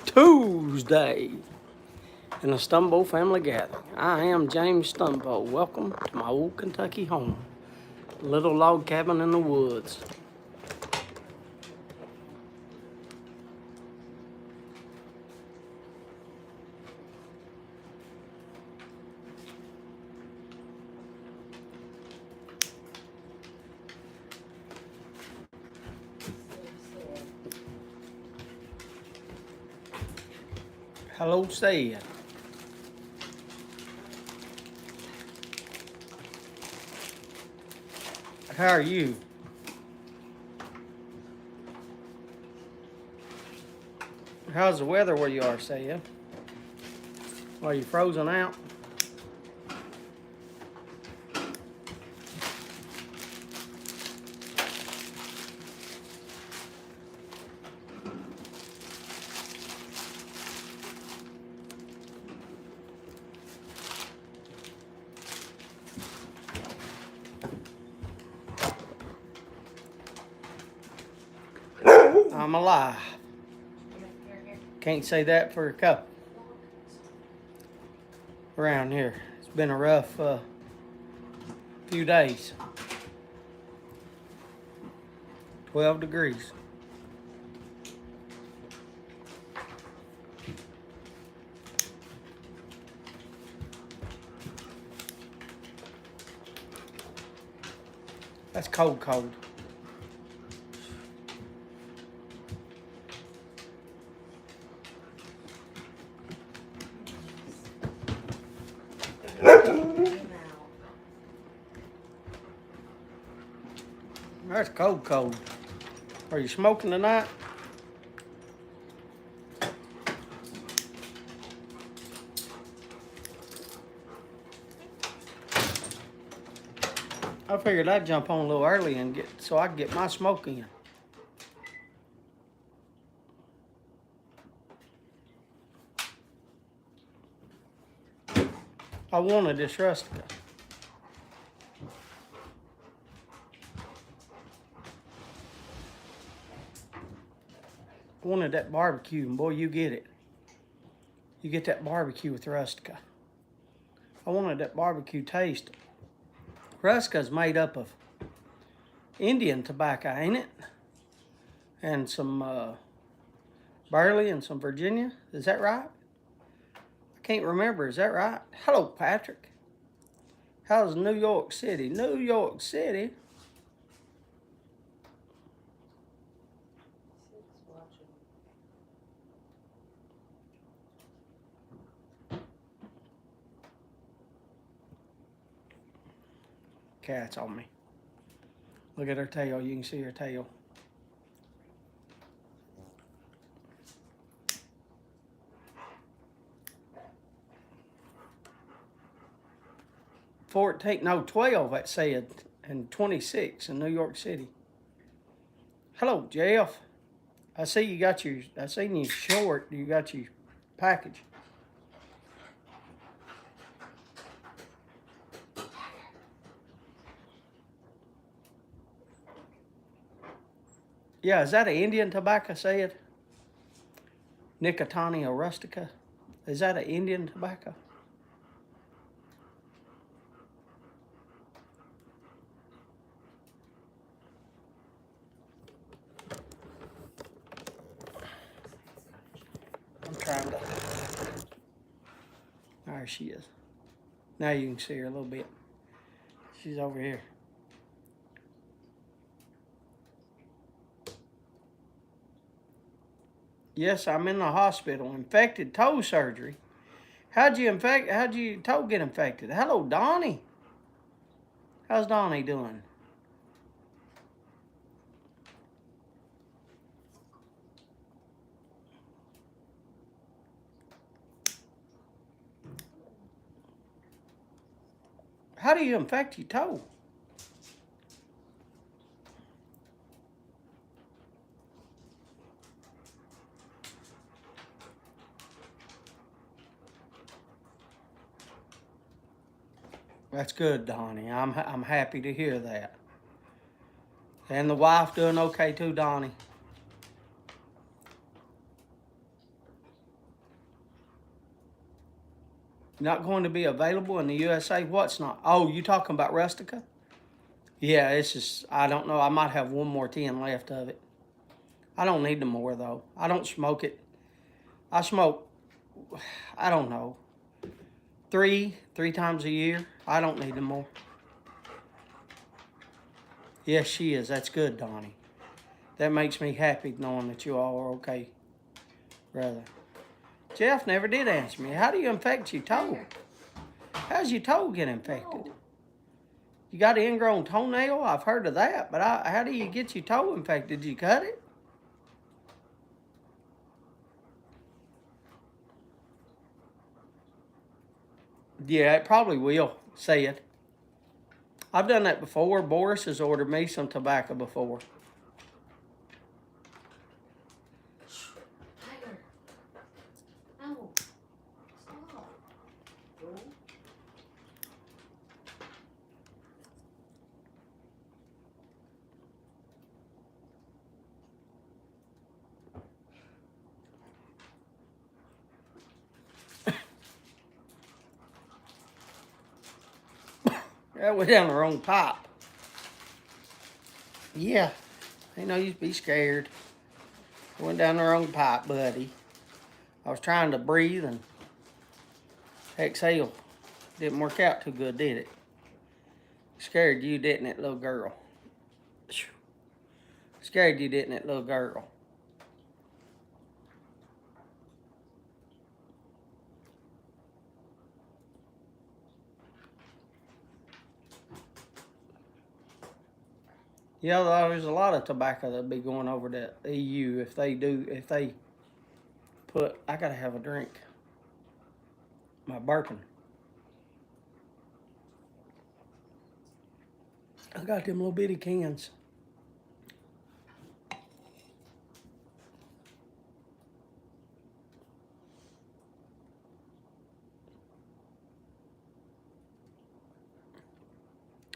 Tuesday in a Stumbo family gathering. I am James Stumbo. Welcome to my old Kentucky home. Little log cabin in the woods. Hello, said. How are you? How's the weather where you are, said? Are you frozen out? I'm alive. Can't say that for a couple around here. It's been a rough few days. 12 degrees. That's cold, cold. That's cold, cold. Are you smoking tonight? I figured I'd jump on a little early and so I could get my smoke in. I wanted this rustica. I wanted that barbecue, and boy, you get it. You get that barbecue with rustica. I wanted that barbecue taste. Rustica's made up of Indian tobacco, ain't it? And some barley and some Virginia. Is that right? I can't remember. Is that right? Hello, Patrick. How's New York City? New York City. Cat's on me. Look at her tail. You can see her tail. 12, that said, and 26 in New York City. Hello, Jeff. I seen you short, you got your package. Yeah, is that an Indian tobacco, said? Nicotiana rustica. Is that an Indian tobacco? I'm trying to. There she is. Now you can see her a little bit. She's over here. Yes, I'm in the hospital. Infected toe surgery. How'd your toe get infected? Hello, Donnie. How's Donnie doing? How do you infect your toe? That's good, Donnie. I'm happy to hear that. And the wife doing okay too, Donnie. Not going to be available in the USA? What's not? Oh, you talking about Rustica? Yeah, it's just, I don't know. I might have one more tin left of it. I don't need no more, though. I don't smoke it. I smoke, I don't know, three times a year. I don't need no more. Yes, she is. That's good, Donnie. That makes me happy knowing that you all are okay, brother. Jeff never did answer me. How do you infect your toe? How's your toe get infected? You got an ingrown toenail? I've heard of that, but how do you get your toe infected? Did you cut it? Yeah, it probably will, say it. I've done that before. Boris has ordered me some tobacco before. Tiger. No. Stop. That went down the wrong pipe. Yeah, ain't no use to be scared. It went down the wrong pipe, buddy. I was trying to breathe and exhale. Didn't work out too good, did it? Scared you, didn't it, little girl? Scared you, didn't it, little girl? Yeah, there's a lot of tobacco that'll be going over to EU if they put, I gotta have a drink. My burping. I got them little bitty cans.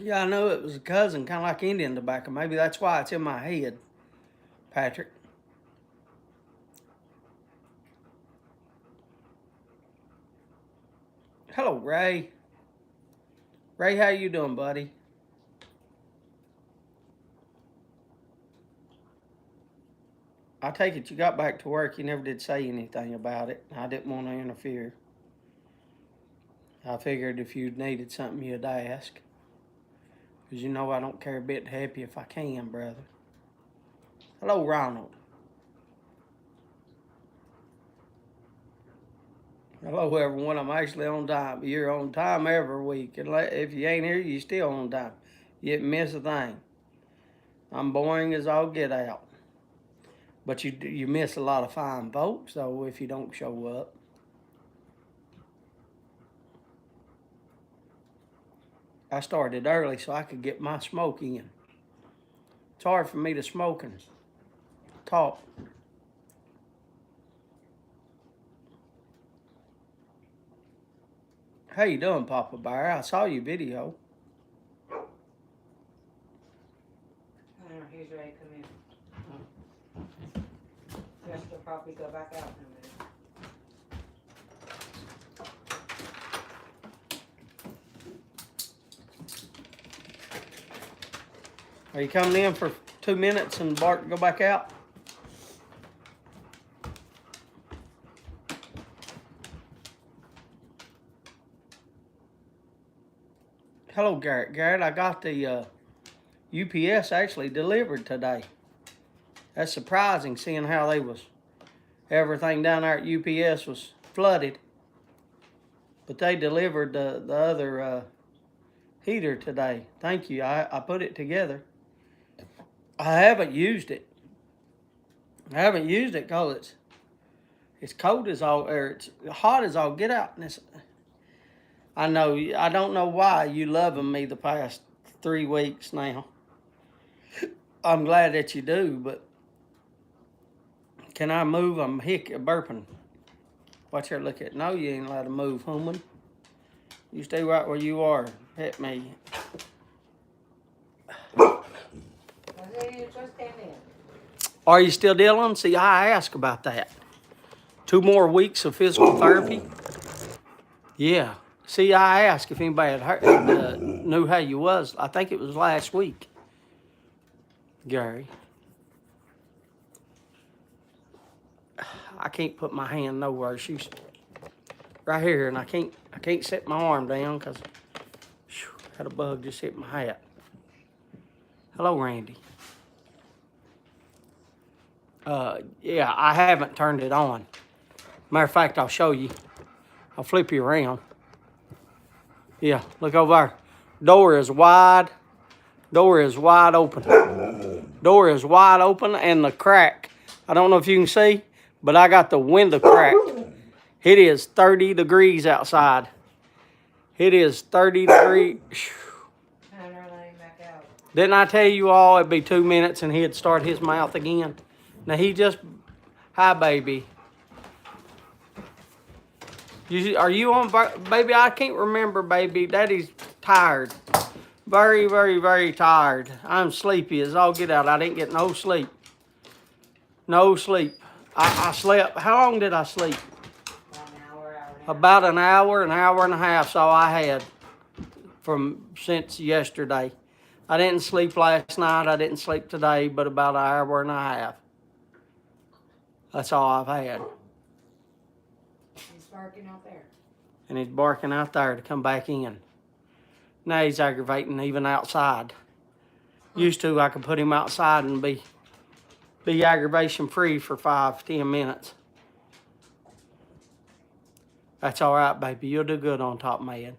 Yeah, I know it was a cousin, kind of like Indian tobacco. Maybe that's why it's in my head, Patrick. Hello, Ray. Ray, how you doing, buddy? I take it you got back to work. You never did say anything about it. I didn't want to interfere. I figured if you needed something, you'd ask. Because you know I don't care a bit to help you if I can, brother. Hello, Ronald. Hello, everyone. I'm actually on time. You're on time every week. If you ain't here, you still on time. You didn't miss a thing. I'm boring as all get out. But you miss a lot of fine folks, though, if you don't show up. I started early so I could get my smoke in. It's hard for me to smoke and talk. How you doing, Papa Bear? I saw your video. I don't know, he's ready to come in. Just will probably go back out in a minute. Are you coming in for 2 minutes and Bart go back out? Hello, Garrett. Garrett, I got the UPS actually delivered today. That's surprising, seeing how everything down there at UPS was flooded. But they delivered the other heater today. Thank you. I put it together. I haven't used it. I haven't used it because it's cold as all, or it's hot as all get out. And I know, I don't know why you loving me the past 3 weeks now. I'm glad that you do, but can I move? I'm burping. Watch her look at. No, you ain't allowed to move, human. You stay right where you are. Hit me. Are you still dealing? See, I asked about that. 2 more weeks of physical therapy. Yeah. See, I asked if anybody had heard, knew how you was. I think it was last week, Gary. I can't put my hand nowhere. She's right here, and I can't set my arm down because had a bug just hit my hat. Hello, Randy. Yeah, I haven't turned it on. Matter of fact, I'll show you. I'll flip you around. Yeah, look over there. Door is wide. Door is wide open. Door is wide open, and the crack. I don't know if you can see, but I got the window cracked. It is 30 degrees outside. It is 30 degrees. Hunter, let him back out. Didn't I tell you all it'd be 2 minutes and he'd start his mouth again? Now he just, hi baby. Are you on, baby? I can't remember, baby. Daddy's tired. Very, very, very tired. I'm sleepy as all get out. I didn't get no sleep. No sleep. I slept. How long did I sleep? About an hour and a half. So I had since yesterday. I didn't sleep last night. I didn't sleep today, but about an hour and a half. That's all I've had. He's barking out there. And he's barking out there to come back in. Now he's aggravating even outside. Used to, I could put him outside and be aggravation free for 5-10 minutes. That's all right, baby. You'll do good on top, man.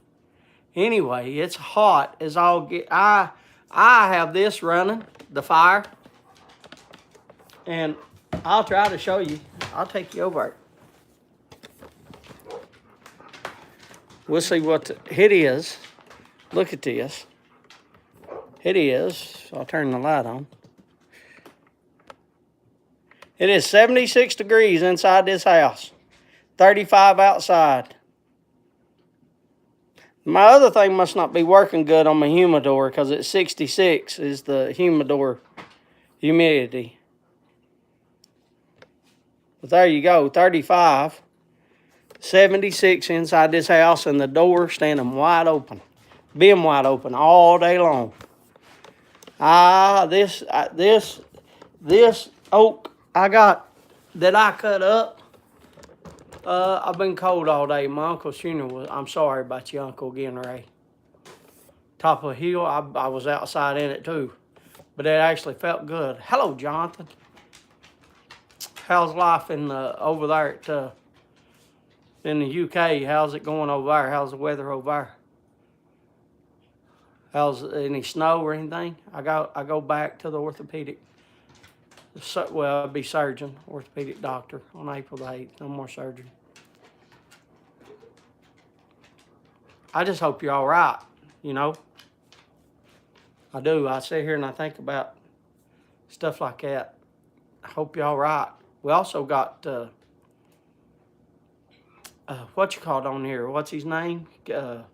Anyway, it's hot as all get. I have this running, the fire, and I'll try to show you. I'll take you over it. We'll see what it is. Look at this. It is. I'll turn the light on. It is 76 degrees inside this house. 35 outside. My other thing must not be working good on my humidor because it's 66 is the humidor humidity. But there you go, 35. 76 inside this house and the door standing wide open. Being wide open all day long. This oak I got that I cut up. I've been cold all day. My uncle's funeral I'm sorry about your uncle again, Ray. Top of a hill, I was outside in it too. But it actually felt good. Hello, Jonathan. How's life over there in the UK? How's it going over there? How's the weather over there? How's any snow or anything? I go back to the orthopedic. Well, I'll be surgeon, orthopedic doctor on April the 8th. No more surgery. I just hope you're all right, you know. I do. I sit here and I think about stuff like that. I hope you're all right. We also got, what you called on here? What's his name? The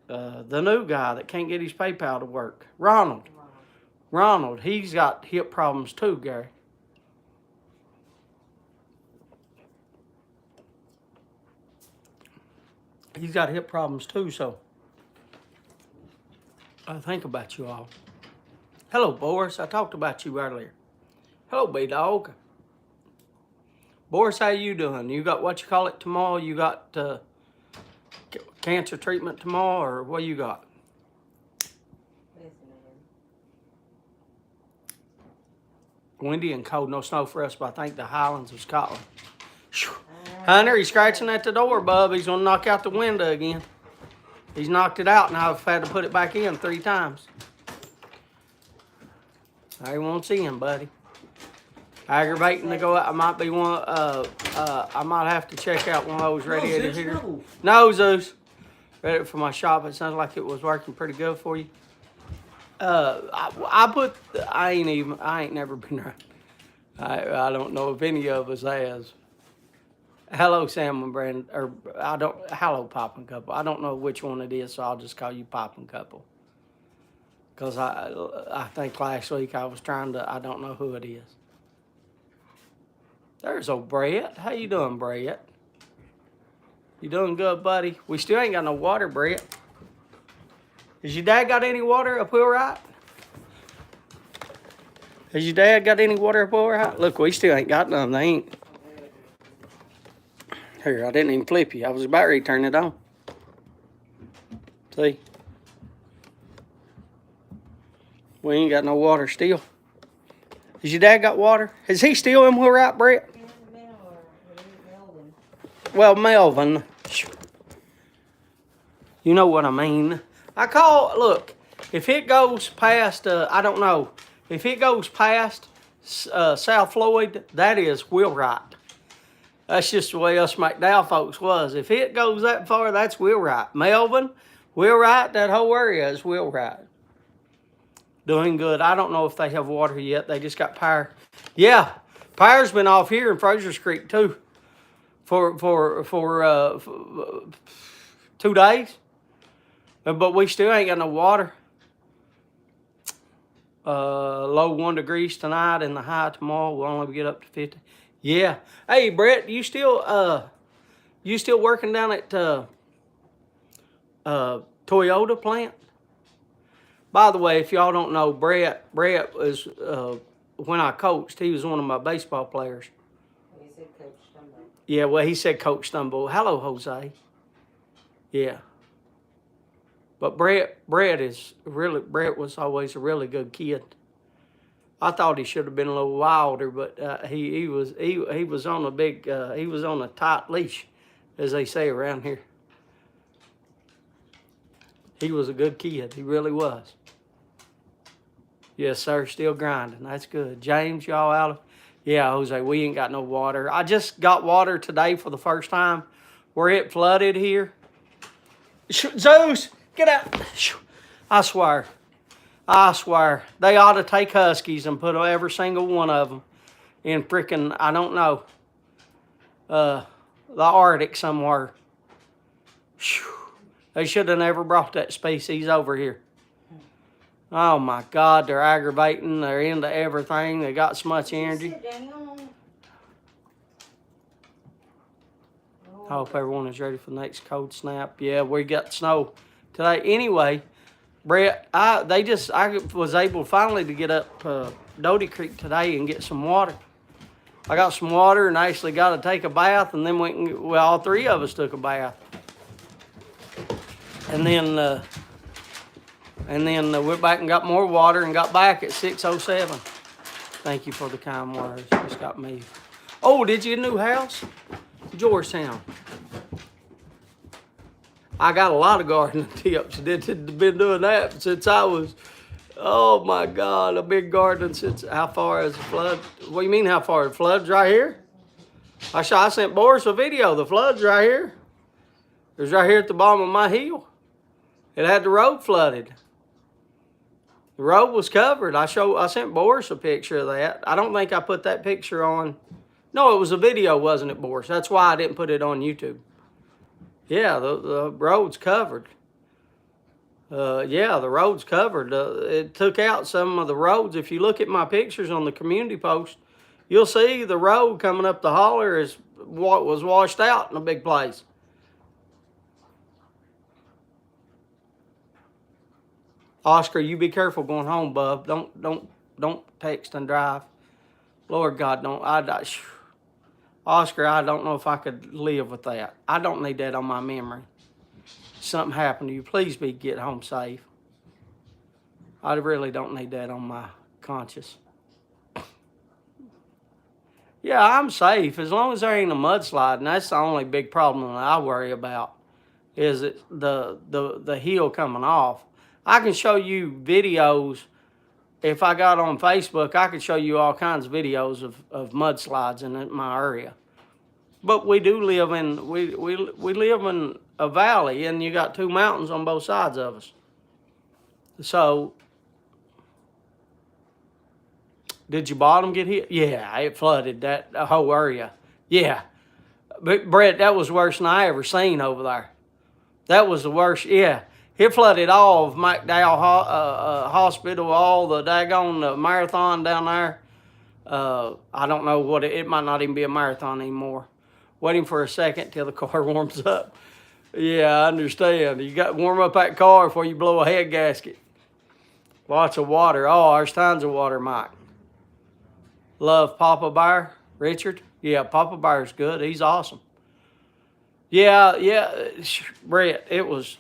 new guy that can't get his PayPal to work. Ronald, he's got hip problems too, Gary. He's got hip problems too, so I think about you all. Hello, Boris. I talked about you earlier. Hello, B-Dog. Boris, how you doing? You got what you call it tomorrow? You got cancer treatment tomorrow, or what you got? Windy and cold, no snow for us, but I think the Highlands of Scotland. Hunter, he's scratching at the door, bub. He's going to knock out the window again. He's knocked it out, and I've had to put it back in 3 times. I won't see him, buddy. Aggravating to go out. I might be one. I might have to check out one of those radiators here. No, Zeus. Read it for my shop. It sounds like it was working pretty good for you. I ain't never been around. I don't know if any of us has. Hello, Sam and Brandon, or hello, Poppin' Couple. I don't know which one it is, so I'll just call you Poppin' Couple. Because I think last week I was I don't know who it is. There's old Brett. How you doing, Brett? You doing good, buddy? We still ain't got no water, Brett. Has your dad got any water up Wheelwright? Has your dad got any water up Wheelwright? Look, we still ain't got none. They ain't. Here, I didn't even flip you. I was about ready to turn it on. See? We ain't got no water still. Has your dad got water? Is he still in Wheelwright, Brett? Well, Melvin. You know what I mean. Look, if it goes past, I don't know, if it goes past South Floyd, that is Wheelwright. That's just the way us McDowell folks was. If it goes that far, that's Wheelwright. Melvin, Wheelwright, that whole area is Wheelwright. Doing good. I don't know if they have water yet. They just got power. Yeah, power's been off here in Fraser's Creek too for 2 days. But we still ain't got no water. Low 1 degrees tonight and the high tomorrow will only get up to 50. Yeah. Hey, Brett, you still working down at Toyota plant? By the way, if y'all don't know, Brett was when I coached, he was one of my baseball players. He said Coach Stumbo. Yeah, well, he said Coach Stumbo. Hello, Jose. Yeah. But Brett was always a really good kid. I thought he should have been a little wilder, but he was on a tight leash, as they say around here. He was a good kid. He really was. Yes, sir. Still grinding. That's good. James, y'all out? Yeah, Jose, we ain't got no water. I just got water today for the first time where it flooded here. Zeus, get out. I swear. They ought to take Huskies and put every single one of them in freaking, I don't know, the Arctic somewhere. They should have never brought that species over here. Oh my God, they're aggravating. They're into everything. They got so much energy. I hope everyone is ready for the next cold snap. Yeah, we got snow today. Anyway, Brett, I was able finally to get up Doty Creek today and get some water. I got some water and actually got to take a bath, and then all three of us took a bath. And then went back and got more water and got back at 6:07. Thank you for the kind words. Just got me. Oh, did you get a new house? Georgetown. I got a lot of gardening tips. Been doing that since I was, oh my God, I've been gardening since, how far is the flood? What do you mean how far? The flood's right here? I sent Boris a video. The flood's right here. It was right here at the bottom of my hill. It had the road flooded. The road was covered. I sent Boris a picture of that. I don't think I put that picture on. No, it was a video, wasn't it, Boris? That's why I didn't put it on YouTube. Yeah, the road's covered. Yeah, the road's covered. It took out some of the roads. If you look at my pictures on the community post, you'll see the road coming up the holler is what was washed out in a big place. Oscar, you be careful going home, bub. Don't text and drive. Lord God, don't. Oscar, I don't know if I could live with that. I don't need that on my memory. Something happened to you, please get home safe. I really don't need that on my conscience. Yeah, I'm safe as long as there ain't a mudslide, and that's the only big problem that I worry about. Is it the hill coming off? I can show you videos. If I got on Facebook, I could show you all kinds of videos of mudslides in my area. But we do live in we live in a valley, and you got two mountains on both sides of us. So, did your bottom get hit? Yeah, it flooded that whole area. Yeah, but Brett, that was worse than I ever seen over there. That was the worst. Yeah. It flooded all of McDowell Hospital, all the daggone marathon down there. I don't know what it might not even be a marathon anymore. waiting for a second till the car warms up. Yeah, I understand. You got to warm up that car before you blow a head gasket. Lots of water. Oh, there's tons of water, Mike. Love Papa Bear, Richard. Yeah, Papa Bear's good. He's awesome. Yeah, Brett. It was.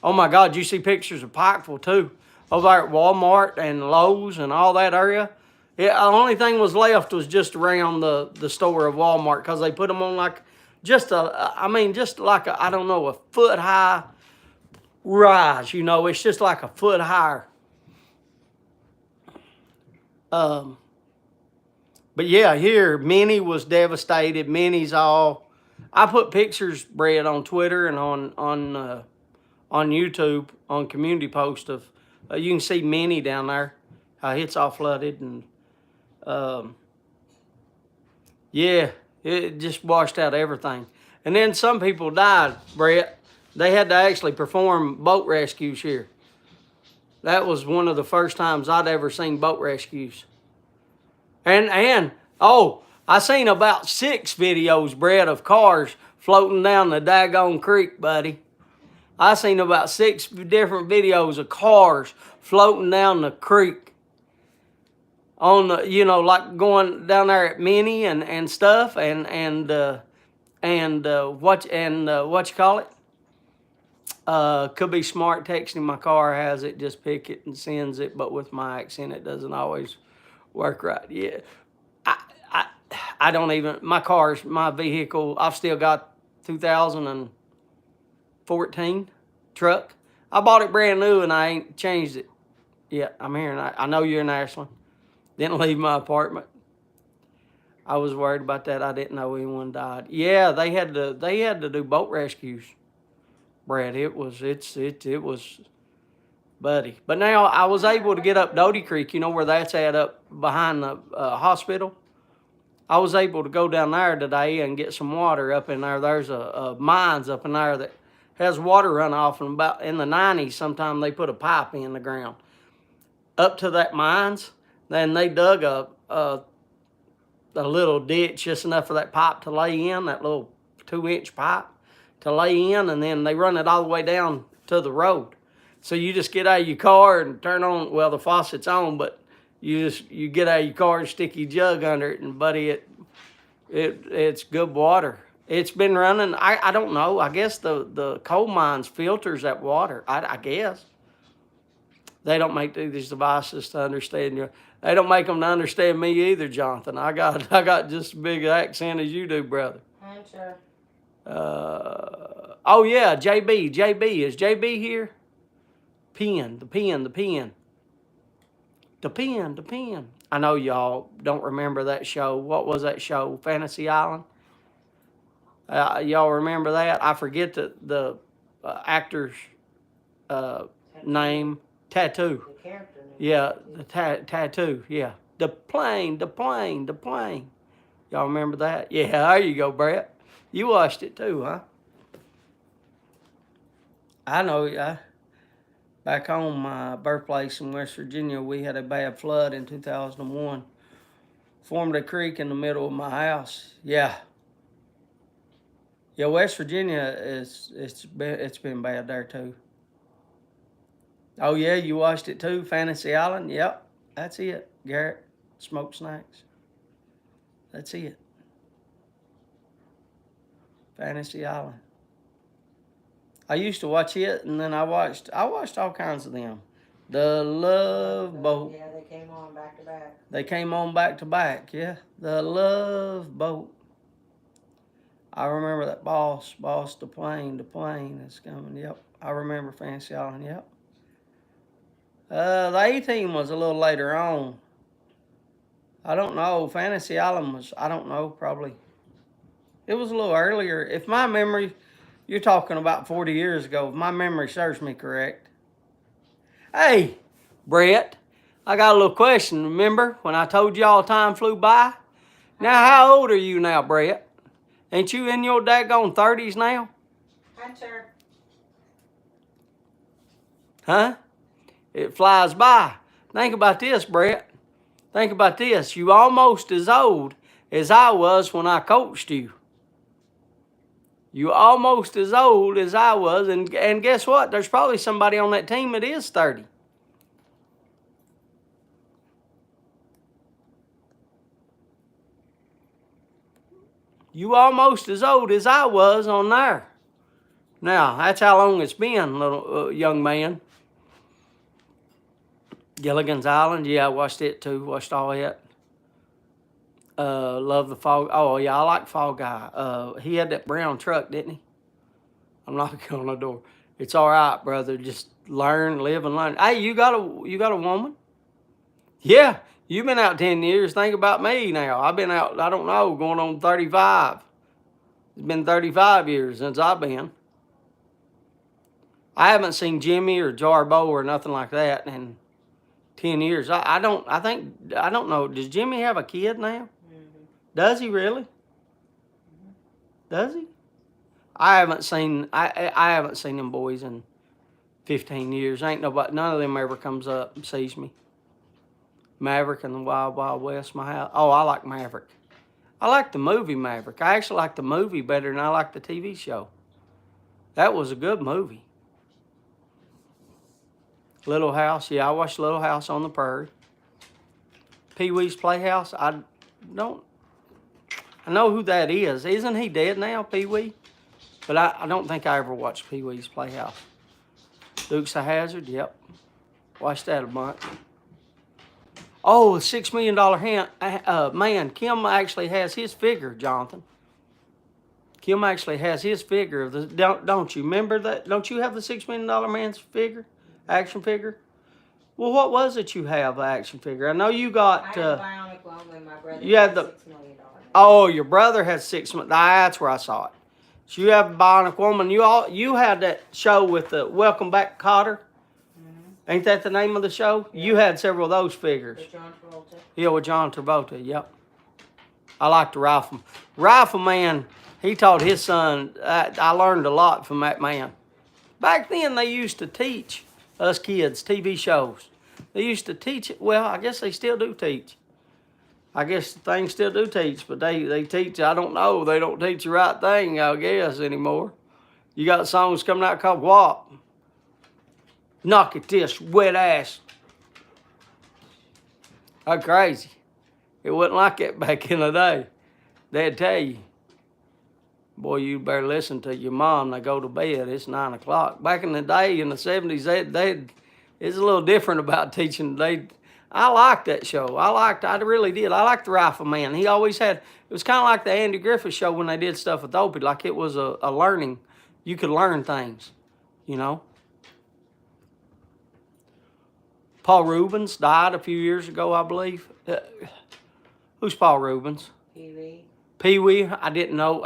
Oh my God, you see pictures of Pikeville too, over there at Walmart and Lowe's and all that area. Yeah, the only thing was left was just around the store of Walmart because they put them on like just like a, I don't know, a foot high rise. You know, it's just like a foot higher. But yeah, here Minnie was devastated. Minnie's all. I put pictures, Brett, on Twitter and on YouTube on community post of. You can see Minnie down there, how it's all flooded and. Yeah, it just washed out everything. And then some people died, Brett. They had to actually perform boat rescues here. That was one of the first times I'd ever seen boat rescues. And oh, I seen about 6 videos, Brett, of cars floating down the daggone creek, buddy. I seen about 6 different videos of cars floating down the creek. On the, like going down there at Minnie and stuff and what you call it? Could be smart texting. My car has it. Just pick it and sends it. But with my accent, it doesn't always work right. Yeah, I don't even. My vehicle. I've still got 2014 truck. I bought it brand new and I ain't changed it yet. I'm here and I know you're in Ashland. Didn't leave my apartment. I was worried about that. I didn't know anyone died. Yeah, they had to do boat rescues. Brad, it was, buddy. But now I was able to get up Doty Creek, you know where that's at, up behind the hospital. I was able to go down there today and get some water up in there. There's a mines up in there that has water runoff, and about in the 90s, sometime they put a pipe in the ground up to that mines. Then they dug a little ditch just enough for that pipe to lay in, that little 2-inch pipe to lay in, and then they run it all the way down to the road. So you just get out of your car and turn on, well, the faucet's on, but you get out of your car and stick your jug under it, and buddy, it's good water. It's been running, I don't know, I guess the coal mines filters that water, I guess. They don't make these devices to understand you. They don't make them to understand me either, Jonathan. I got just as big an accent as you do, brother. I'm sure. Oh yeah, JB. Is JB here? The pen. I know y'all don't remember that show. What was that show? Fantasy Island? Y'all remember that? I forget the actor's name. Tattoo. The character name. Yeah, the tattoo. Yeah. The plane. Y'all remember that? Yeah, there you go, Brett. You watched it too, huh? I know. Back home, my birthplace in West Virginia, we had a bad flood in 2001. Formed a creek in the middle of my house. Yeah. Yeah, West Virginia it's been bad there too. Oh yeah, you watched it too, Fantasy Island? Yep, that's it, Garrett. Smoked snacks. That's it. Fantasy Island. I used to watch it, and then I watched all kinds of them. The Love Boat. Yeah, they came on back to back. They came on back to back, yeah. The Love Boat. I remember that boss, the plane is coming, yep. I remember Fantasy Island, yep. The A-Team was a little later on. I don't know. Fantasy Island was, I don't know, probably. It was a little earlier. If my memory, you're talking about 40 years ago, if my memory serves me correct. Hey, Brett, I got a little question. Remember when I told y'all time flew by? Now, how old are you now, Brett? Ain't you in your daggone 30s now? Hunter. Huh? It flies by. Think about this, Brett. Think about this. You almost as old as I was when I coached you. You almost as old as I was, and guess what? There's probably somebody on that team that is 30. You almost as old as I was on there. Now, that's how long it's been, little young man. Gilligan's Island, yeah, I watched it too. Watched all that. Love the Fall. Oh yeah, I like Fall Guy. He had that brown truck, didn't he? I'm knocking on the door. It's all right, brother. Just learn, live, and learn. Hey, you got a woman? Yeah, you've been out 10 years. Think about me now. I've been out, I don't know, going on 35. It's been 35 years since I've been. I haven't seen Jimmy or Jarbo or nothing like that in 10 years. I don't know. Does Jimmy have a kid now? Mm-hmm. Does he really? Mm-hmm. Does he? I haven't seen them boys in 15 years. Ain't nobody, none of them ever comes up and sees me. Maverick and the Wild Wild West, my house. Oh, I like Maverick. I like the movie Maverick. I actually like the movie better than I like the TV show. That was a good movie. Little House, yeah, I watched Little House on the Prairie. Pee-wee's Playhouse, I know who that is. Isn't he dead now, Pee-wee? But I don't think I ever watched Pee-wee's Playhouse. Dukes of Hazzard, yep. Watched that a bunch. Oh, the $6 Million man, Kim actually has his figure, Jonathan. Kim actually has his figure of the. Don't you remember that? Don't you have the $6 Million man's figure, action figure? Well, what was it you have, an action figure? I know you got. I had Bionic Woman. My brother. You had the $6 Million. Oh, your brother has $6 million. That's where I saw it. So you have Bionic Woman. You had that show with the Welcome Back, Kotter. Ain't that the name of the show? Yeah. You had several of those figures. With John Travolta. Yeah, with John Travolta, yep. I like the Rifleman. Rifleman, he taught his son, I learned a lot from that man. Back then, they used to teach us kids TV shows. They used to teach it. Well, I guess they still do teach. I guess things still do teach, but they teach, I don't know. They don't teach the right thing, I guess, anymore. You got songs coming out called WAP. Knock at this wet ass. That's crazy. It wasn't like that back in the day. They'd tell you, boy, you better listen to your mom. They go to bed. It's 9 o'clock. Back in the day, in the 70s, it's a little different about teaching. I liked that show. I really did. I liked the Rifleman. He always had, it was kind of like the Andy Griffith show when they did stuff with Opie. Like it was a learning. You could learn things, you know. Paul Reubens died a few years ago, I believe. Who's Paul Reubens? Pee-wee. Pee-wee. I didn't know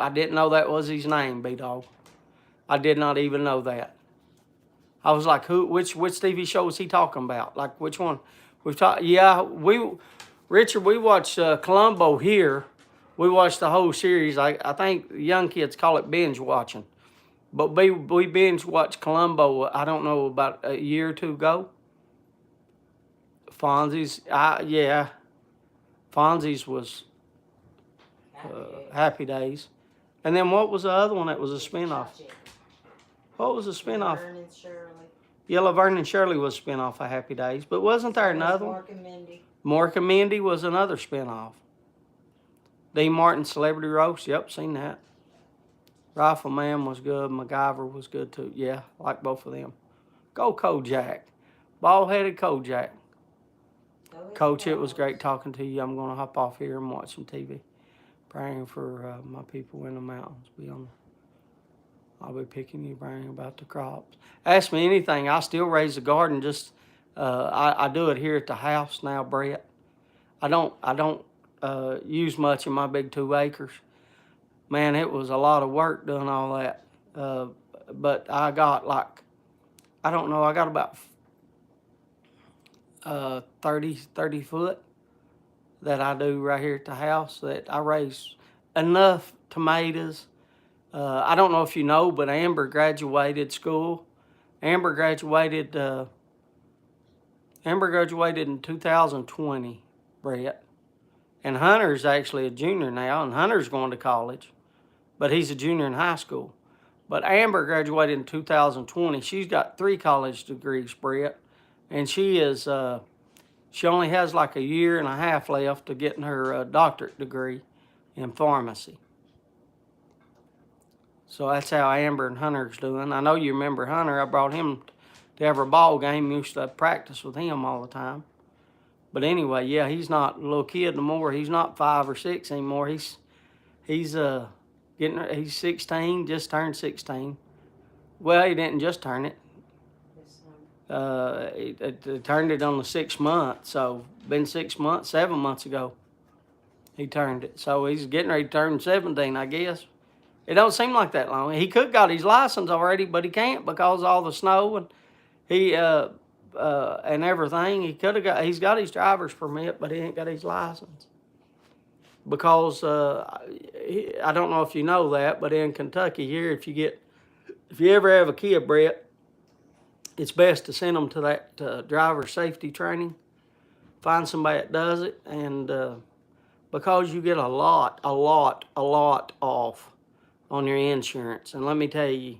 that was his name, B-Dog. I did not even know that. I was like, which TV show was he talking about? Like which one? Richard, we watched Columbo here. We watched the whole series. I think young kids call it binge watching. But we binge watched Columbo, I don't know, about a year or two ago. Fonzie's, Fonzie's was Happy Days. And then what was the other one that was a spinoff? What was the spinoff? Laverne and Shirley. Yeah, Laverne and Shirley was a spinoff of Happy Days. But wasn't there another one? Mork and Mindy. Mork and Mindy was another spinoff. Dean Martin Celebrity Roast, yep, seen that. Rifleman was good. MacGyver was good too. Yeah, I like both of them. Go Kojak. Bald-headed Kojak. Coach, it was great talking to you. I'm going to hop off here and watch some TV. Praying for my people in the mountains. I'll be picking you, praying about the crops. Ask me anything. I still raise the garden. Just I do it here at the house now, Brett. I don't use much of my big 2 acres. Man, it was a lot of work doing all that. But I got I got about 30 foot that I do right here at the house that I raise enough tomatoes. I don't know if you know, but Amber graduated school. Amber graduated in 2020, Brett. And Hunter's actually a junior now, and Hunter's going to college, but he's a junior in high school. But Amber graduated in 2020. She's got 3 college degrees, Brett, and she only has like a year and a half left to getting her doctorate degree in pharmacy. So that's how Amber and Hunter's doing. I know you remember Hunter. I brought him to every ball game. Used to practice with him all the time. But anyway, yeah, he's not a little kid no more. He's not 5 or 6 anymore. He's 16, just turned 16. Well, he didn't just turn it. He turned it on the 6th month, so been 6 months, 7 months ago. He turned it, so he's getting ready to turn 17, I guess. It don't seem like that long. He could got his license already, but he can't because of all the snow and and everything. He's got his driver's permit, but he ain't got his license. Because I don't know if you know that, but in Kentucky here, if you ever have a kid, Brett, it's best to send them to that driver safety training. Find somebody that does it, and because you get a lot off on your insurance. And let me tell you,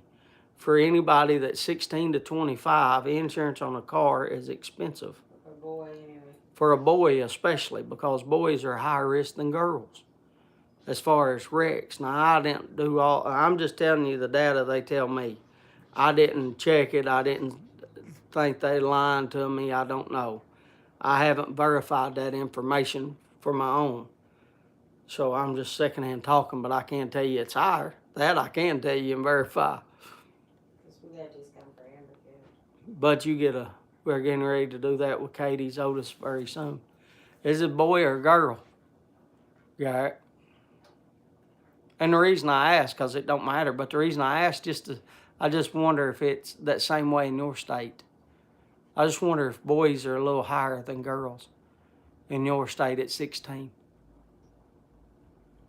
for anybody that's 16 to 25, insurance on a car is expensive. For a boy, anyway. For a boy especially, because boys are higher risk than girls as far as wrecks. Now, I didn't do all, I'm just telling you the data they tell me. I didn't check it. I didn't think they lying to me. I don't know. I haven't verified that information for my own. So I'm just secondhand talking, but I can't tell you it's higher. That I can tell you and verify. We got discount for Amber too. But we're getting ready to do that with Katie's oldest very soon. Is it a boy or a girl? Garrett? And the reason I ask, because it don't matter, but the reason I ask, I just wonder if it's that same way in your state. I just wonder if boys are a little higher than girls in your state at 16.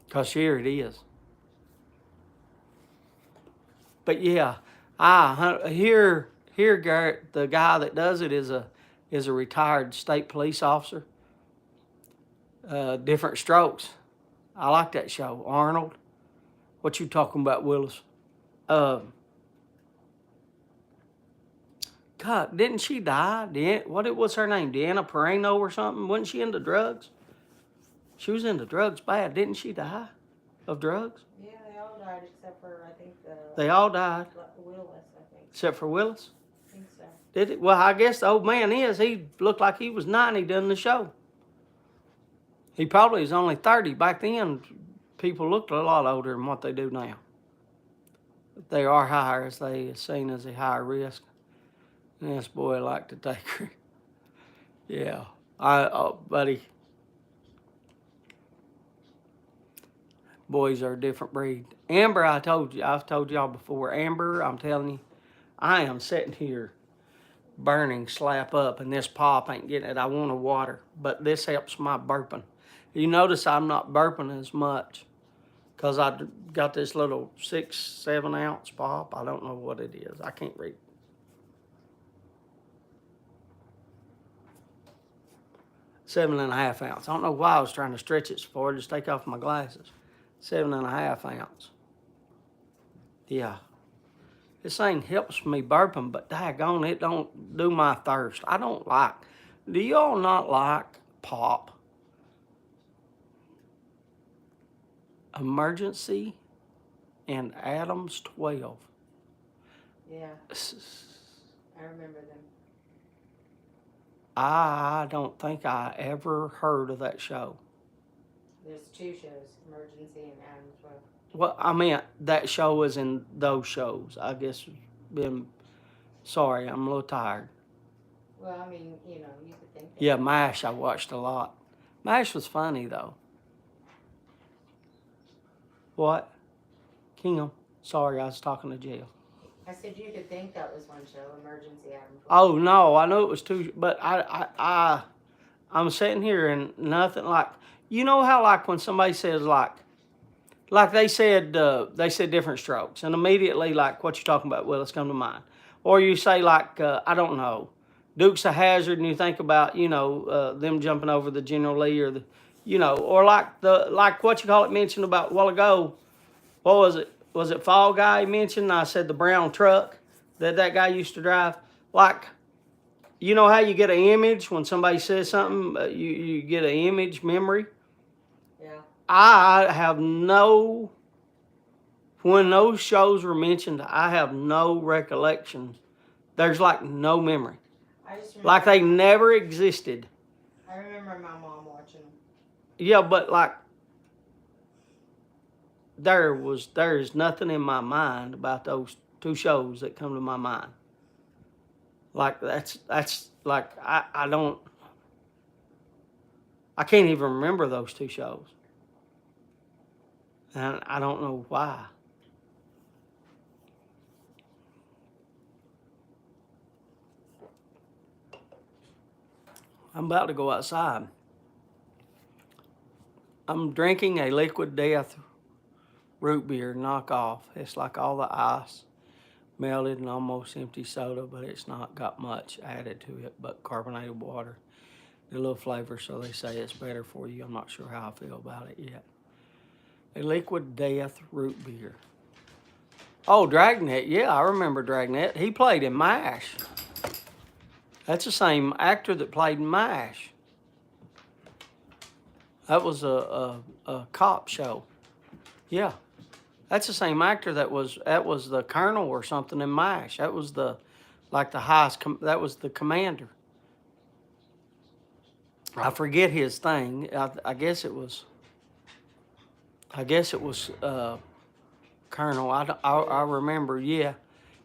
Because here it is. But yeah, here, Garrett, the guy that does it is a retired state police officer. Different Strokes. I like that show. Arnold. What you talking about, Willis? God, didn't she die? What was her name? Deanna Perino or something? Wasn't she into drugs? She was into drugs bad. Didn't she die of drugs? Yeah, they all died except for, I think, They all died. Willis, I think. Except for Willis? I think so. Did it? Well, I guess the old man he looked like he was 90 during the show. He probably was only 30. Back then, people looked a lot older than what they do now. But they are higher, as they are seen as a higher risk. And this boy liked to take her. Yeah. Buddy. Boys are a different breed. Amber, I've told y'all before. Amber, I'm telling you, I am sitting here burning slap up, and this pop ain't getting it. I want a water, but this helps my burping. You notice I'm not burping as much because I got this little 6-7 ounce pop. I don't know what it is. I can't read. 7.5 ounce. I don't know why I was trying to stretch it so far. Just take off my glasses. 7.5 ounce. Yeah. This thing helps me burping, but daggone, it don't do my thirst. I don't like. Do y'all not like pop? Emergency and Adams 12. Yeah. I remember them. I don't think I ever heard of that show. There's 2 shows, Emergency and Adams 12. Well, I mean, that show was in those shows. I guess sorry, I'm a little tired. Well, I mean, you could think that. Yeah, MASH I watched a lot. MASH was funny, though. What? Kingham. Sorry, I was talking to Jill. I said you could think that was one show, Emergency Adams 12. Oh, no, I knew it was 2, but I'm sitting here and nothing like, you know how like when somebody says like they said Different Strokes, and immediately like what you're talking about, Willis, come to mind. Or you say like, I don't know, Dukes of Hazzard, and you think about, them jumping over the General Lee or you know, or like what you call it mentioned about a while ago. What was it? Was it Fall Guy mentioned? I said the brown truck that guy used to drive. Like, you know how you get an image when somebody says something, you get an image memory? Yeah. I have no, when those shows were mentioned, I have no recollection. There's like no memory. I just remember. Like they never existed. I remember my mom watching them. Yeah, but like, there's nothing in my mind about those two shows that come to my mind. Like that's like I don't, I can't even remember those two shows. And I don't know why. I'm about to go outside. I'm drinking a Liquid Death root beer knockoff. It's like all the ice melted and almost empty soda, but it's not got much added to it but carbonated water. A little flavor, so they say it's better for you. I'm not sure how I feel about it yet. A Liquid Death root beer. Oh, Dragnet. Yeah, I remember Dragnet. He played in MASH. That's the same actor that played in MASH. That was a cop show. Yeah. That's the same actor that was the colonel or something in MASH. That was the highest, that was the commander. I forget his thing. I guess it was Colonel. I remember, yeah.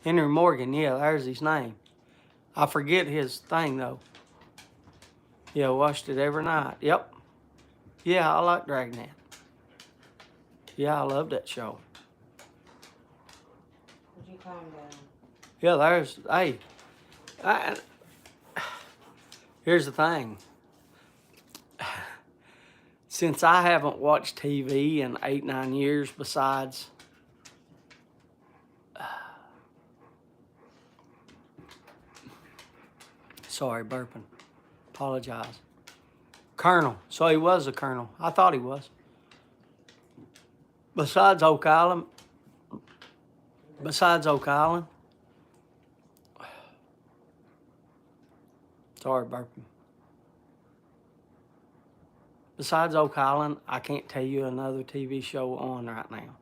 Henry Morgan, yeah, there's his name. I forget his thing though. Yeah, watched it every night. Yep. Yeah, I like Dragnet. Yeah, I love that show. Would you calm down? Yeah, there's, hey, here's the thing. Since I haven't watched TV in 8-9 years, besides sorry, burping. Apologize. Colonel. So he was a colonel. I thought he was. Besides Oak Island. Sorry, burping. Besides Oak Island, I can't tell you another TV show on right now.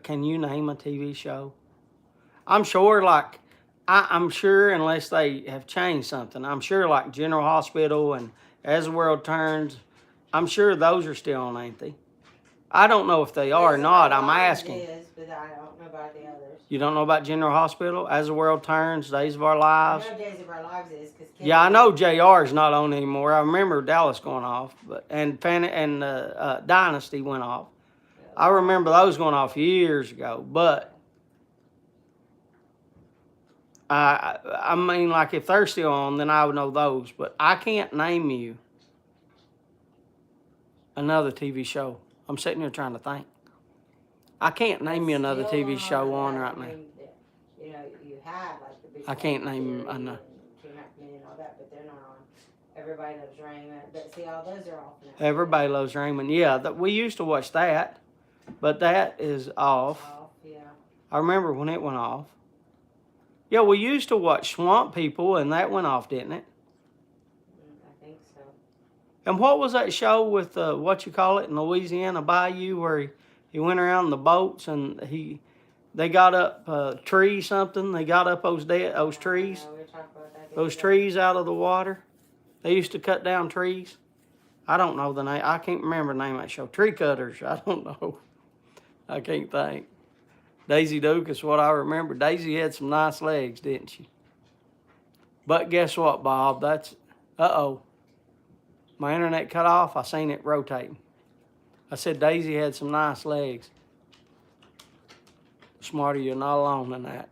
Can you name a TV show? I'm sure, like, I'm sure, unless they have changed something, I'm sure, like General Hospital and As the World Turns, I'm sure those are still on, ain't they? I don't know if they are or not. I'm asking. Is, but I don't know about the others. You don't know about General Hospital, As the World Turns, Days of Our Lives? I know Days of Our Lives is because. Yeah, I know JR's not on anymore. I remember Dallas going off, and Dynasty went off. I remember those going off years ago, but I mean, like, if they're still on, then I would know those. But I can't name you another TV show. I'm sitting here trying to think. I can't name you another TV show on right now. You know, you had like the big. I can't name another. And all that, but they're not on. Everybody Loves Raymond. But see, all those are off now. Everybody Loves Raymond. Yeah, we used to watch that, but that is off. Yeah. I remember when it went off. Yeah, we used to watch Swamp People, and that went off, didn't it? I think so. And what was that show with what you call it in Louisiana Bayou, where he went around in the boats and they got up tree something. They got up those trees, those trees out of the water. They used to cut down trees. I don't know the name. I can't remember the name of that show. Tree Cutters. I don't know. I can't think. Daisy Duke is what I remember. Daisy had some nice legs, didn't she? But guess what, Bob? That's, uh-oh. My internet cut off. I seen it rotating. I said Daisy had some nice legs. Smarter, you're not alone in that.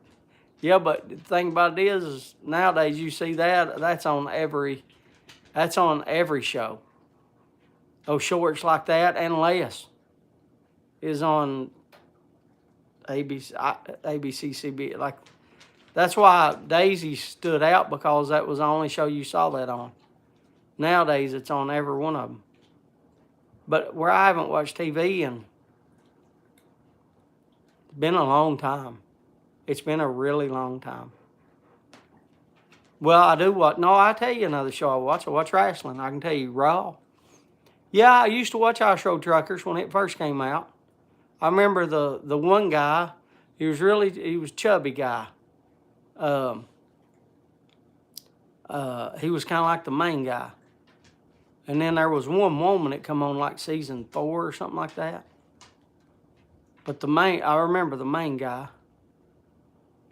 Yeah, but the thing about it is nowadays you see that's on every show. Those shorts like that and less is on ABC, CB. Like, that's why Daisy stood out, because that was the only show you saw that on. Nowadays, it's on every one of them. But where I haven't watched TV and it's been a long time. It's been a really long time. Well, I do what? No, I tell you another show I watch. I watch wrestling. I can tell you Raw. Yeah, I used to watch Ice Road Truckers when it first came out. I remember the one guy. He was chubby guy. He was kind of like the main guy. And then there was one woman that come on like season 4 or something like that. But I remember the main guy.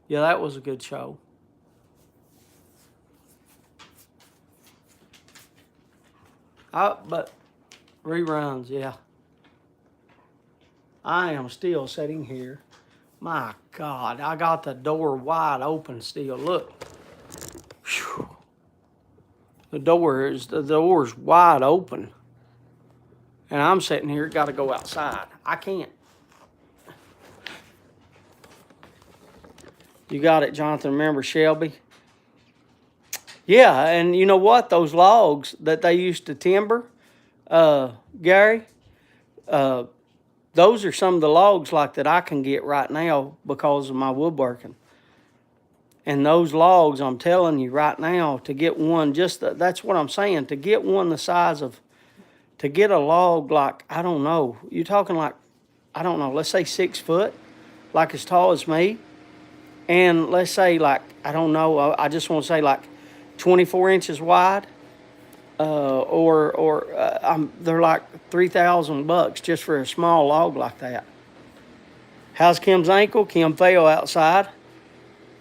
Yeah, that was a good show. But reruns, yeah. I am still sitting here. My God, I got the door wide open still. Look. Whew. The door's wide open. And I'm sitting here, got to go outside. I can't. You got it, Jonathan. Remember Shelby? Yeah, and you know what? Those logs that they used to timber, Gary, those are some of the logs like that I can get right now because of my woodworking. And those logs, I'm telling you right now, to get one, that's what I'm saying, to get one the size of, to get a log like, I don't know, you're talking like, I don't know, let's say 6 foot, like as tall as me. And let's say like, I don't know, I just want to say like 24 inches wide. They're like $3,000 just for a small log like that. How's Kim's ankle? Kim fell outside.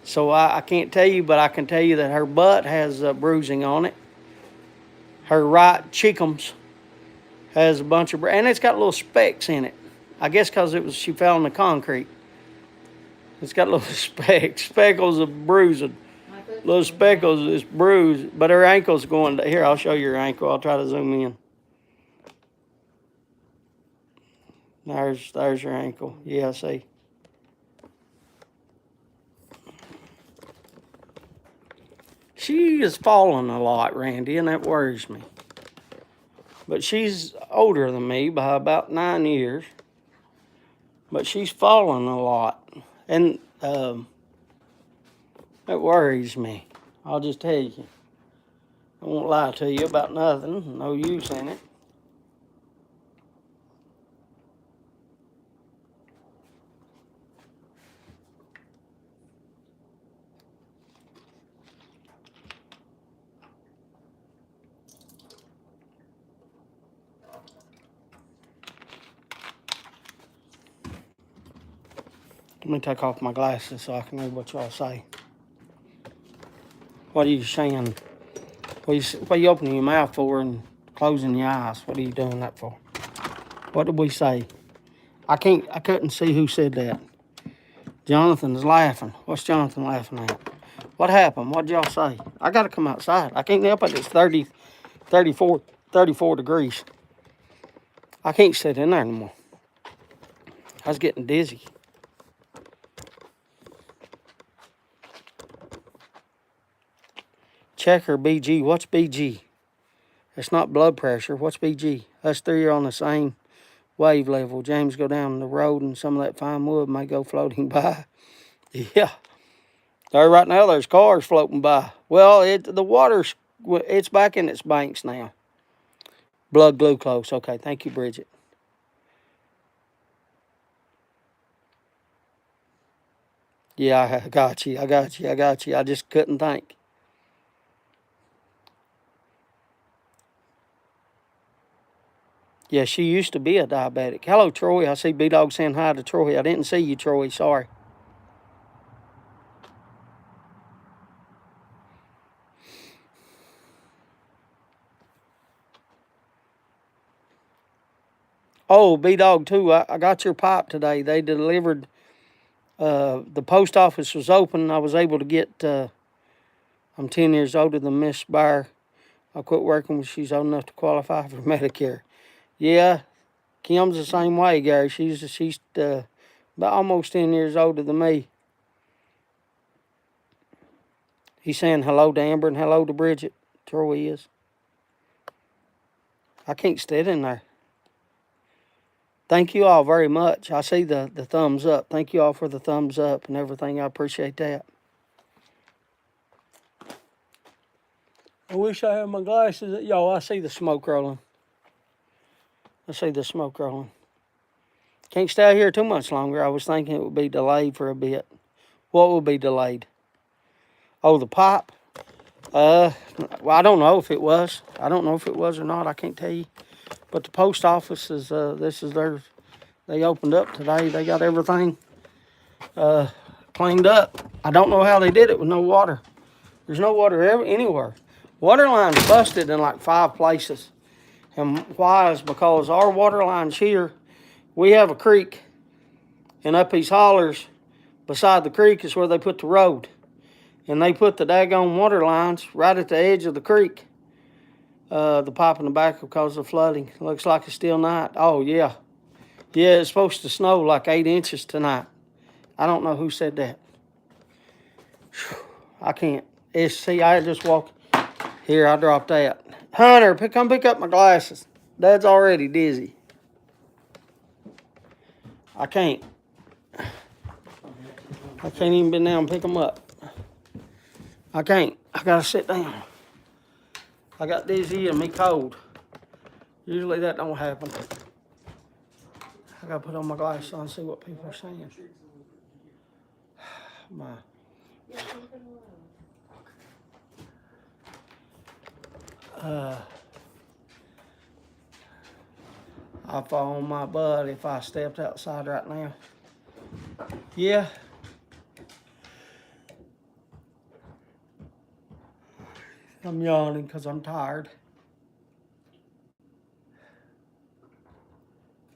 So I can't tell you, but I can tell you that her butt has bruising on it. Her right cheekums has a bunch of, and it's got little specks in it. I guess because she fell in the concrete. It's got little speckles of bruising. Little speckles is bruised, but her ankle's going to, here, I'll show you her ankle. I'll try to zoom in. There's her ankle. Yeah, see. She is falling a lot, Randy, and that worries me. But she's older than me by about 9 years. But she's falling a lot. And that worries me. I'll just tell you. I won't lie to you about nothing. No use in it. Let me take off my glasses so I can read what y'all say. What are you saying? What are you opening your mouth for and closing your eyes? What are you doing that for? What did we say? I couldn't see who said that. Jonathan is laughing. What's Jonathan laughing at? What happened? What did y'all say? I got to come outside. I can't help it. It's 34 degrees. I can't sit in there anymore. I was getting dizzy. Checker BG. What's BG? It's not blood pressure. What's BG? Us three are on the same wave level. James go down the road and some of that fine wood may go floating by. Yeah. There right now there's cars floating by. Well, the water's, it's back in its banks now. Blood glucose. Okay, thank you, Bridget. Yeah, I got you. I just couldn't think. Yeah, she used to be a diabetic. Hello, Troy. I see B-Dog saying hi to Troy. I didn't see you, Troy. Sorry. Oh, B-Dog, too. I got your pipe today. They delivered. The post office was open. I was able to get... I'm 10 years older than Miss Bear. I quit working when she's old enough to qualify for Medicare. Yeah, Kim's the same way, Gary. She's about almost 10 years older than me. He's saying hello to Amber and hello to Bridget. Troy is. I can't sit in there. Thank you all very much. I see the thumbs up. Thank you all for the thumbs up and everything. I appreciate that. I wish I had my glasses. Yo, I see the smoke rolling. I see the smoke rolling. Can't stay out here too much longer. I was thinking it would be delayed for a bit. What will be delayed? Oh, the pipe? Well, I don't know if it was. I don't know if it was or not. I can't tell you. But the post office is, this is theirs. They opened up today. They got everything cleaned up. I don't know how they did it with no water. There's no water anywhere. Water line's busted in like 5 places. And why is because our water lines here, we have a creek. And up these hollers, beside the creek is where they put the road. And they put the daggone water lines right at the edge of the creek. The pipe in the back because of flooding. Looks like it's still night. Oh, yeah. Yeah, it's supposed to snow like 8 inches tonight. I don't know who said that. I can't. See, I just walked. Here, I dropped that. Hunter, come pick up my glasses. Dad's already dizzy. I can't. I can't even bend down and pick them up. I can't. I gotta sit down. I got dizzy and me cold. Usually that don't happen. I gotta put on my glasses on and see what people are saying. My. I'll fall on my butt if I stepped outside right now. Yeah. I'm yawning because I'm tired.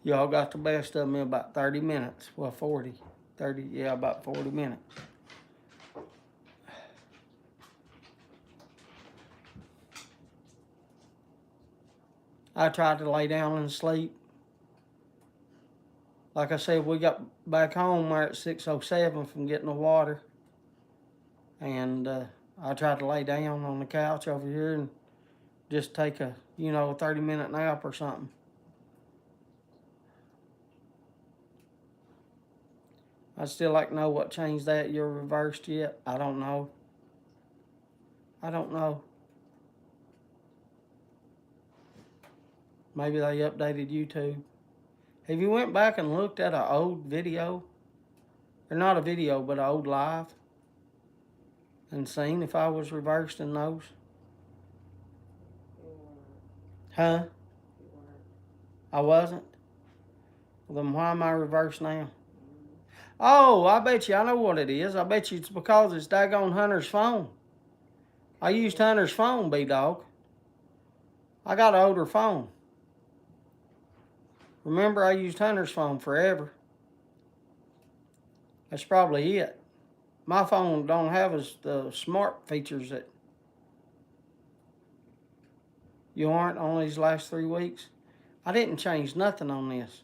Y'all got the best of me about 30 minutes. Well, 40. 30, yeah, about 40 minutes. I tried to lay down and sleep. Like I said, we got back home there at 6:07 from getting the water. And I tried to lay down on the couch over here and just take a, 30-minute nap or something. I'd still like to know what changed that. You're reversed yet? I don't know. I don't know. Maybe they updated YouTube. Have you went back and looked at an old video? Or not a video, but an old live? And seen if I was reversed in those? Huh? I wasn't? Well, then why am I reversed now? Oh, I bet you I know what it is. I bet you it's because it's daggone Hunter's phone. I used Hunter's phone, B-Dog. I got an older phone. Remember, I used Hunter's phone forever. That's probably it. My phone don't have the smart features that you aren't on these last 3 weeks. I didn't change nothing on this.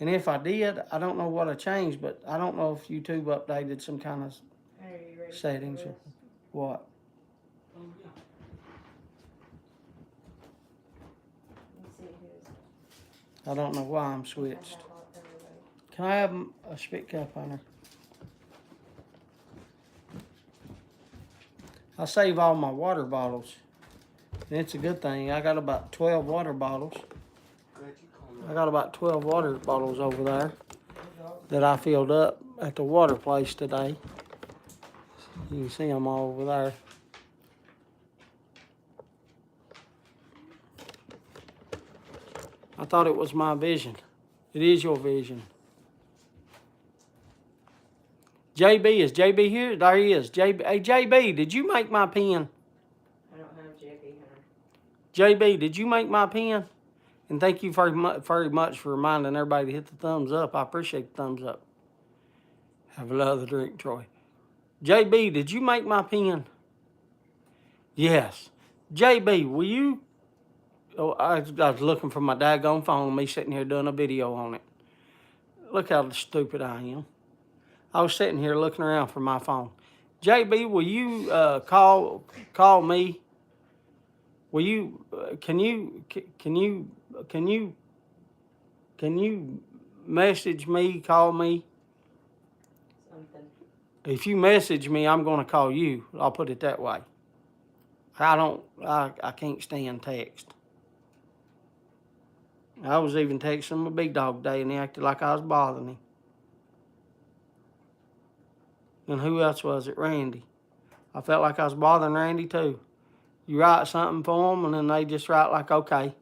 And if I did, I don't know what I changed, but I don't know if YouTube updated some kind of settings or what. I don't know why I'm switched. Can I have a spit cup on her? I save all my water bottles. And it's a good thing. I got about 12 water bottles. I got about 12 water bottles over there that I filled up at the water place today. You can see them all over there. I thought it was my vision. It is your vision. JB, is JB here? There he is. JB, hey, JB, did you make my pen? I don't have JB here. JB, did you make my pen? And thank you very much for reminding everybody to hit the thumbs up. I appreciate the thumbs up. Have another drink, Troy. JB, did you make my pen? Yes. JB, will you... Oh, I was looking for my daggone phone, me sitting here doing a video on it. Look how stupid I am. I was sitting here looking around for my phone. JB, will you call me? Will you, can you Can you message me, call me? Something. If you message me, I'm going to call you. I'll put it that way. I can't stand text. I was even texting my big dog today, and he acted like I was bothering him. And who else was it? Randy. I felt like I was bothering Randy too. You write something for them, and then they just write like, okay.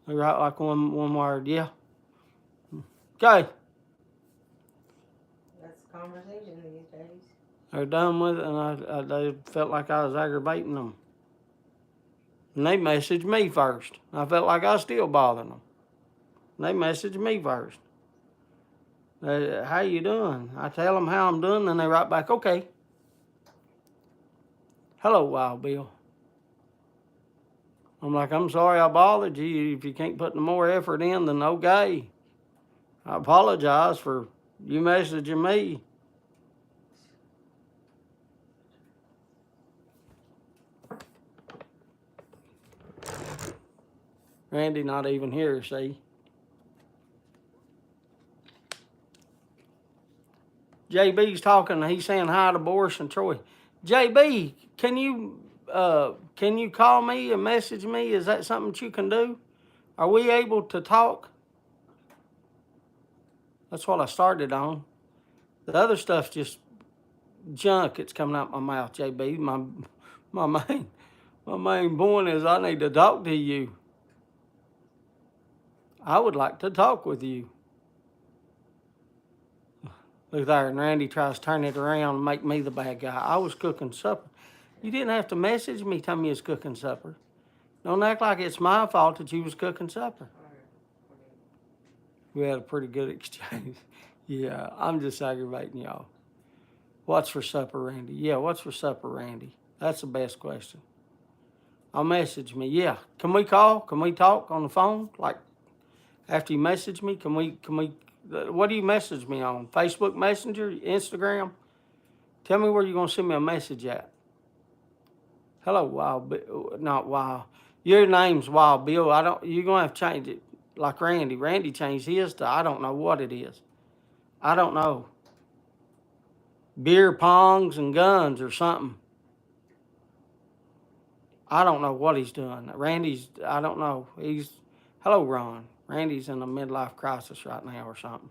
They write like one word, yeah. Okay. That's conversation these days. They're done with it, and they felt like I was aggravating them. And they messaged me first. I felt like I was still bothering them. And they messaged me first. How you doing? I tell them how I'm doing, and they write back, okay. Hello, Wild Bill. I'm like, I'm sorry I bothered you. If you can't put no more effort in, then okay. I apologize for you messaging me. Randy not even here, see? JB's talking, he's saying hi to Boris and Troy. JB, can you call me and message me? Is that something that you can do? Are we able to talk? That's what I started on. The other stuff's just junk. It's coming out my mouth, JB. My main point is I need to talk to you. I would like to talk with you. Look there, and Randy tries to turn it around and make me the bad guy. I was cooking supper. You didn't have to message me telling me you was cooking supper. Don't act like it's my fault that you was cooking supper. We had a pretty good exchange. Yeah, I'm just aggravating y'all. What's for supper, Randy? Yeah, what's for supper, Randy? That's the best question. I'll message me. Yeah, can we call? Can we talk on the phone? Like, after you message me, can we, what do you message me on? Facebook Messenger, Instagram? Tell me where you're going to send me a message at. Hello, Wild Bill. Not Wild. Your name's Wild Bill. You're going to have to change it like Randy. Randy changed his to, I don't know what it is. I don't know. Beer pongs and guns or something. I don't know what he's doing. Randy's, I don't know. Hello, Ron. Randy's in a midlife crisis right now or something.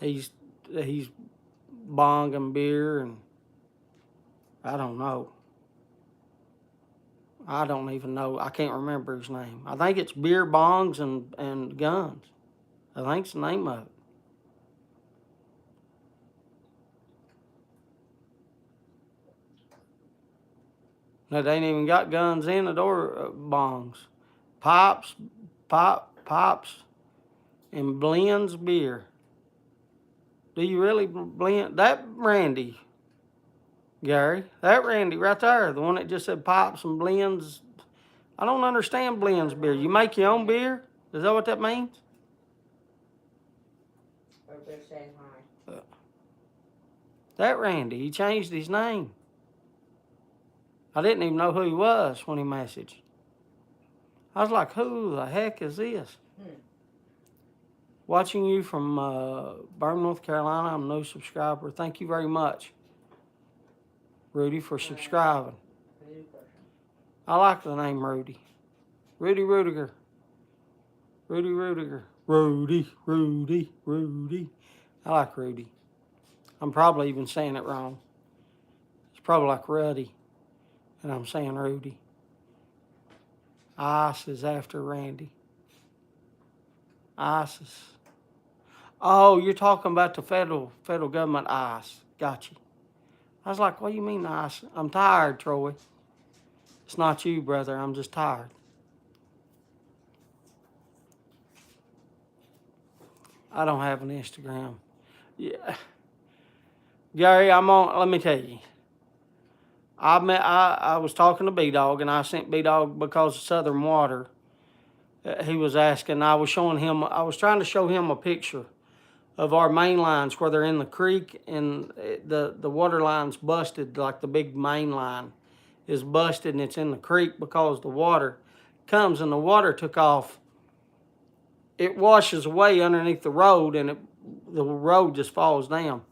He's bonging beer and I don't know. I don't even know. I can't remember his name. I think it's beer bongs and guns. I think it's the name of it. Now, they ain't even got guns in the door, bongs. Pops, and blends beer. Do you really blend? That Randy, Gary, that Randy right there, the one that just said pops and blends. I don't understand blends beer. You make your own beer? Is that what that means? Or just saying hi. That Randy, he changed his name. I didn't even know who he was when he messaged. I was like, who the heck is this? Watching you from Birmingham, North Carolina. I'm a new subscriber. Thank you very much, Rudy, for subscribing. I like the name Rudy. Rudy Rudiger. Rudy Rudiger. Rudy. I like Rudy. I'm probably even saying it wrong. It's probably like Ruddy, and I'm saying Rudy. Ice is after Randy. ISIS. Oh, you're talking about the federal government ICE. Got you. I was like, what do you mean ICE? I'm tired, Troy. It's not you, brother. I'm just tired. I don't have an Instagram. Yeah. Gary, let me tell you. I was talking to B-Dog, and I sent B-Dog because of Southern Water. He was asking, I was trying to show him a picture of our main lines where they're in the creek and the water line's busted, like the big main line is busted and it's in the creek because the water comes and the water took off it washes away underneath the road, and the road just falls down.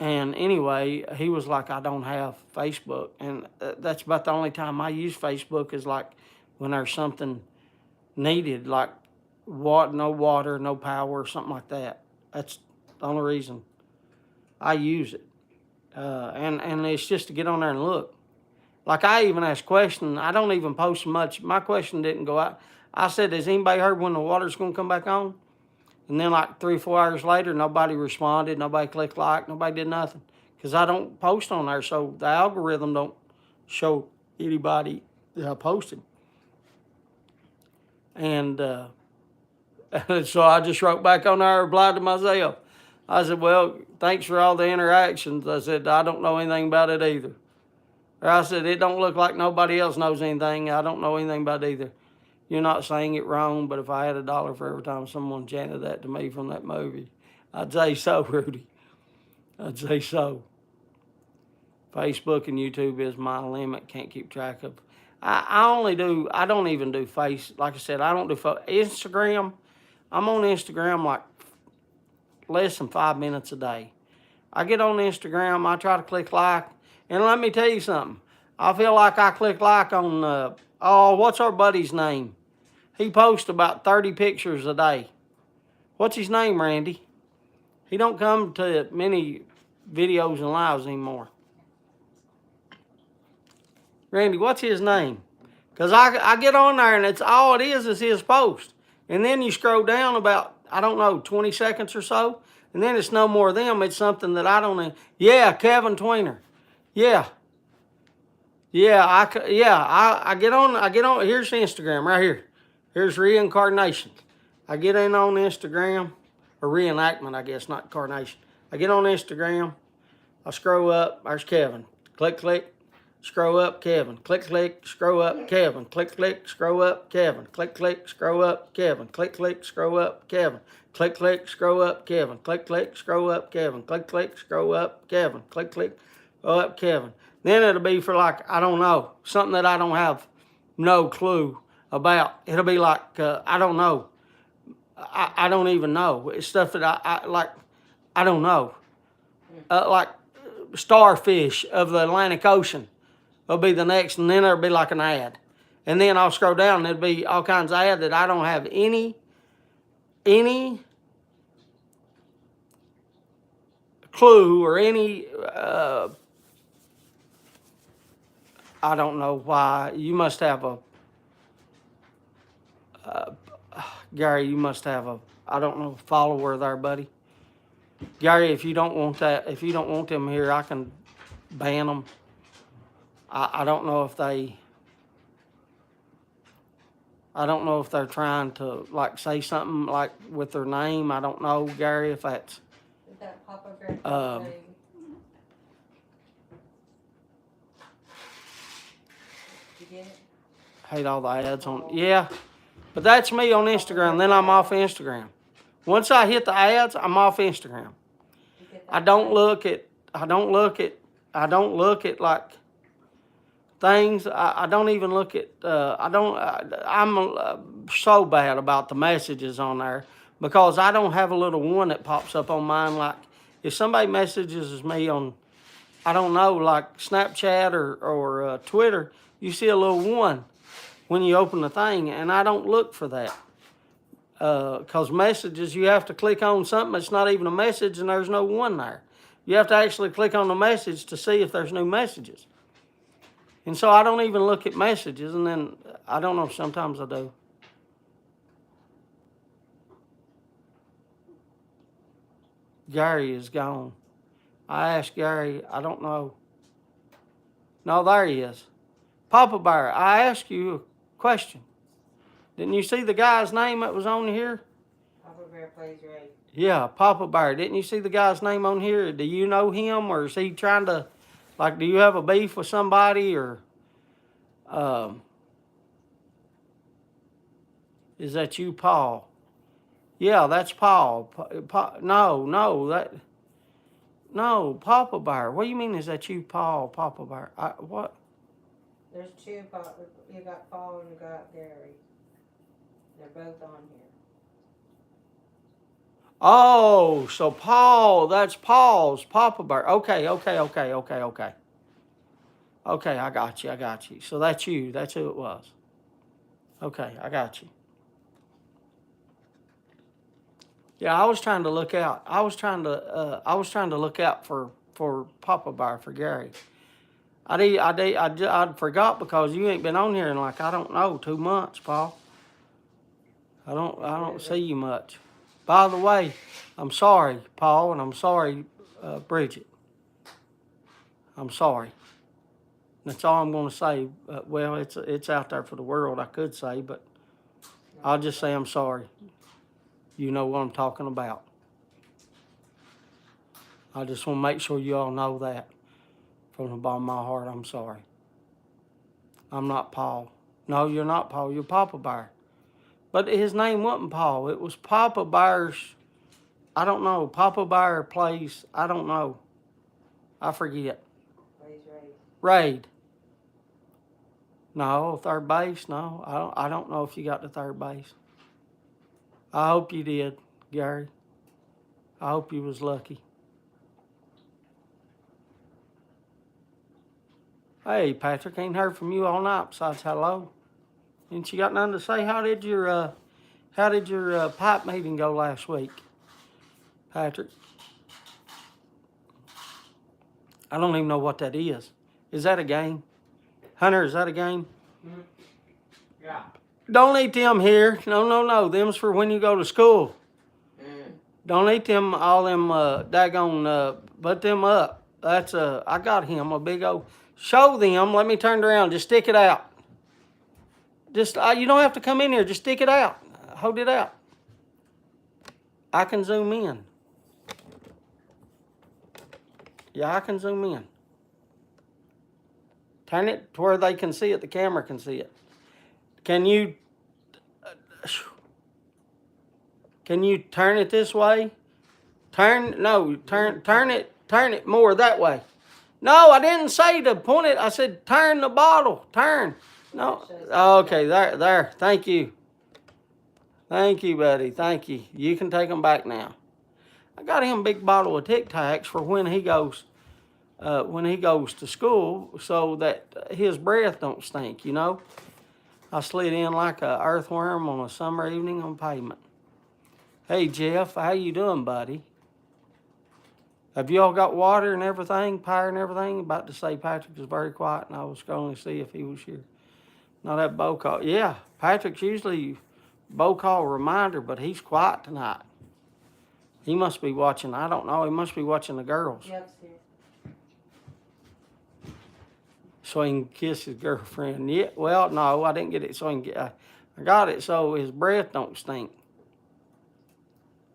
And anyway, he was like, I don't have Facebook. And that's about the only time I use Facebook is like when there's something needed, like no water, no power, something like that. That's the only reason I use it. And it's just to get on there and look. Like I even asked questions. I don't even post much. My question didn't go out. I said, has anybody heard when the water's going to come back on? And then like 3 or 4 hours later, nobody responded. Nobody clicked like. Nobody did nothing. Because I don't post on there. So the algorithm don't show anybody that I posted. And so I just wrote back on there, replied to myself. I said, well, thanks for all the interactions. I said, I don't know anything about it either. Or I said, it don't look like nobody else knows anything. I don't know anything about it either. You're not saying it wrong, but if I had $1 for every time someone chanted that to me from that movie, I'd say so, Rudy. I'd say so. Facebook and YouTube is my limit. Can't keep track of. I don't even do like I said, I don't do Instagram. I'm on Instagram like less than 5 minutes a day. I get on Instagram, I try to click like, and let me tell you something. I feel like I click like on, what's our buddy's name? He posts about 30 pictures a day. What's his name, Randy? He don't come to many videos and lives anymore. Randy, what's his name? Because I get on there and it's all it is his post. And then you scroll down about, 20 seconds or so. And then it's no more of them. It's something that I don't know. Yeah, Kevin Tweener. Yeah. Yeah, I get on, here's Instagram right here. Here's reincarnation. I get in on Instagram, or reenactment, I guess, not incarnation. I get on Instagram, I scroll up, there's Kevin. Click, click, scroll up, Kevin. Click, click, scroll up, Kevin. Click, click, scroll up, Kevin. Click, click, scroll up, Kevin. Click, click, scroll up, Kevin. Click, click, scroll up, Kevin. Click, click, scroll up, Kevin. Click, click, scroll up, Kevin. Click, click, scroll up, Kevin. Then it'll be for like, I don't know, something that I don't have no clue about. It'll be like, I don't know. I don't even know. It's stuff that I like, I don't know. Like starfish of the Atlantic Ocean will be the next, and then there'll be like an ad. And then I'll scroll down and there'll be all kinds of ads that I don't have any clue or any, I don't know why. You must have Gary, you must have I don't know, follower there, buddy. Gary, if you don't want them here, I can ban them. I don't know if they're trying to like say something like with their name. I don't know, Gary, if that's. Is that Papa Bear? You get it? Hate all the ads on. Yeah, but that's me on Instagram. Then I'm off Instagram. Once I hit the ads, I'm off Instagram. I don't look at like things. I don't even look at. I'm so bad about the messages on there because I don't have a little one that pops up on mine. Like if somebody messages me on, I don't know, like Snapchat or Twitter, you see a little one when you open the thing, and I don't look for that. Because messages, you have to click on something that's not even a message and there's no one there. You have to actually click on the message to see if there's new messages. And so I don't even look at messages, and then I don't know, sometimes I do. Gary is gone. I asked Gary, I don't know. No, there he is. Papa Bear, I asked you a question. Didn't you see the guy's name that was on here? Papa Bear plays right. Yeah, Papa Bear. Didn't you see the guy's name on here? Do you know him, or is he trying to, like, do you have a beef with somebody, or is that you, Paul? Yeah, that's Paul. No, Papa Bear. What do you mean, is that you, Paul, Papa Bear? What? There's two. You got Paul and you got Gary. They're both on here. Oh, so Paul, that's Paul's Papa Bear. Okay. Okay, I got you. So that's you. That's who it was. Okay, I got you. Yeah, I was trying to look out. I was trying to look out for Papa Bear for Gary. I forgot because you ain't been on here in like I don't know 2 months, Paul. I don't see you much. By the way, I'm sorry, Paul, and I'm sorry, Bridget. I'm sorry. That's all I'm going to say. Well, it's out there for the world. I could say, but I'll just say I'm sorry. You know what I'm talking about. I just want to make sure you all know that from the bottom of my heart. I'm sorry. I'm not Paul. No, you're not Paul. You're Papa Bear. But his name wasn't Paul. It was Papa Bear's. I don't know. Papa Bear plays. I don't know. I forget. Plays Raid. No, third base. No, I don't know if you got to third base. I hope you did, Gary. I hope you was lucky. Hey, Patrick, ain't heard from you all night besides hello. Ain't you got nothing to say? How did your pipe meeting go last week, Patrick? I don't even know what that is. Is that a game? Hunter, is that a game? Mm-hmm. Yeah. Don't eat them here. No. Them's for when you go to school. Mm. Don't eat them, all them, daggone, put them up. That's, I got him a big old, show them, let me turn it around, just stick it out. Just, you don't have to come in here, just stick it out. Hold it out. I can zoom in. Yeah, I can zoom in. Turn it to where they can see it, the camera can see it. Can you turn it this way? Turn it more that way. No, I didn't say to point it. I said turn the bottle. Turn. No. Okay, there. Thank you. Thank you, buddy. Thank you. You can take them back now. I got him a big bottle of Tic Tacs for when he goes to school, so that his breath don't stink. You know. I slid in like a earthworm on a summer evening on pavement. Hey Jeff, how you doing, buddy? Have you all got water and everything, power and everything? About to say Patrick is very quiet, and I was going to see if he was here. No, that bow call. Yeah, Patrick's usually bow call reminder, but he's quiet tonight. He must be watching. I don't know. He must be watching the girls. Yep. So he can kiss his girlfriend. Yeah. Well, no, I didn't get it. So he can get. I got it so his breath don't stink.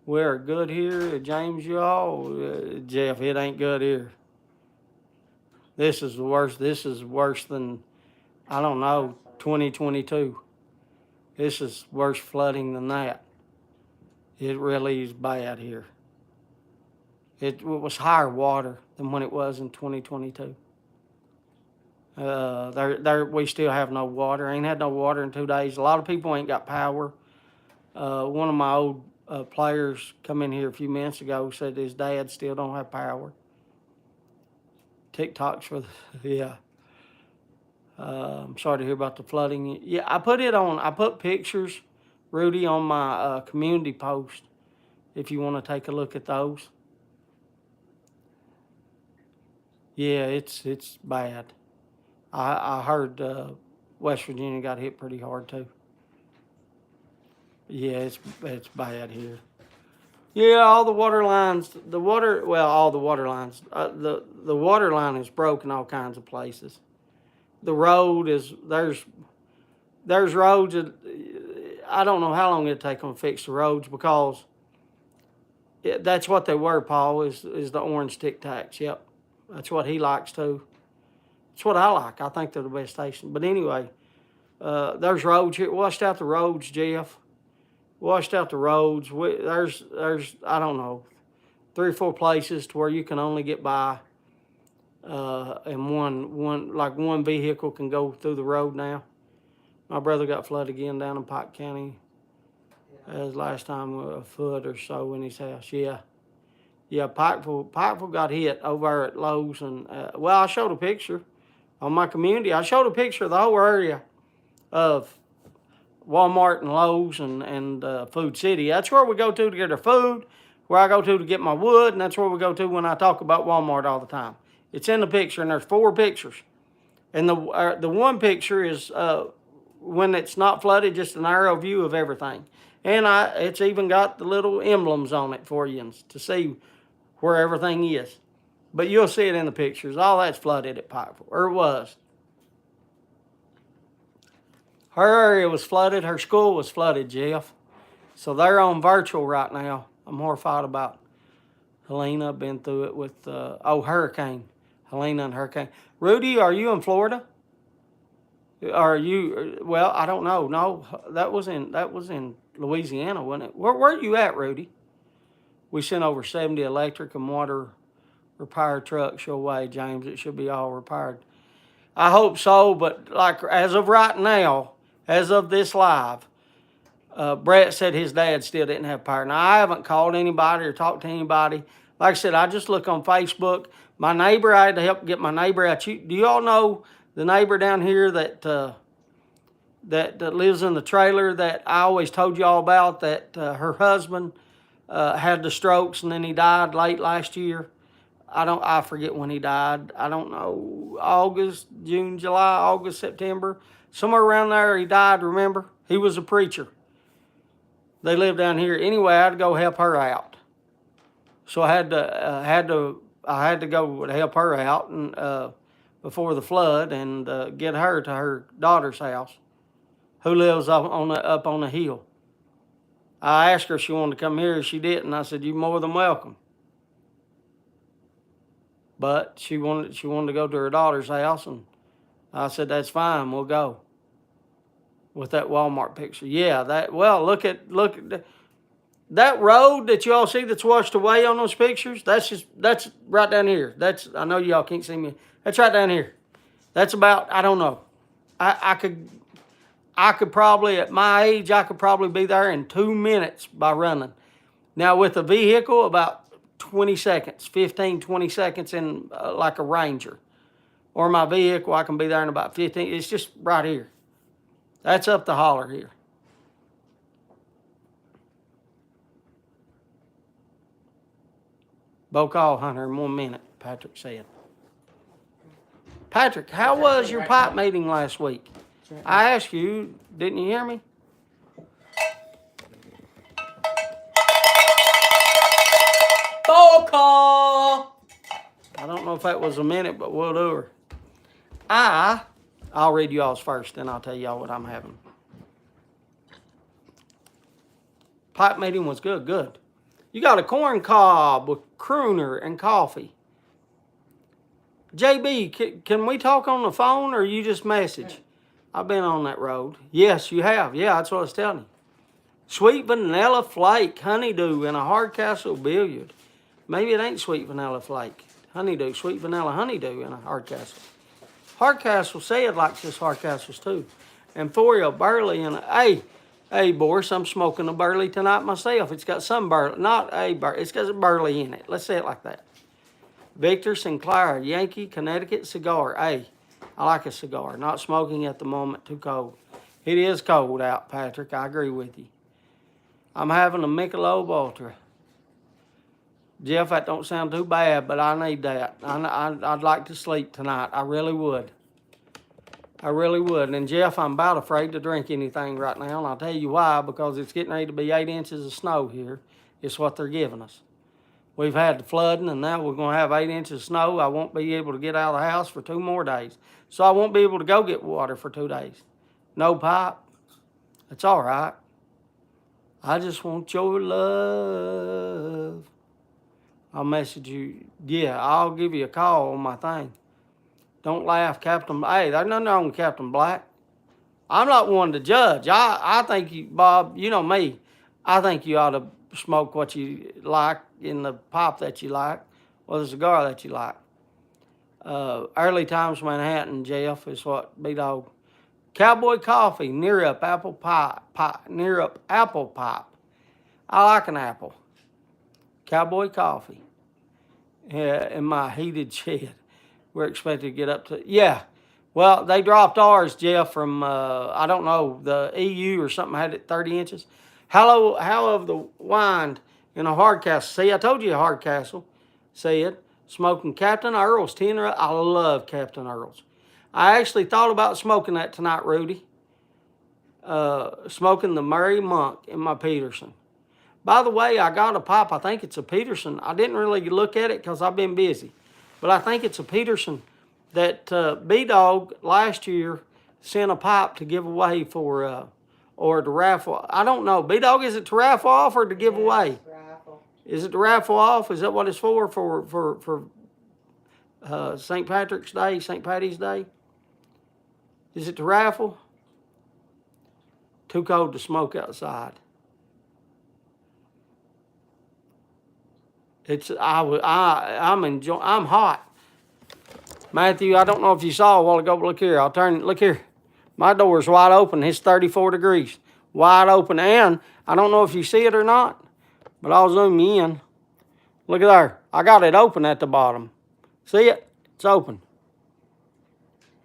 We're good here, James, y'all. Jeff, it ain't good here. This is the worst. This is worse than, I don't know, 2022. This is worse flooding than that. It really is bad here. It was higher water than when it was in 2022. We still have no water. Ain't had no water in 2 days. A lot of people ain't got power. One of my old players come in here a few minutes ago, said his dad still don't have power. TikToks for yeah. I'm sorry to hear about the flooding. Yeah, I put pictures, Rudy, on my community post if you want to take a look at those. Yeah, it's bad. I heard West Virginia got hit pretty hard too. Yeah, it's bad here. Yeah, all the water lines, all the water lines. The water line is broken all kinds of places. The road is, there's roads that, I don't know how long it'll take them to fix the roads, because that's what they were, Paul, is the orange Tic Tacs. Yep, that's what he likes too. It's what I like. I think they're the best station. But anyway, there's roads here. Washed out the roads, Jeff. Washed out the roads. There's I don't know, 3 or 4 places to where you can only get by. and one vehicle can go through the road now. My brother got flooded again down in Pike County. As last time a foot or so in his house. Yeah. Pikeville got hit over at Lowe's, and well, I showed a picture on my community. I showed a picture of the whole area of Walmart and Lowe's and Food City. That's where we go to get our food, where I go to get my wood, and that's where we go to when I talk about Walmart all the time. It's in the picture, and there's 4 pictures. And the one picture is when it's not flooded, just an aerial view of everything. And it's even got the little emblems on it for you to see where everything is. But you'll see it in the pictures. All that's flooded at Pikeville, or it was. Her area was flooded. Her school was flooded, Jeff. So they're on virtual right now. I'm horrified about Helena. I've been through it with, hurricane. Helena and hurricane. Rudy, are you in Florida? Are you, well, I don't know. No, that was in Louisiana, wasn't it? Where are you at, Rudy? We sent over 70 electric and water repair trucks your way, James. It should be all repaired. I hope so, but like as of right now, as of this live, Brett said his dad still didn't have power. Now, I haven't called anybody or talked to anybody. Like I said, I just look on Facebook. My neighbor, I had to help get my neighbor out. Do you all know the neighbor down here that lives in the trailer that I always told you all about, that her husband had the strokes and then he died late last year? I forget when he died. I don't know, August, June, July, August, September. Somewhere around there he died, remember? He was a preacher. They lived down here. Anyway, I had to go help her out. So I had to go to help her out and before the flood and get her to her daughter's house, who lives up on the hill. I asked her if she wanted to come here. She didn't. I said, "You're more than welcome." But she wanted to go to her daughter's house, and I said, "That's fine. We'll go." With that Walmart picture, yeah. Look at that road that y'all see that's washed away on those pictures. That's right down here. I know y'all can't see me. That's right down here. That's about, I don't know. I could probably, at my age, I could probably be there in 2 minutes by running. Now with a vehicle, about 20 seconds, 15, 20 seconds in like a Ranger. Or my vehicle, I can be there in about 15. It's just right here. That's up the holler here. Bow call hunter in 1 minute, Patrick said. Patrick, how was your pipe meeting last week? I asked you, didn't you hear me? Bow call! I don't know if that was a minute, but we'll do her. I'll read you all's first, then I'll tell y'all what I'm having. Pipe meeting was good. You got a corn cob with crooner and coffee. JB, can we talk on the phone or you just message? I've been on that road. Yes, you have. Yeah, that's what I was telling you. Sweet vanilla flake, honeydew, and a Hardcastle billiard. Maybe it ain't sweet vanilla flake. Honeydew, sweet vanilla honeydew, and a Hardcastle. Hardcastle said likes this Hardcastles too. And Forio Burley and hey, Boris, I'm smoking a Burley tonight myself. It's got some Burley, not a Burley. It's got a Burley in it. Let's say it like that. Victor Sinclair, Yankee, Connecticut cigar. Hey, I like a cigar. Not smoking at the moment, too cold. It is cold out, Patrick. I agree with you. I'm having a Michelob Ultra. Jeff, that don't sound too bad, but I need that. I'd like to sleep tonight. I really would. And Jeff, I'm about afraid to drink anything right now, and I'll tell you why, because it's getting ready to be 8 inches of snow here. It's what they're giving us. We've had the flooding, and now we're going to have 8 inches of snow. I won't be able to get out of the house for 2 more days. So I won't be able to go get water for 2 days. No pipe. It's all right. I just want your love. I'll message you. Yeah, I'll give you a call on my thing. Don't laugh, Captain. Hey, there's nothing wrong with Captain Black. I'm not one to judge. I think you, Bob, you know me. I think you ought to smoke what you like in the pipe that you like or the cigar that you like. Early Times Manhattan, Jeff, is what B-Dog. Cowboy Coffee, near up apple pie, near up apple pop. I like an apple. Cowboy Coffee. Yeah, in my heated shed. We're expected to get up to, yeah. Well, they dropped ours, Jeff, from, I don't know, the EU or something had it 30 inches. How of the wine in a Hardcastle? See, I told you a Hardcastle said, smoking Captain Earl's 10. I love Captain Earl's. I actually thought about smoking that tonight, Rudy. Smoking the Murray Monk in my Peterson. By the way, I got a pipe. I think it's a Peterson. I didn't really look at it because I've been busy. But I think it's a Peterson that B-Dog last year sent a pipe to give away for, or to raffle. I don't know. B-Dog, is it to raffle off or to give away? Raffle. Is it to raffle off? Is that what it's for St. Patrick's Day, St. Patty's Day? Is it to raffle? Too cold to smoke outside. I'm hot. Matthew, I don't know if you saw a while ago, but look here. Look here. My door's wide open. It's 34 degrees. Wide open. And I don't know if you see it or not, but I'll zoom you in. Look at there. I got it open at the bottom. See it? It's open.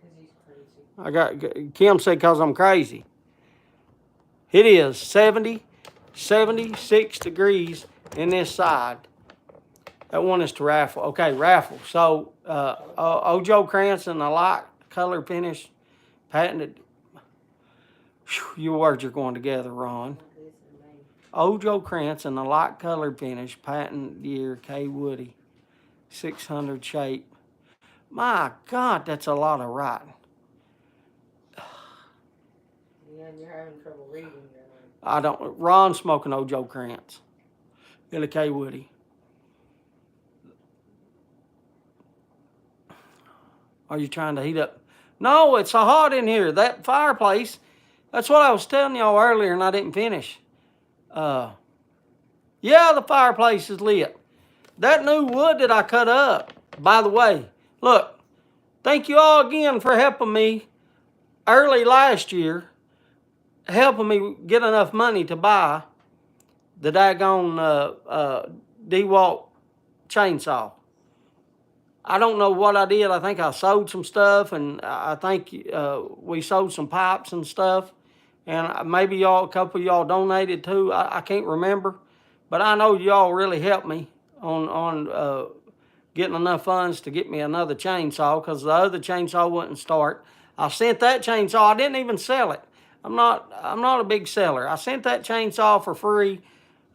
Because he's crazy. Kim said because I'm crazy. It is 76 degrees in this side. That one is to raffle. Okay, raffle. So, Ojo Cranston, a light color finish, patented. Whew, your words are going together, Ron. Ojo Cranston, a light color finish, patent year, K. Woody, 600 shape. My God, that's a lot of writing. Yeah, and you're having trouble reading. Ron's smoking Ojo Krantz. Billy K. Woody. Are you trying to heat up? No, it's so hot in here. That fireplace, that's what I was telling y'all earlier and I didn't finish. Yeah, the fireplace is lit. That new wood that I cut up, by the way, look, thank you all again for helping me early last year, helping me get enough money to buy the daggone DeWalt chainsaw. I don't know what I did. I think I sold some stuff, and I think we sold some pipes and stuff. And maybe a couple of y'all donated too. I can't remember. But I know y'all really helped me on getting enough funds to get me another chainsaw because the other chainsaw wouldn't start. I sent that chainsaw. I didn't even sell it. I'm not a big seller. I sent that chainsaw for free.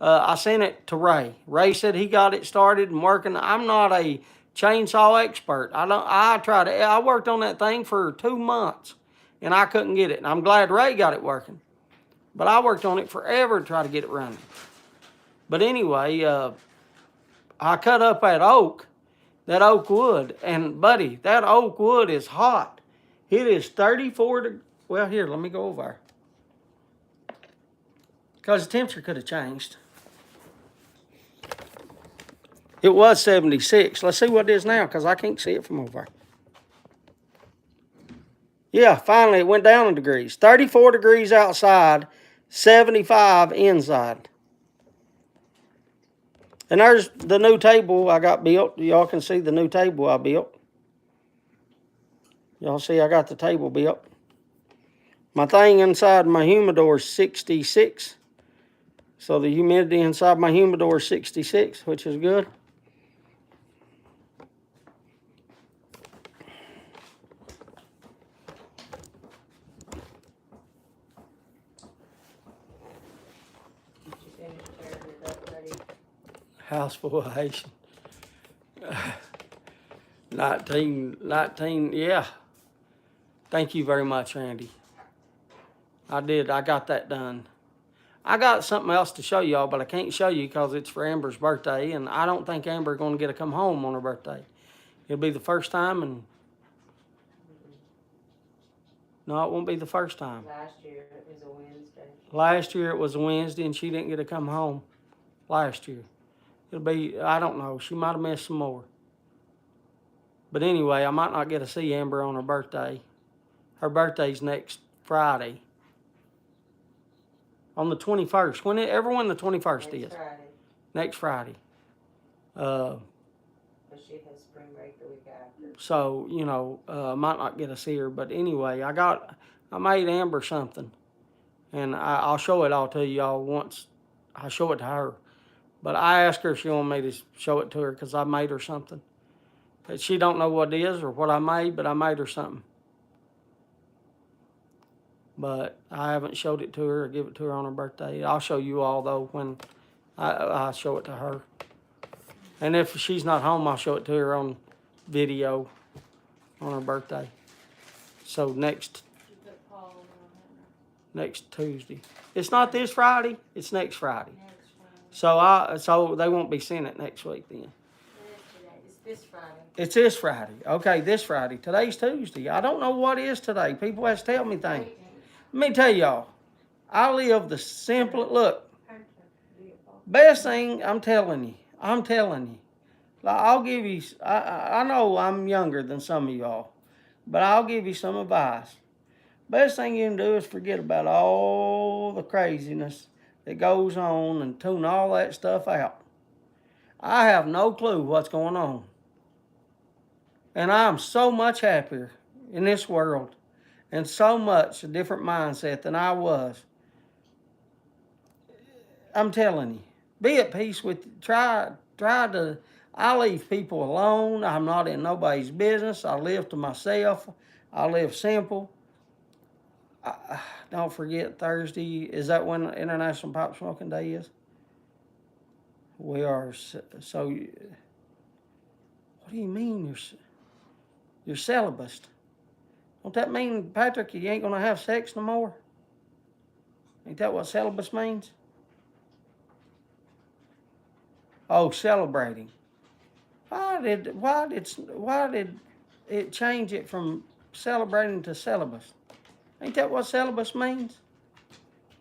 I sent it to Ray. Ray said he got it started and working. I'm not a chainsaw expert. I worked on that thing for 2 months and I couldn't get it. And I'm glad Ray got it working. But I worked on it forever to try to get it running. But anyway, I cut up that oak wood. And buddy, that oak wood is hot. It is 34 well, here, let me go over there. Because the temperature could have changed. It was 76. Let's see what it is now, because I can't see it from over there. Yeah, finally it went down in degrees. 34 degrees outside, 75 inside. And there's the new table I got built. Y'all can see the new table I built. Y'all see I got the table built. My thing inside my humidor is 66. So the humidity inside my humidor is 66, which is good. House full of Haitian. 19, yeah. Thank you very much, Randy. I got that done. I got something else to show y'all, but I can't show you because it's for Amber's birthday, and I don't think Amber's going to get to come home on her birthday. It'll be the first time, and no, it won't be the first time. Last year it was a Wednesday. Last year it was a Wednesday, and she didn't get to come home last year. It'll be, I don't know, she might have missed some more. But anyway, I might not get to see Amber on her birthday. Her birthday's next Friday. On the 21st. When the 21st is. Friday. Next Friday. But she has spring break the week after. So, you know, might not get to see her. But anyway, I made Amber something. And I'll show it all to y'all once I show it to her. But I asked her if she wanted me to show it to her because I made her something. But she don't know what it is or what I made, but I made her something. But I haven't showed it to her or give it to her on her birthday. I'll show you all, though, when I show it to her. And if she's not home, I'll show it to her on video on her birthday. So next Tuesday. It's not this Friday. It's next Friday. So they won't be seeing it next week then. It's this Friday. It's this Friday. Okay, this Friday. Today's Tuesday. I don't know what is today. People have to tell me things. Let me tell y'all. I live the simple. Look, best thing I'm telling you. I'll give you. I know I'm younger than some of y'all, but I'll give you some advice. Best thing you can do is forget about all the craziness that goes on and tune all that stuff out. I have no clue what's going on. And I'm so much happier in this world and so much a different mindset than I was. I'm telling you, be at peace with, try to, I leave people alone. I'm not in nobody's business. I live to myself. I live simple. Don't forget Thursday. Is that when International Pipe Smoking Day is? We are so. What do you mean you're celibate? Don't that mean, Patrick, you ain't gonna have sex no more? Ain't that what celibate means? Oh, celebrating. Why did it change it from celebrating to celibate? Ain't that what celibate means?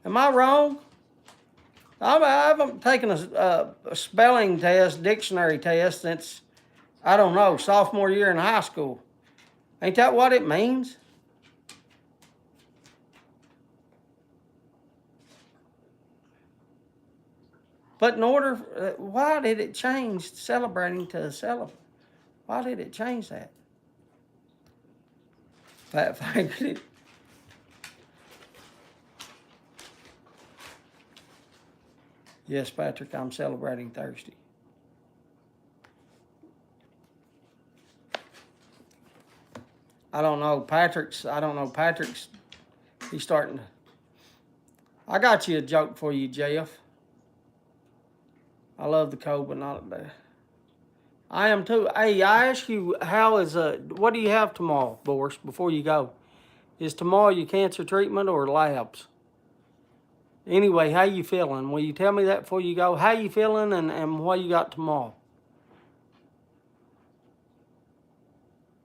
Am I wrong? I haven't taken a spelling test, dictionary test since, I don't know, sophomore year in high school. Ain't that what it means? But in order, why did it change celebrating to celibate? Why did it change that? Fat fingered. Yes, Patrick, I'm celebrating Thursday. I don't know. Patrick's, he's starting to. I got you a joke for you, Jeff. I love the cold, but not the. I am too. Hey, I ask you, what do you have tomorrow, Boris, before you go? Is tomorrow your cancer treatment or labs? Anyway, how you feeling? Will you tell me that before you go? How you feeling and what you got tomorrow?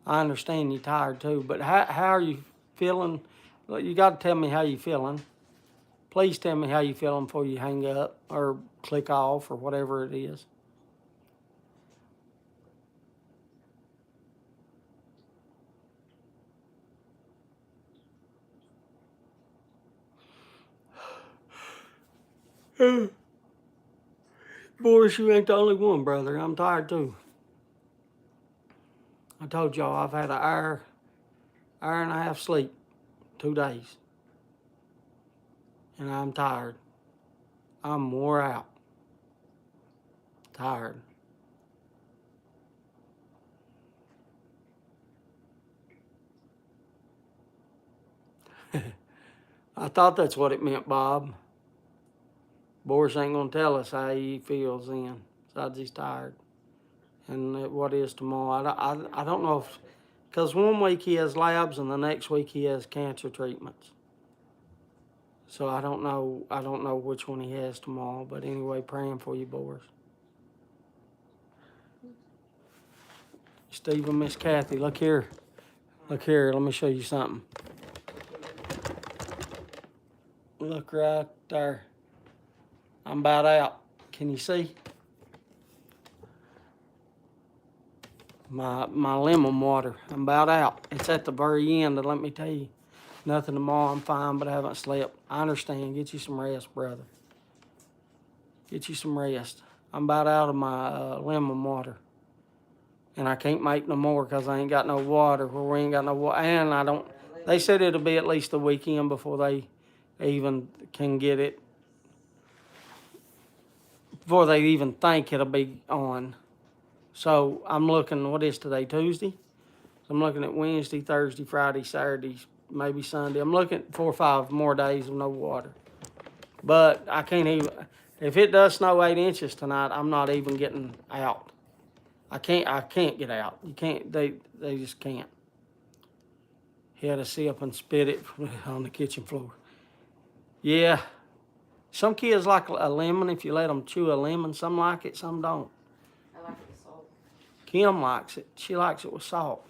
I understand you're tired too, but how are you feeling? You got to tell me how you feeling. Please tell me how you feeling before you hang up or click off or whatever it is. Boris, you ain't the only one, brother. I'm tired too. I told y'all I've had an hour and a half sleep, 2 days. And I'm tired. I'm wore out. Tired. I thought that's what it meant, Bob. Boris ain't gonna tell us how he feels then. Besides, he's tired. And what is tomorrow? I don't know if, because one week he has labs and the next week he has cancer treatments. So I don't know which one he has tomorrow. But anyway, praying for you, Boris. Steve and Miss Kathy, look here. Look here, let me show you something. Look right there. I'm about out. Can you see? my lemon water. I'm about out. It's at the very end, and let me tell you, nothing tomorrow. I'm fine, but I haven't slept. I understand. Get you some rest, brother. Get you some rest. I'm about out of my lemon water. And I can't make no more because I ain't got no water. Where we ain't got no water. And I don't. They said it'll be at least a weekend before they even can get it. Before they even think it'll be on. So I'm looking, what is today, Tuesday? So I'm looking at Wednesday, Thursday, Friday, Saturday, maybe Sunday. I'm looking at 4 or 5 more days of no water. But I can't even, if it does snow 8 inches tonight, I'm not even getting out. I can't get out. You can't, they just can't. He had to sit up and spit it on the kitchen floor. Yeah. Some kids like a lemon if you let them chew a lemon. Some like it, some don't. I like it with salt. Kim likes it. She likes it with salt.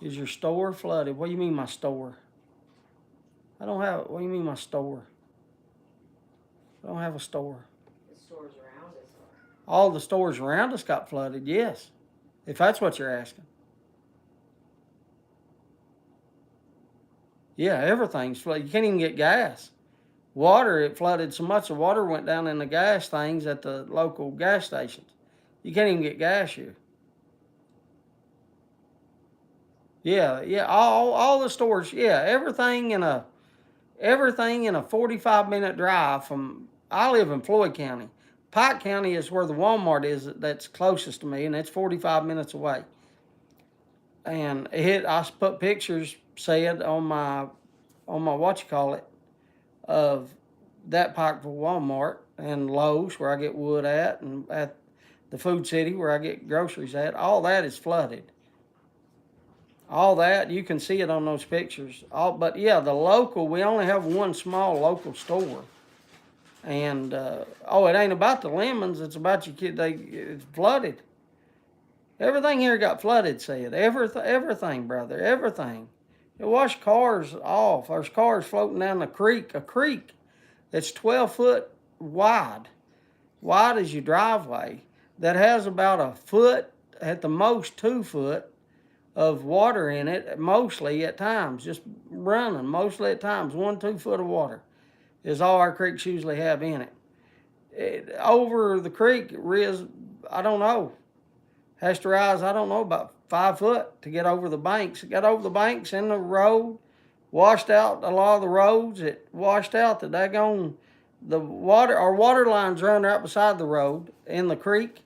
Is your store flooded? What do you mean my store? I don't have, what do you mean my store? I don't have a store. The stores around us are. All the stores around us got flooded, yes. If that's what you're asking. Yeah, everything's flooded. You can't even get gas. Water, it flooded so much the water went down in the gas things at the local gas stations. You can't even get gas here. Yeah, all the stores, yeah, everything in a 45-minute drive from, I live in Floyd County. Pike County is where the Walmart is that's closest to me, and it's 45 minutes away. And I put pictures, said, on my of that Pikeville Walmart and Lowe's where I get wood at, and at the Food City where I get groceries at. All that is flooded. All that, you can see it on those pictures. But yeah, the local, we only have one small local store. And, it ain't about the lemons, it's about your kid, it's flooded. Everything here got flooded, said. Everything, brother, everything. It washed cars off. There's cars floating down a creek that's 12 foot wide as your driveway, that has about a foot, at the most 2 foot, of water in it, mostly at times, just running, mostly at times, 1-2 foot of water is all our creeks usually have in it. Over the creek, I don't know, has to rise, I don't know, about 5 foot to get over the banks. It got over the banks in the road, washed out a lot of the roads. It washed out the water, our water lines run right beside the road in the creek.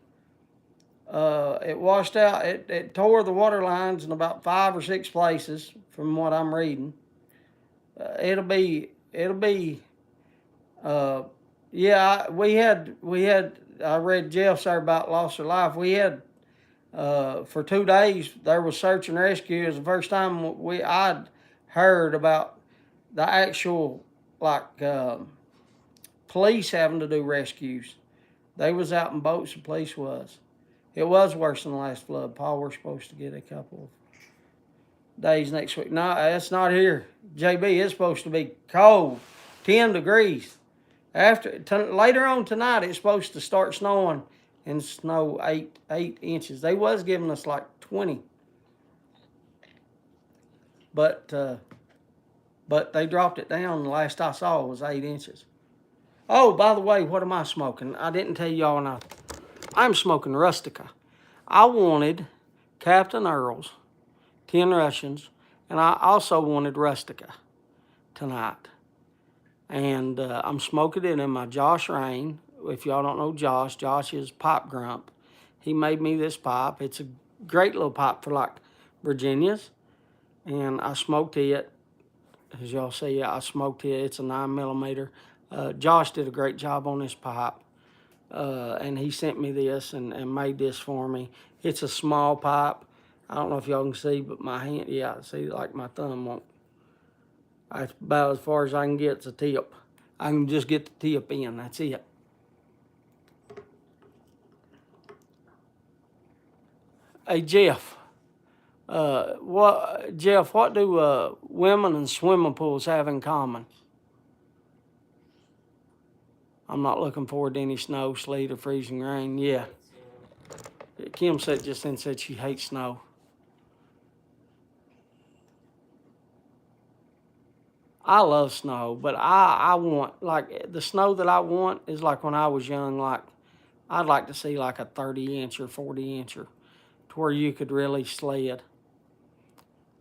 It washed out, it tore the water lines in about 5 or 6 places from what I'm reading. I read Jeff's there about lost their life. We had, for 2 days, there was search and rescue. It was the first time I'd heard about the actual, police having to do rescues. They was out in boats, the police was. It was worse than the last flood. Paul, we're supposed to get a couple of days next week. No, it's not here. JB, it's supposed to be cold, 10 degrees. Later on tonight, it's supposed to start snowing and snow 8 inches. They was giving us like 20. But they dropped it down. The last I saw was 8 inches. Oh, by the way, what am I smoking? I didn't tell y'all enough. I'm smoking Rustica. I wanted Captain Earl's, 10 Russians, and I also wanted Rustica tonight. And I'm smoking it in my Josh Rain. If y'all don't know Josh is Pipe Grump. He made me this pipe. It's a great little pipe for like Virginia's. And I smoked it. As y'all see, I smoked it. It's a 9mm. Josh did a great job on this pipe. And he sent me this and made this for me. It's a small pipe. I don't know if y'all can see, but my hand, yeah, see, like my thumb won't. That's about as far as I can get. It's a tip. I can just get the tip in. That's it. Hey, Jeff. What do women and swimming pools have in common? I'm not looking forward to any snow, sleet, or freezing rain. Yeah. Kim said just then said she hates snow. I love snow, but I want, like, the snow that I want is like when I was young, like, I'd like to see like a 30-inch or 40-incher to where you could really sled.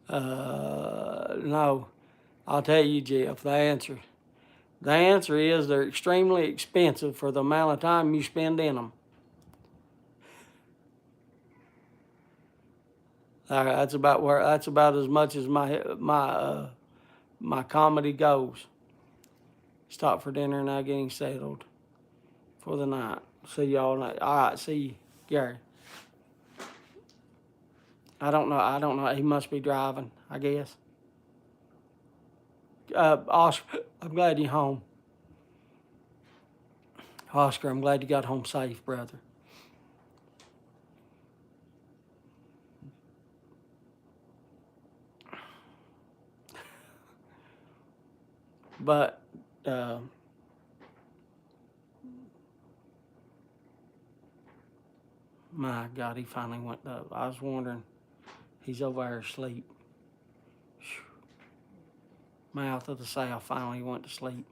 No, I'll tell you, Jeff, the answer is they're extremely expensive for the amount of time you spend in them. That's about as much as my comedy goes. Stop for dinner, now getting settled for the night. See y'all night. All right, see you, Gary. I don't know. He must be driving, I guess. Oscar, I'm glad you're home. Oscar, I'm glad you got home safe, brother. But my God, he finally went up. I was wondering, he's over there asleep. Mouth of the South finally went to sleep.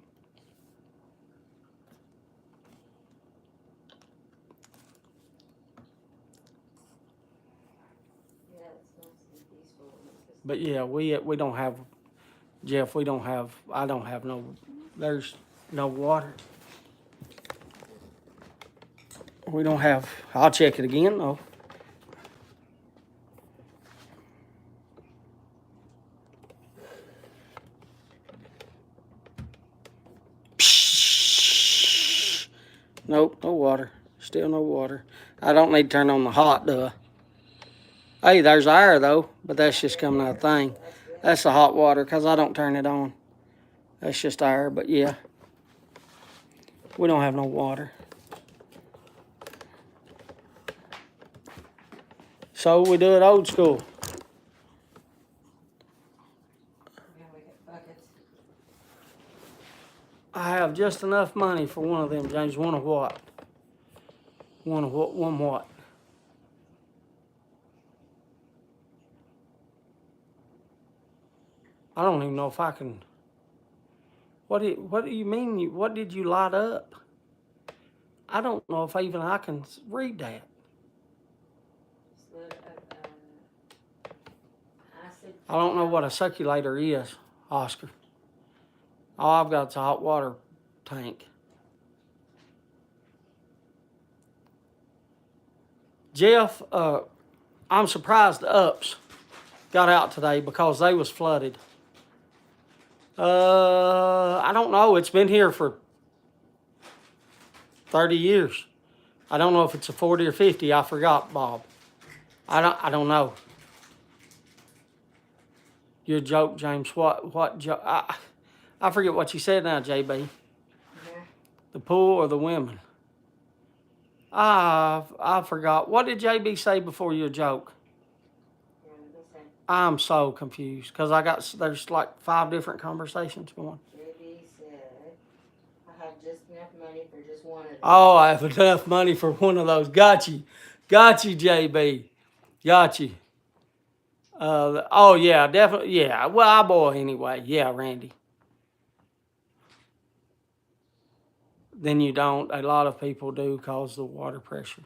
Yeah, it's nice and peaceful. But yeah, we don't have, Jeff. I don't have no. There's no water. We don't have. I'll check it again though. Nope, no water. Still no water. I don't need to turn on the hot, do I? Hey, there's air though, but that's just coming out of the thing. That's the hot water because I don't turn it on. That's just air, but yeah. We don't have no water. So we do it old school. Yeah, we get buckets. I have just enough money for one of them, James. One of what? One of what? One what? I don't even know if I can. What do you mean? What did you light up? I don't know if even I can read that. I don't know what a circulator is, Oscar. All I've got is a hot water tank. Jeff, I'm surprised the ups got out today because they was flooded. I don't know. It's been here for 30 years. I don't know if it's a 40 or 50. I forgot, Bob. I don't know. Your joke, James. What joke? I forget what you said now, JB. Yeah. The pool or the women? I forgot. What did JB say before your joke? Yeah, listen. I'm so confused because there's like 5 different conversations going. JB said, I have just enough money for just one of them. Oh, I have enough money for one of those. Got you, JB. Got you. Oh yeah, definitely. Yeah. Well, I boil anyway. Yeah, Randy. Then you don't. A lot of people do cause the water pressure.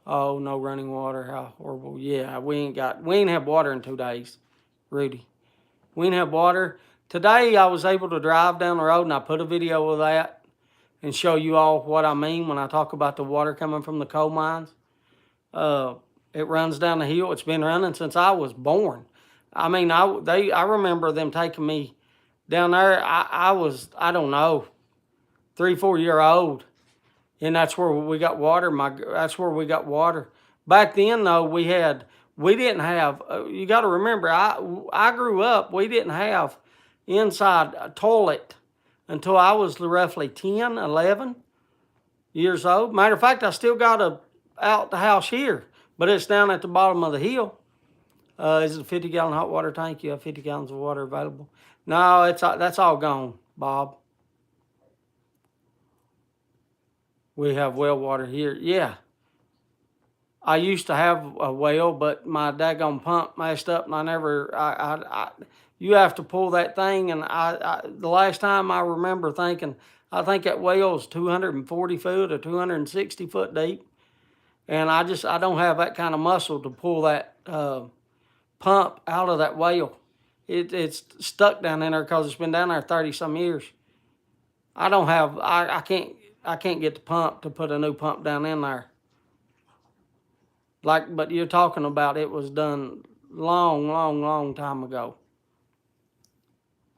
Oh, no running water. How horrible. Yeah, we ain't have water in 2 days, Rudy. We ain't have water. Today I was able to drive down the road and I put a video of that and show you all what I mean when I talk about the water coming from the coal mines. It runs down the hill. It's been running since I was born. I mean, I remember them taking me down there. I don't know, 3-4 year old, and that's where we got water. That's where we got water. Back then, though, we didn't have. You got to remember, I grew up. We didn't have inside a toilet until I was roughly 10, 11 years old. Matter of fact, I still got out the house here, but it's down at the bottom of the hill. Is it a 50-gallon hot water tank? You have 50 gallons of water available. No, that's all gone, Bob. We have well water here. Yeah. I used to have a well, but my daggone pump messed up, and you have to pull that thing. And the last time I remember thinking, I think that well is 240 foot or 260 foot deep, and I don't have that kind of muscle to pull that pump out of that well. It's stuck down in there because it's been down there 30 some years. I can't get the pump to put a new pump down in there. But you're talking about it was done long time ago.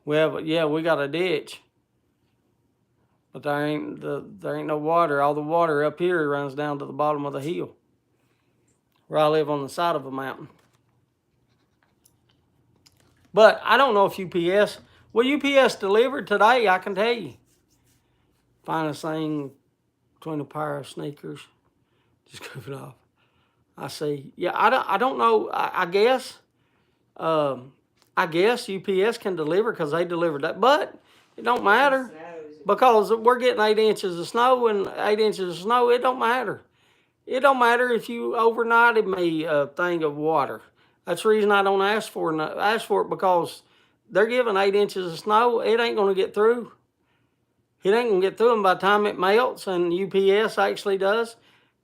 Well, but yeah, we got a ditch, but there ain't no water. All the water up here runs down to the bottom of the hill, where I live on the side of a mountain. But I don't know if UPS. Well, UPS delivered today, I can tell you. Finest thing between a pair of sneakers. Just goof it off. I see. Yeah, I don't know. I guess UPS can deliver because they delivered that, but it don't matter because we're getting 8 inches of snow, and 8 inches of snow, it don't matter. It don't matter if you overnighted me a thing of water. That's the reason I don't ask for it, because they're giving 8 inches of snow. It ain't going to get through. It ain't going to get through them by the time it melts, and UPS actually does.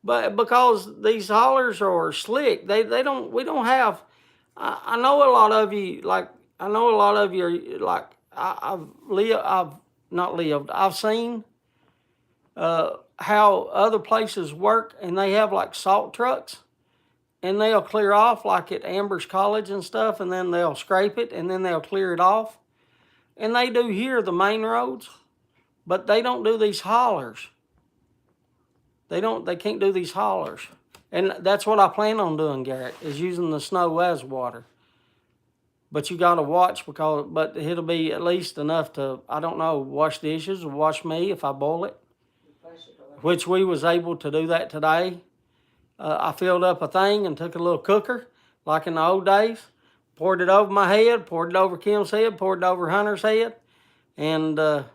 But because these haulers are slick, we don't have. I know a lot of you are like I've seen how other places work, and they have like salt trucks, and they'll clear off like at Amber's College and stuff, and then they'll scrape it, and then they'll clear it off, and they do here the main roads, but they don't do these haulers. They can't do these haulers. And that's what I plan on doing, Garrett, is using the snow as water. But you got to watch, but it'll be at least enough to, I don't know, wash dishes or wash me if I boil it, which we was able to do that today. I filled up a thing and took a little cooker, like in the old days, poured it over my head, poured it over Kim's head, poured it over Hunter's head, and got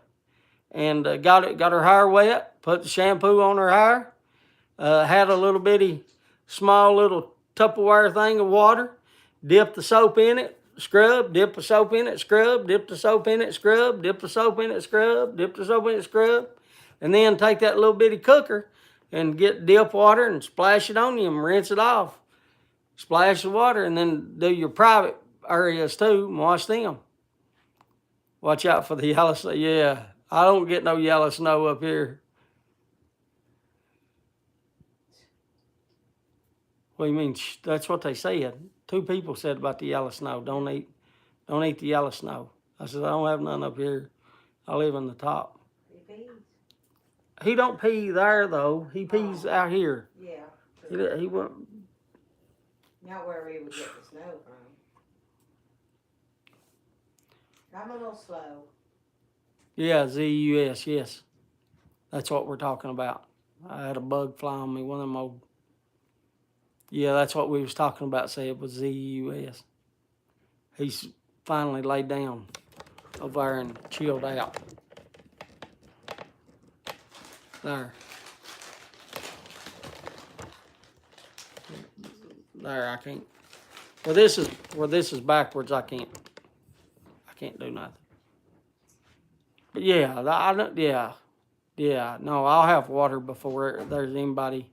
her hair wet, put the shampoo on her hair, had a little bitty, small little Tupperware thing of water, dipped the soap in it, scrub, dip the soap in it, scrub, dip the soap in it, scrub, dip the soap in it, scrub, dip the soap in it, scrub, and then take that little bitty cooker and get dip water and splash it on you and rinse it off. Splash the water and then do your private areas too and wash them. Watch out for the yellow snow. Yeah, I don't get no yellow snow up here. What do you mean? That's what they said. 2 people said about the yellow snow. Don't eat the yellow snow. I said, I don't have none up here. I live in the top. He pees. He don't pee there though. He pees out here. Yeah. He went. Not where we would get the snow from. I'm a little slow. Yeah, ZUS, yes. That's what we're talking about. I had a bug fly on me, one of them old. Yeah, that's what we was talking about, say it was ZUS. He's finally laid down over there and chilled out. There. There, I can't. Where this is backwards, I can't do nothing. But yeah, no, I'll have water before there's anybody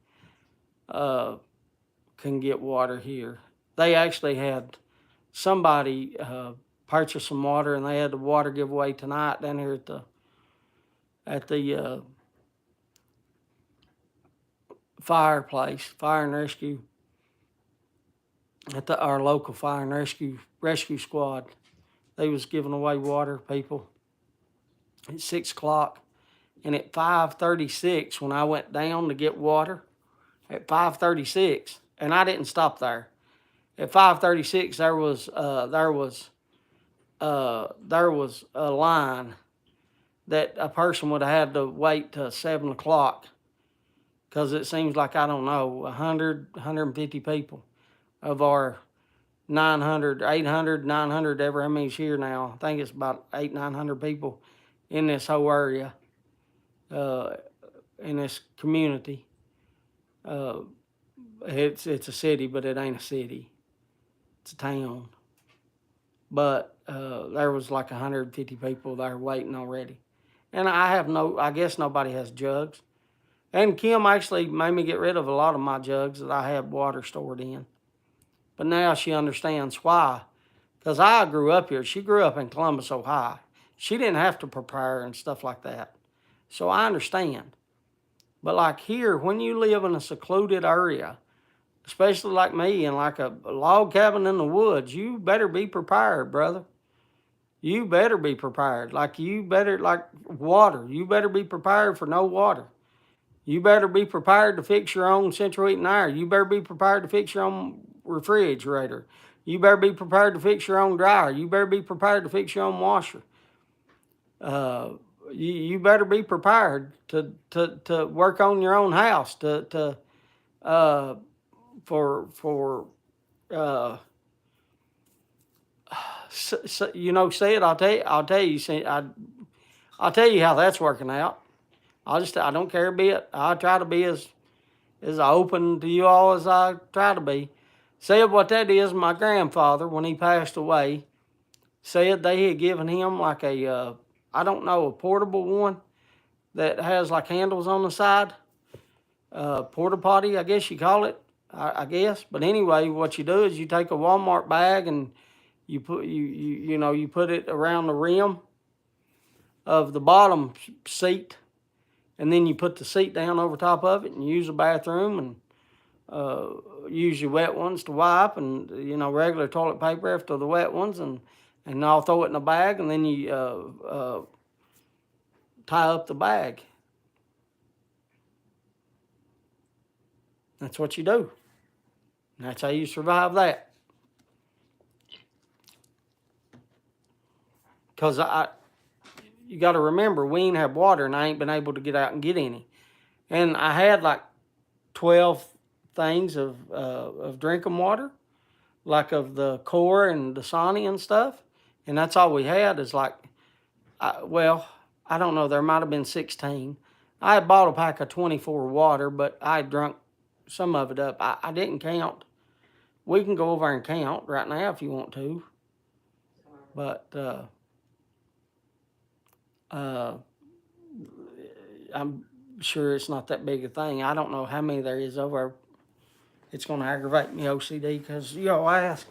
can get water here. They actually had somebody purchase some water, and they had the water giveaway tonight down here at the fire and rescue, at our local fire and rescue squad. They was giving away water, people, at 6 o'clock. And at 5:36, when I went down to get water, at 5:36, and I didn't stop there. At 5:36, there was a line that a person would have had to wait till 7 o'clock, because it seems like, I don't know, 150 people of our 900, 800, 900, ever how many's here now. I think it's about 900 people in this whole area, in this community. It's a city, but it ain't a city. It's a town. But there was like 150 people there waiting already. And I guess nobody has jugs. And Kim actually made me get rid of a lot of my jugs that I had water stored in. But now she understands why. Because I grew up here. She grew up in Columbus, Ohio. She didn't have to prepare and stuff like that. So I understand. But like here, when you live in a secluded area, especially like me in like a log cabin in the woods, you better be prepared, brother. You better be prepared. Like water. You better be prepared for no water. You better be prepared to fix your own central heating air. You better be prepared to fix your own refrigerator. You better be prepared to fix your own dryer. You better be prepared to fix your own washer. You better be prepared to work on your own house for say it. I'll tell you. I'll tell you how that's working out. I don't care a bit. I try to be as open to you all as I try to be. Said what that is. My grandfather, when he passed away, said they had given him like a I don't know, a portable one that has like handles on the side. Porta potty, I guess you call it. I guess. But anyway, what you do is you take a Walmart bag and you put it around the rim of the bottom seat, and then you put the seat down over top of it and use the bathroom and use your wet ones to wipe, and regular toilet paper after the wet ones, and I'll throw it in a bag, and then you tie up the bag. That's what you do. And that's how you survive that. Because you got to remember, we ain't have water, and I ain't been able to get out and get any. And I had like 12 things of drinking water, like of the Core and Dasani and stuff. And that's all we had is like, I don't know, there might have been 16. I had bought a pack of 24 water, but I drunk some of it up. I didn't count. We can go over and count right now if you want to. But I'm sure it's not that big a thing. I don't know how many there is over. It's going to aggravate me, OCD, because you all ask.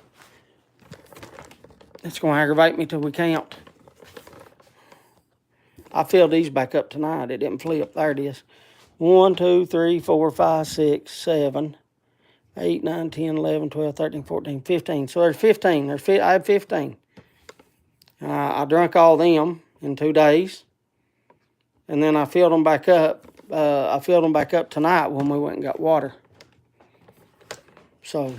It's going to aggravate me till we count. I filled these back up tonight. It didn't flip. There it is. 1, 2, 3, 4, 5, 6, 7, 8, 9, 10, 11, 12, 13, 14, 15. So there's 15. I have 15. And I drank all them in 2 days. And then I filled them back up. I filled them back up tonight when we went and got water. So,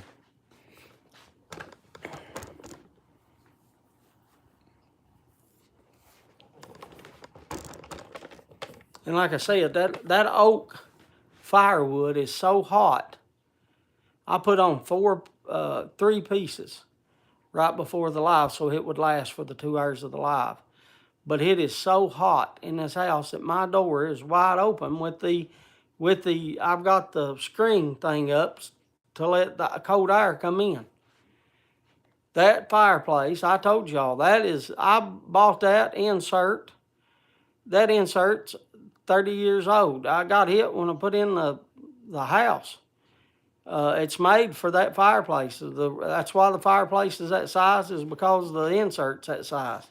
and like I said, that oak firewood is so hot. I put on 3 pieces right before the live so it would last for the 2 hours of the live. But it is so hot in this house that my door is wide open with the I've got the screen thing up to let the cold air come in. That fireplace, I told y'all, I bought that insert. That insert's 30 years old. I got it when I put in the house. It's made for that fireplace. That's why the fireplace is that size, is because the insert's that size.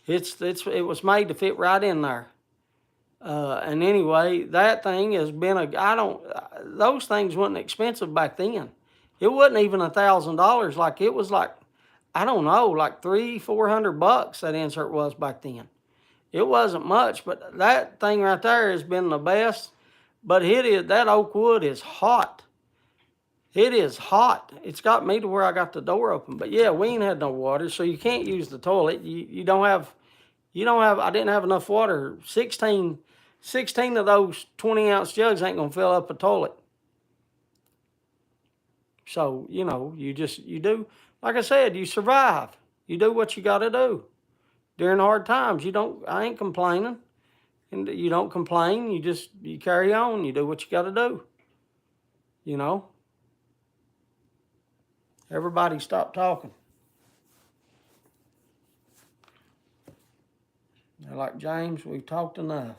It was made to fit right in there. And anyway, that thing has been those things wasn't expensive back then. It wasn't even $1,000. Like it was like, I don't know, like $300-400 that insert was back then. It wasn't much, but that thing right there has been the best. But that oak wood is hot. It is hot. It's got me to where I got the door open. But yeah, we ain't had no water, so you can't use the toilet. I didn't have enough water. 16 of those 20-ounce jugs ain't gonna fill up a toilet. So, you do, like I said, you survive. You do what you gotta do. During hard times, I ain't complaining. And you don't complain, you carry on, you do what you gotta do. Everybody stop talking. They're like, James, we've talked enough.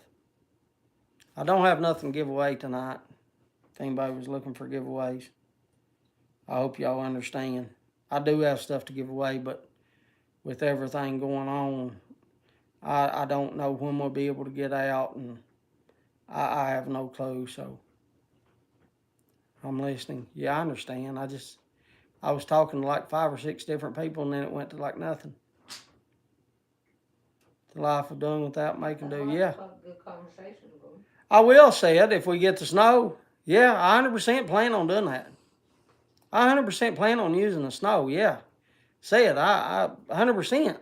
I don't have nothing to give away tonight. If anybody was looking for giveaways, I hope y'all understand. I do have stuff to give away, but with everything going on, I don't know when we'll be able to get out, and I have no clue, so I'm listening. Yeah, I understand. I was talking to like 5 or 6 different people, and then it went to like nothing. The life of doing without making do. Yeah. Good conversation going. I will say it if we get the snow. Yeah, I 100% plan on doing that. I 100% plan on using the snow. Yeah. Say it. I 100%.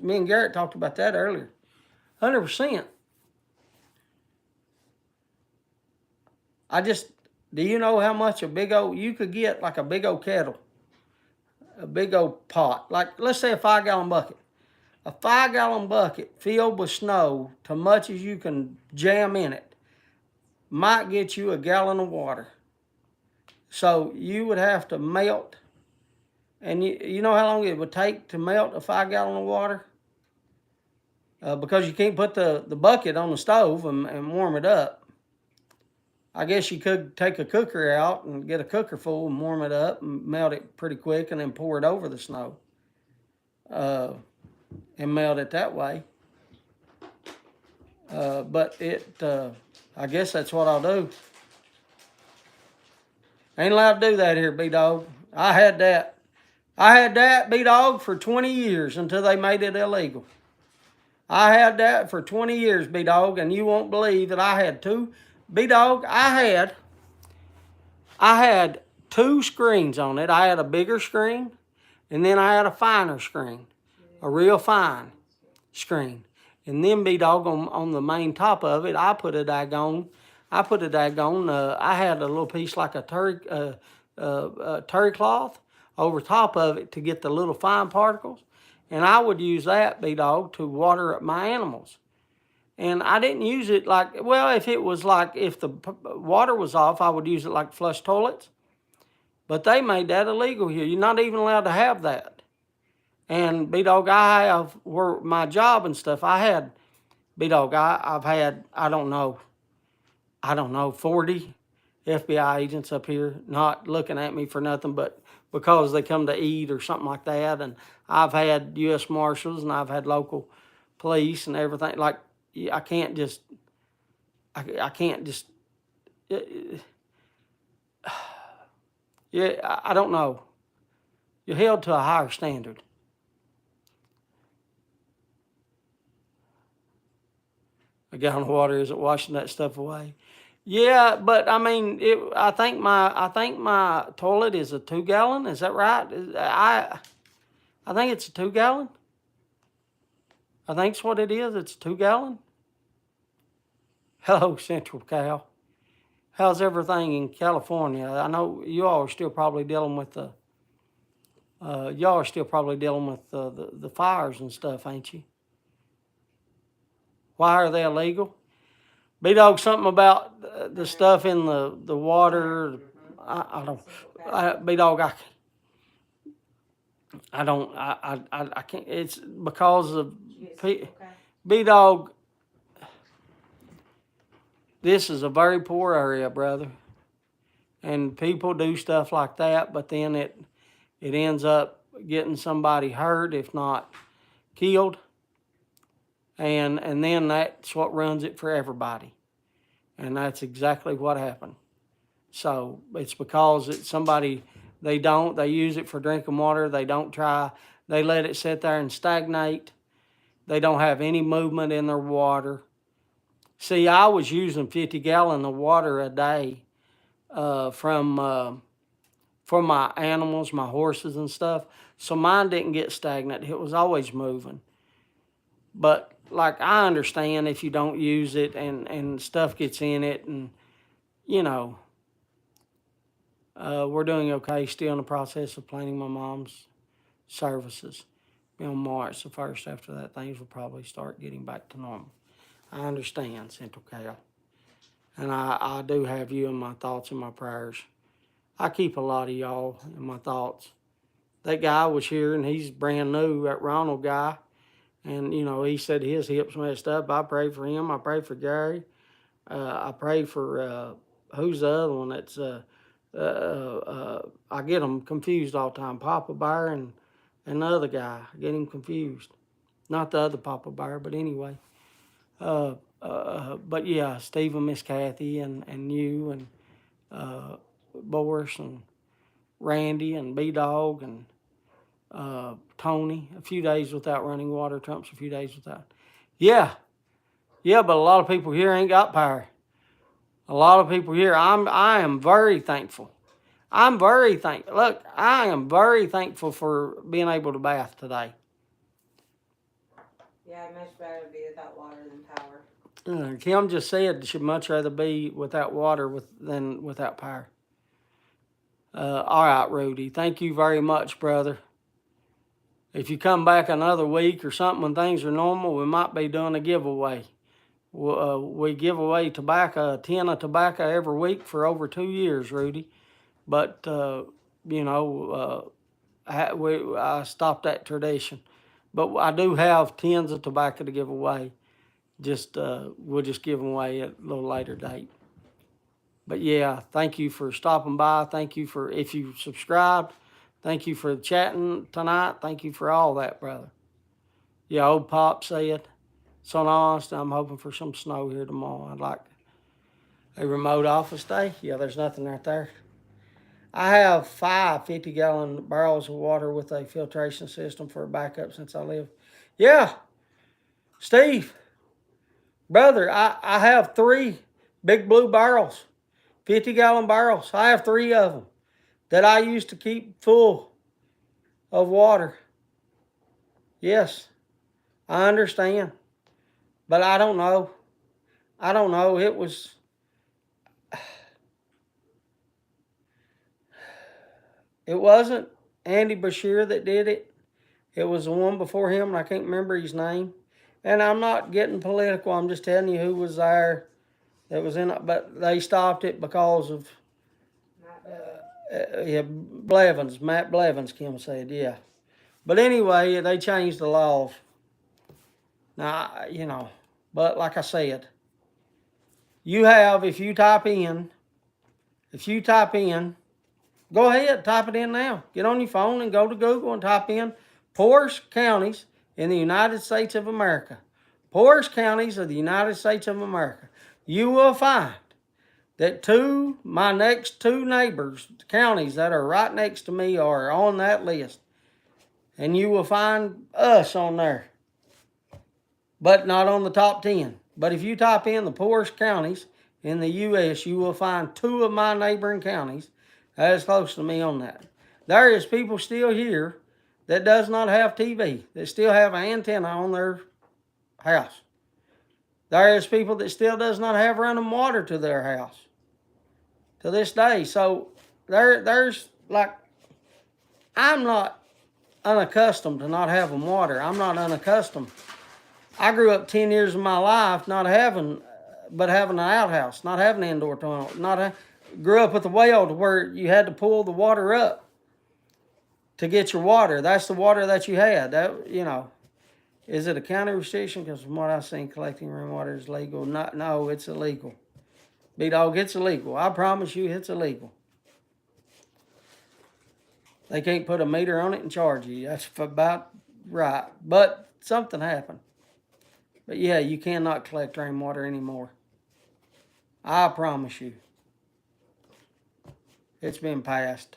Me and Garrett talked about that earlier. 100%. Do you know how much you could get like a big old kettle, a big old pot, like let's say a 5-gallon bucket. A 5-gallon bucket filled with snow to much as you can jam in it might get you a gallon of water. So you would have to melt, and you know how long it would take to melt a 5-gallon of water? Because you can't put the bucket on the stove and warm it up. I guess you could take a cooker out and get a cooker full and warm it up and melt it pretty quick and then pour it over the snow and melt it that way. But I guess that's what I'll do. Ain't allowed to do that here, B-Dog. I had that, B-Dog, for 20 years until they made it illegal. I had that for 20 years, B-Dog, and you won't believe that I had two. B-Dog, I had 2 screens on it. I had a bigger screen, and then I had a finer screen, a real fine screen. And then, B-Dog, on the main top of it, I had a little piece like a terry cloth over top of it to get the little fine particles. And I would use that, B-Dog, to water up my animals. And I didn't use it if the water was off, I would use it like flush toilets. But they made that illegal here. You're not even allowed to have that. And B-Dog, I have, where my job and stuff, B-Dog, I've had, I don't know, 40 FBI agents up here, not looking at me for nothing, but because they come to eat or something like that. And I've had U.S. Marshals and I've had local police and everything. Like, I can't just, yeah, I don't know. You're held to a higher standard. A gallon of water isn't washing that stuff away. Yeah, but I mean, I think my toilet is a 2-gallon. Is that right? I think it's a 2-gallon. I think it's what it is. It's a 2-gallon. Hello, Central Cal. How's everything in California? I know you all are still probably dealing with the fires and stuff, ain't you? Why are they illegal? B-Dog, something about the stuff in the water. I don't. B-Dog, I can't. It's because of B-Dog. This is a very poor area, brother, and people do stuff like that, but then it ends up getting somebody hurt, if not killed, and then that's what runs it for everybody, and that's exactly what happened. So it's because they use it for drinking water. They don't try. They let it sit there and stagnate. They don't have any movement in their water. See, I was using 50 gallons of water a day for my animals, my horses and stuff. So mine didn't get stagnant. It was always moving. But like, I understand if you don't use it and stuff gets in it, and you know, we're doing okay. Still in the process of planning my mom's services. Be on March the 1st. After that, things will probably start getting back to normal. I understand, Central Cal. And I do have you in my thoughts and my prayers. I keep a lot of y'all in my thoughts. That guy was here, and he's brand new, that Ronald guy. And, you know, he said his hips messed up. I pray for him. I pray for Gary. I pray for, who's the other one that's, I get them confused all the time. Papa Bear and the other guy. I get him confused. Not the other Papa Bear, but anyway. But yeah, Steve and Miss Kathy and you and Boris and Randy and B-Dog and Tony. A few days without running water trumps a few days without. Yeah, yeah, but a lot of people here ain't got power. A lot of people here, I am very thankful. I'm very thankful. Look, I am very thankful for being able to bath today. Yeah, I'd much better be without water than power. Kim just said she'd much rather be without water than without power. All right, Rudy. Thank you very much, brother. If you come back another week or something when things are normal, we might be doing a giveaway. We give away tobacco, a tin of tobacco every week for over 2 years, Rudy. But, you know, I stopped that tradition. But I do have tins of tobacco to give away. We'll just give them away at a little later date. But yeah, thank you for stopping by. Thank you for, if you subscribed, thank you for chatting tonight. Thank you for all that, brother. Yeah, old Pop said, so honest, I'm hoping for some snow here tomorrow. I'd like a remote office day. Yeah, there's nothing right there. I have 5 50-gallon barrels of water with a filtration system for a backup since I live. Yeah, Steve, brother, I have 3 big blue barrels, 50-gallon barrels. I have 3 of them that I used to keep full of water. Yes, I understand. But I don't know. I don't know. It wasn't Andy Bashir that did it. It was the one before him, and I can't remember his name. And I'm not getting political. I'm just telling you who was there that was in it. But they stopped it because of Matt Blevins, Kim said, yeah. But anyway, they changed the laws. Now, you know, but like I said, you have, if you type in, go ahead, type it in now. Get on your phone and go to Google and type in poorest counties in the United States of America. Poorest counties of the United States of America. You will find that my next 2 neighbors, counties that are right next to me, are on that list. And you will find us on there, but not on the top 10. But if you type in the poorest counties in the U.S., you will find 2 of my neighboring counties that is close to me on that. There is people still here that does not have TV, that still have an antenna on their house. There is people that still does not have running water to their house to this day. So there's like, I'm not unaccustomed to not having water. I'm not unaccustomed. I grew up 10 years of my life not having an outhouse, not having an indoor toilet. Grew up with a well to where you had to pull the water up to get your water. That's the water that you had. That, you know, is it a county restriction? Because from what I've seen, collecting rainwater is legal. No, it's illegal. B-Dog, it's illegal. I promise you, it's illegal. They can't put a meter on it and charge you. That's about right. But something happened. But yeah, you cannot collect rainwater anymore. I promise you. It's been passed.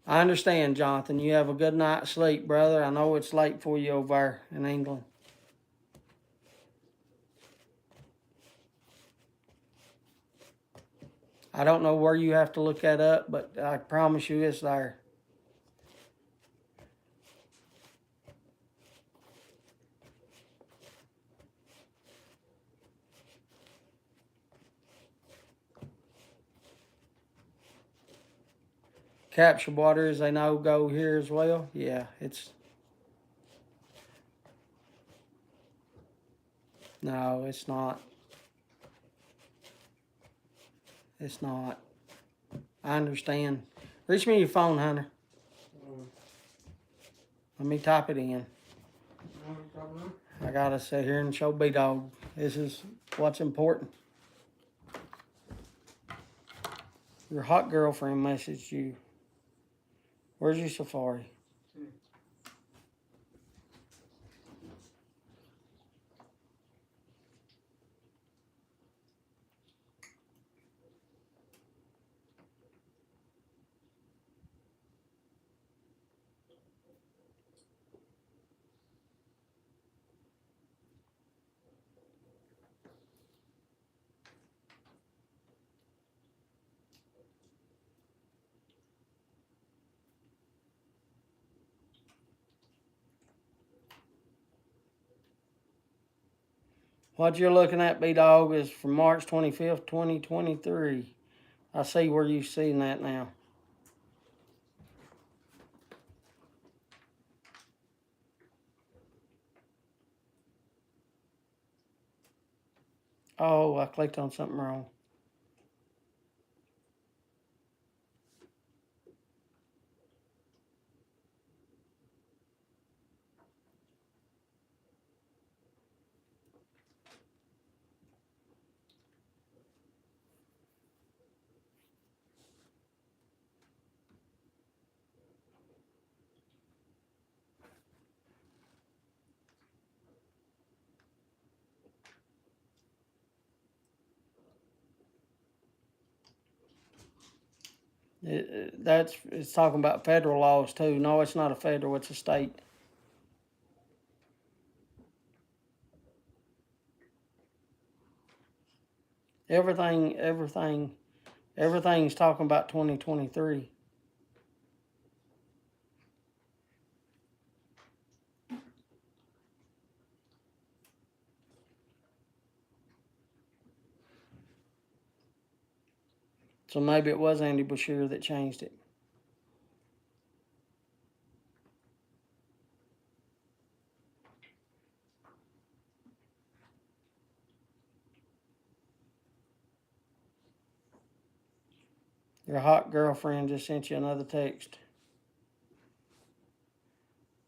I understand, Jonathan. You have a good night's sleep, brother. I know it's late for you over there in England. I don't know where you have to look that up, but I promise you it's there. Capture water is a no-go here as well. Yeah, no, it's not. It's not. I understand. Reach me your phone, Hunter. Let me type it in. I gotta sit here and show B-Dog. This is what's important. Your hot girlfriend messaged you. Where's your Safari? What you're looking at, B-Dog, is from March 25th, 2023. I see where you're seeing that now. Oh, I clicked on something wrong. It's talking about federal laws too. No, it's not a federal, it's a state. Everything's talking about 2023. So maybe it was Andy Bashir that changed it. Your hot girlfriend just sent you another text.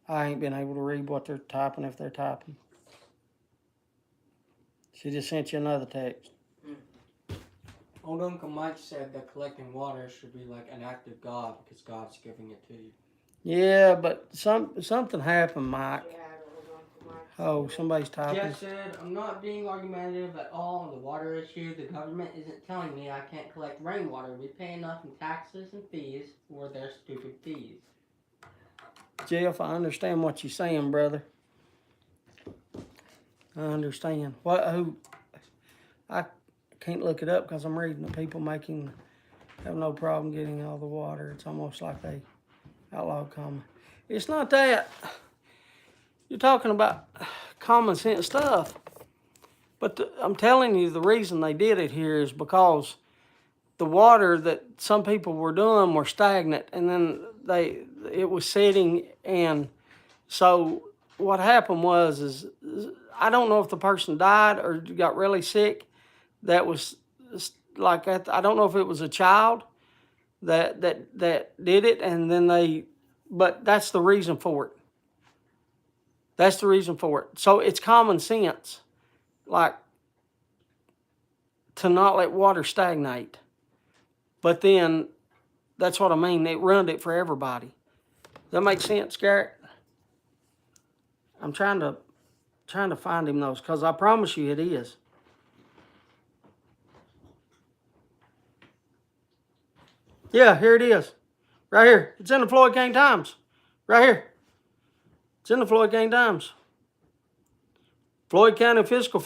I ain't been able to read what they're typing if they're typing. She just sent you another text. Old Uncle Mike said that collecting water should be like an act of God because God's giving it to you. Yeah, but something happened, Mike. Oh, somebody's typing. Jeff said, I'm not being argumentative at all on the water issue. The government isn't telling me I can't collect rainwater. We pay enough in taxes and fees for their stupid fees. Jeff, I understand what you're saying, brother. I understand. I can't look it up because I'm reading the people have no problem getting all the water. It's almost like they outlawed common. It's not that. You're talking about common sense stuff. But I'm telling you, the reason they did it here is because the water that some people were doing were stagnant, and then it was sitting, and so what happened was I don't know if the person died or got really sick. That was like I don't know if it was a child that did it, and then but that's the reason for it. That's the reason for it. So it's common sense, like to not let water stagnate. But then, that's what I mean. It ruined it for everybody. Does that make sense, Garrett? I'm trying to find him those because I promise you it is. Yeah, here it is. Right here. It's in the Floyd King Times. Right here. It's in the Floyd King Times. Floyd County Fiscal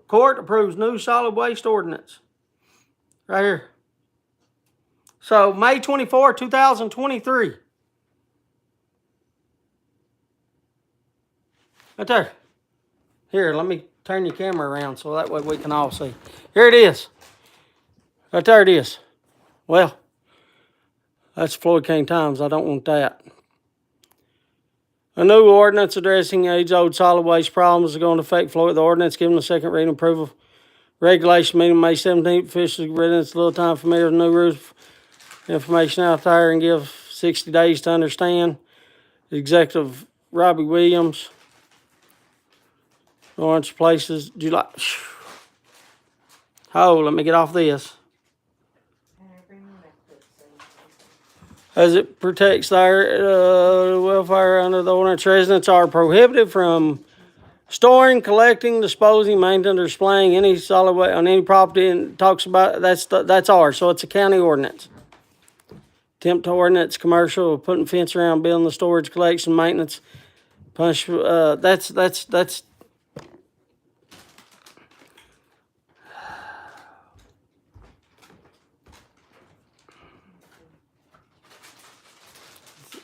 Court approves new solid waste ordinance. Right here. So, May 24, 2023. Right there. Here, let me turn your camera around so that way we can all see. Here it is. Right there it is. Well, that's Floyd King Times. I don't want that. A new ordinance addressing age-old solid waste problems is going to affect Floyd. The ordinance given the second reading approval regulation meeting May 17th. Officially written. It's a little time familiar with new rules. information out there and give 60 days to understand. Executive Robbie Williams. Orange places, July. Oh, let me get off this. As it protects their welfare under the ordinance, residents are prohibited from storing, collecting, disposing, maintaining, or displaying any solid waste on any property, and talks about that's ours. So it's a county ordinance. Attempt to ordinance commercial, putting fence around building the storage, collection, maintenance, punch. That's.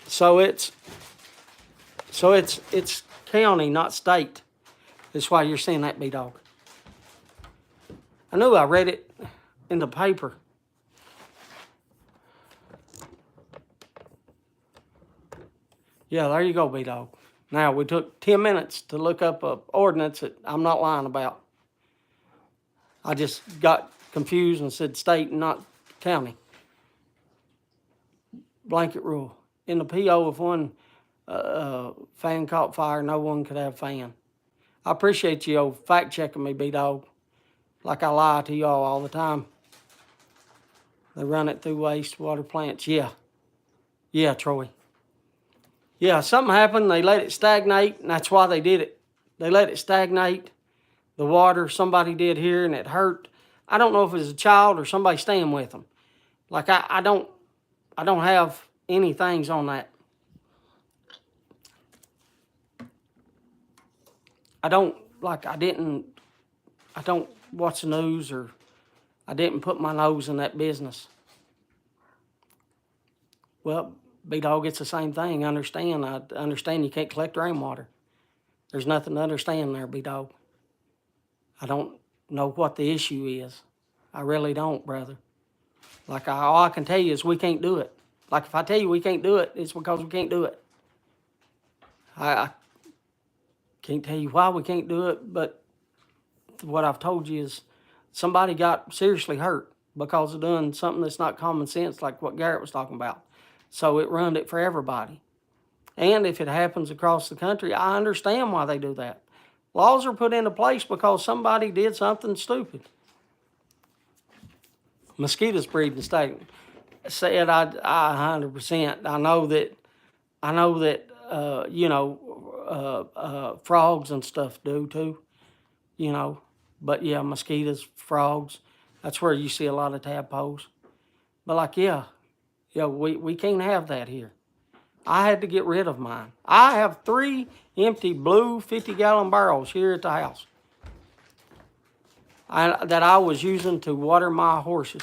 So it's county, not state. That's why you're seeing that, B-Dog. I knew I read it in the paper. Yeah, there you go, B-Dog. Now, we took 10 minutes to look up an ordinance that I'm not lying about. I just got confused and said state and not county. Blanket rule. In the PO, if one fan caught fire, no one could have fan. I appreciate you fact checking me, B-Dog. Like I lie to y'all all the time. They run it through wastewater plants. Yeah, Troy. Yeah, something happened. They let it stagnate, and that's why they did it. They let it stagnate. The water, somebody did here, and it hurt. I don't know if it was a child or somebody staying with them. Like I don't have any things on that. I don't watch the news, or I didn't put my nose in that business. Well, B-Dog, it's the same thing. I understand you can't collect rainwater. There's nothing to understand there, B-Dog. I don't know what the issue is. I really don't, brother. Like, all I can tell you is we can't do it. Like, if I tell you we can't do it, it's because we can't do it. I can't tell you why we can't do it, but what I've told you is somebody got seriously hurt because of doing something that's not common sense, like what Garrett was talking about. So it ruined it for everybody. And if it happens across the country, I understand why they do that. Laws are put into place because somebody did something stupid. Mosquitoes breeding state said I 100%. I know that frogs and stuff do too, But yeah, mosquitoes, frogs, that's where you see a lot of tadpoles. But like, we can't have that here. I had to get rid of mine. I have 3 empty blue 50-gallon barrels here at the house that I was using to water my horses.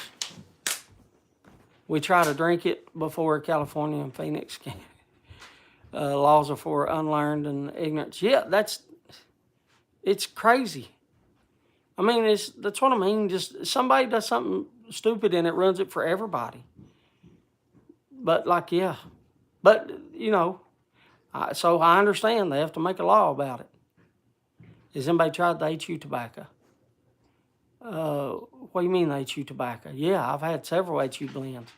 We try to drink it before California and Phoenix can. Laws are for unlearned and ignorance. Yeah, it's crazy. I mean, that's what I mean. Just somebody does something stupid and it runs it for everybody. But so I understand they have to make a law about it. Has anybody tried the HU tobacco? What do you mean the HU tobacco? Yeah, I've had several HU blends.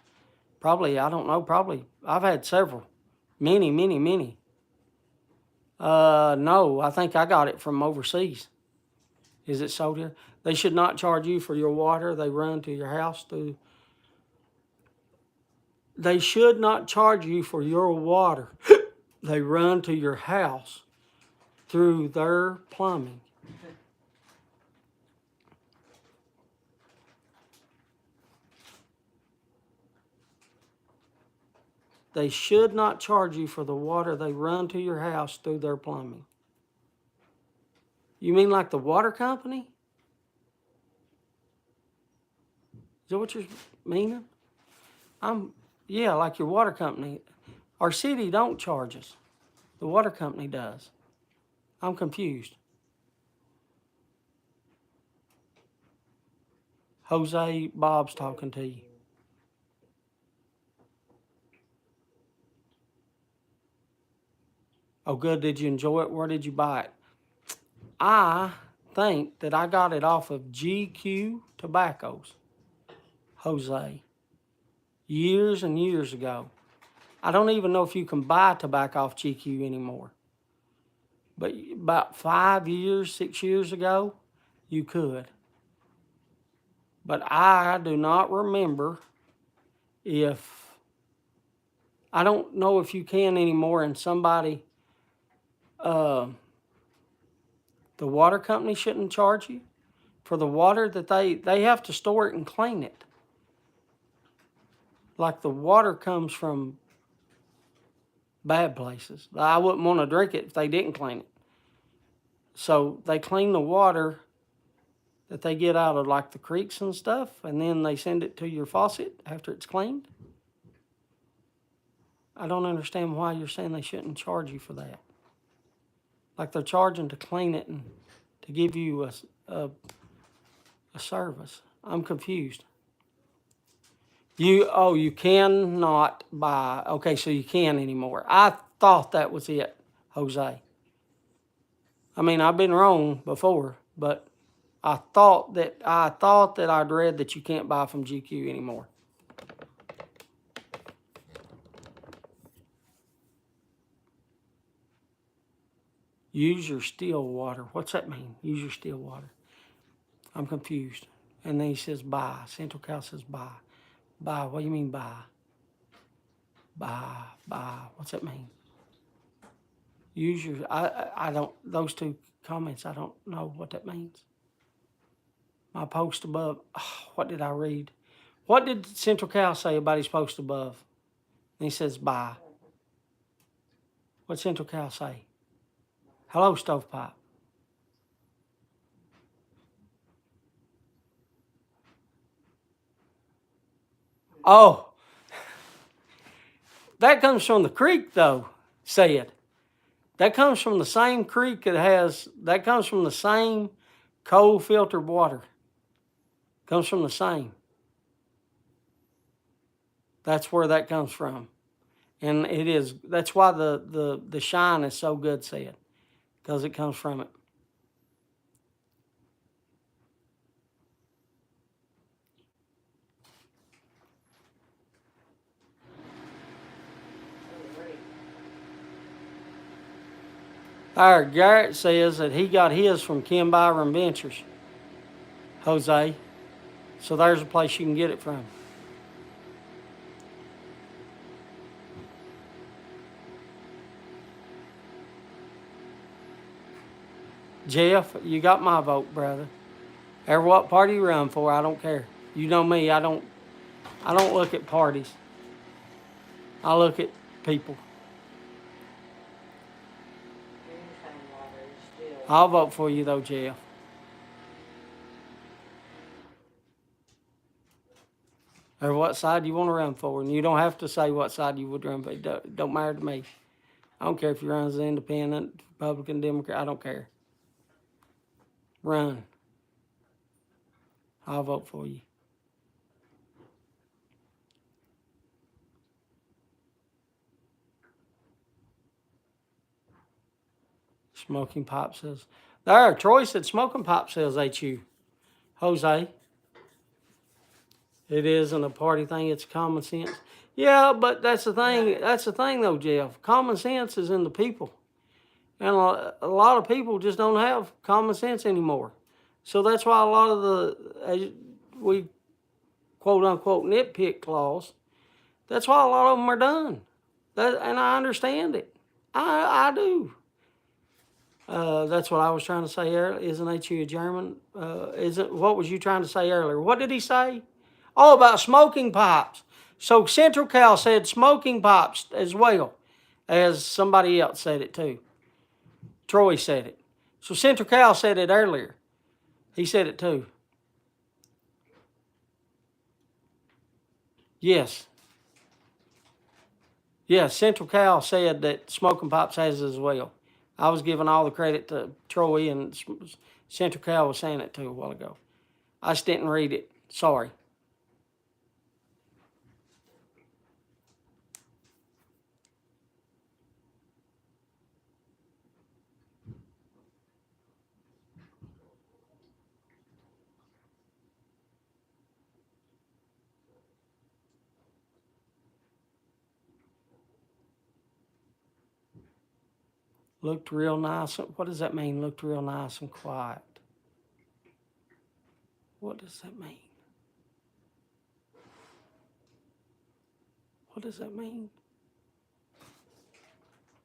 Probably I've had several. Many. No, I think I got it from overseas. Is it sold here? They should not charge you for your water. They run to your house through. They should not charge you for your water. They run to your house through their plumbing. They should not charge you for the water they run to your house through their plumbing. You mean like the water company? Is that what you're meaning? Like your water company. Our city don't charge us. The water company does. I'm confused. Jose, Bob's talking to you. Oh, good. Did you enjoy it? Where did you buy it? I think that I got it off of GQ Tobaccos. Jose. years and years ago. I don't even know if you can buy tobacco off GQ anymore. But about 5 years, 6 years ago, you could. But I do not remember if, I don't know if you can anymore, and somebody, the water company shouldn't charge you for the water that they have to store it and clean it. Like the water comes from bad places. I wouldn't want to drink it if they didn't clean it. So they clean the water that they get out of like the creeks and stuff, and then they send it to your faucet after it's cleaned. I don't understand why you're saying they shouldn't charge you for that. Like they're charging to clean it and to give you a service. I'm confused. You cannot buy. Okay, so you can anymore. I thought that was it, Jose. I mean, I've been wrong before, but I thought that I'd read that you can't buy from GQ anymore. Use your still water. What's that mean? Use your still water. I'm confused. And then he says buy. Central Cal says buy. Buy. What do you mean buy? Buy. What's that mean? Use your. I don't. Those two comments. I don't know what that means. My post above. Oh, what did I read? What did Central Cal say about his post above? And he says buy. What Central Cal say? Hello, Stovepipe. Oh, that comes from the creek, though, said. That comes from the same creek that comes from the same cold filtered water. Comes from the same. That's where that comes from. And that's why the shine is so good, said. Because it comes from it. Our Garrett says that he got his from Ken Byron Ventures, Jose. So there's a place you can get it from. Jeff, you got my vote, brother. Or what party you run for, I don't care. You know me, I don't look at parties. I look at people. I'll vote for you though, Jeff. Or what side you want to run for. And you don't have to say what side you would run for. It don't matter to me. I don't care if you run as an independent, Republican, Democrat. I don't care. Run. I'll vote for you. Smoking pipe says. There, Troy said smoking pipe sales HU. Jose. It isn't a party thing, it's common sense. Yeah, but that's the thing. That's the thing though, Jeff. Common sense is in the people. And a lot of people just don't have common sense anymore. So that's why a lot of we quote unquote nitpick laws, that's why a lot of them are done. And I understand it. I do. That's what I was trying to say earlier. Isn't HU a German? What was you trying to say earlier? What did he say? Oh, about smoking pipes. So Central Cal said smoking pipes as well as somebody else said it too. Troy said it. So Central Cal said it earlier. He said it too. Yes. Yes, Central Cal said that smoking pipes has it as well. I was giving all the credit to Troy, and Central Cal was saying it too a while ago. I just didn't read it. Sorry. Looked real nice. What does that mean? Looked real nice and quiet. What does that mean? What does that mean?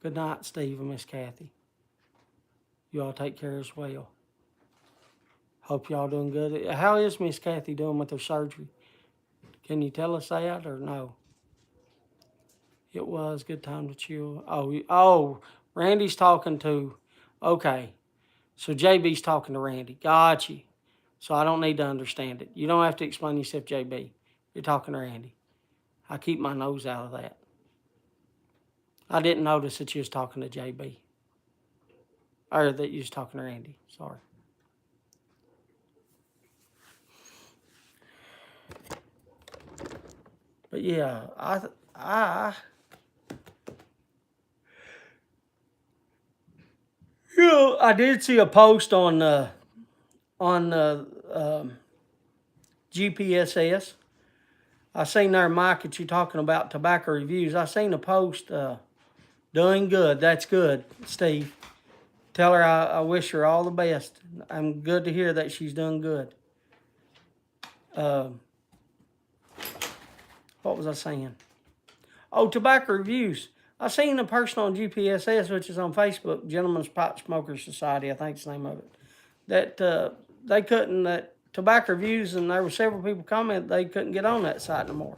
Good night, Steve and Miss Kathy. You all take care as well. Hope y'all doing good. How is Miss Kathy doing with her surgery? Can you tell us that or no? It was good time to chill. Oh, Randy's talking to. Okay, so JB's talking to Randy. Got you. So I don't need to understand it. You don't have to explain yourself, JB. You're talking to Randy. I keep my nose out of that. I didn't notice that you was talking to JB. Or that you was talking to Randy. Sorry. But yeah, I did see a post on GPSS. I seen there, Mike, that you talking about tobacco reviews. I seen a post, doing good. That's good, Steve. Tell her I wish her all the best. I'm good to hear that she's doing good. What was I saying? Oh, tobacco reviews. I seen a person on GPSS, which is on Facebook, Gentlemen's Pipe Smokers Society, I think is the name of it, that they couldn't, that tobacco reviews, and there were several people commenting they couldn't get on that site no more.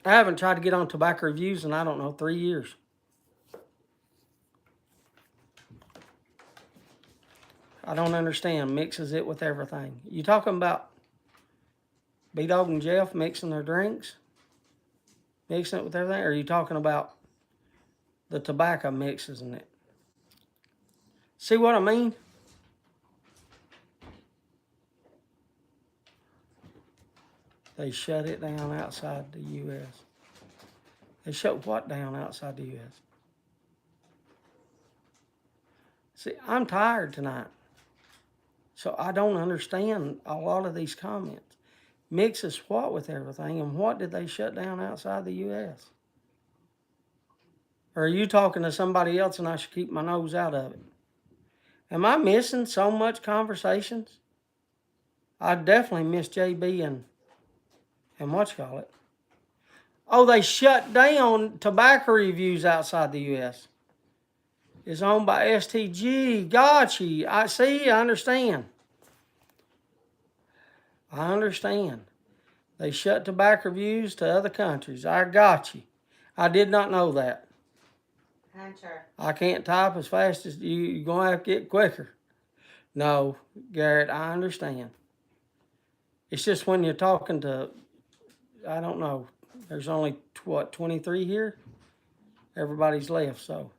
I haven't tried to get on tobacco reviews in, I don't know, 3 years. I don't understand. Mixes it with everything. You talking about B-Dog and Jeff mixing their drinks? Mixing it with everything? Or are you talking about the tobacco mixes in it? See what I mean? They shut it down outside the U.S. They shut what down outside the U.S.? See, I'm tired tonight. So I don't understand a lot of these comments. Mixes what with everything, and what did they shut down outside the U.S.? Or are you talking to somebody else and I should keep my nose out of it? Am I missing so much conversations? I definitely miss JB and what you call it. Oh, they shut down tobacco reviews outside the U.S. It's owned by STG. Gotcha. I see. I understand. I understand. They shut tobacco reviews to other countries. I got you. I did not know that. Hunter. I can't type as fast as you. You're going to have to get quicker. No, Garrett, I understand. It's just when you're talking to, I don't know, there's only, 23 here? Everybody's left, so.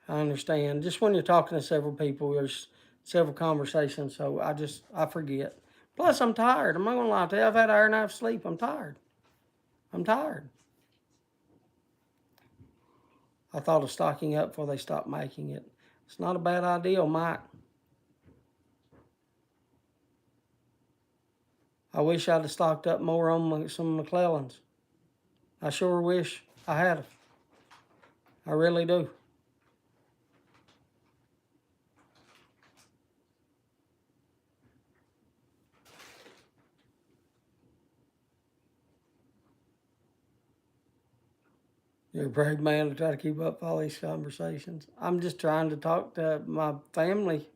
I understand. Just when you're talking to several people, there's several conversations, so I forget. Plus, I'm tired. I'm not going to lie to you. I've had an hour and a half sleep. I'm tired. I thought of stocking up before they stopped making it. It's not a bad idea, Mike. I wish I'd have stocked up more on some McClellans. I sure wish I had. I really do. You're a brave man to try to keep up all these conversations. I'm just trying to talk to my family.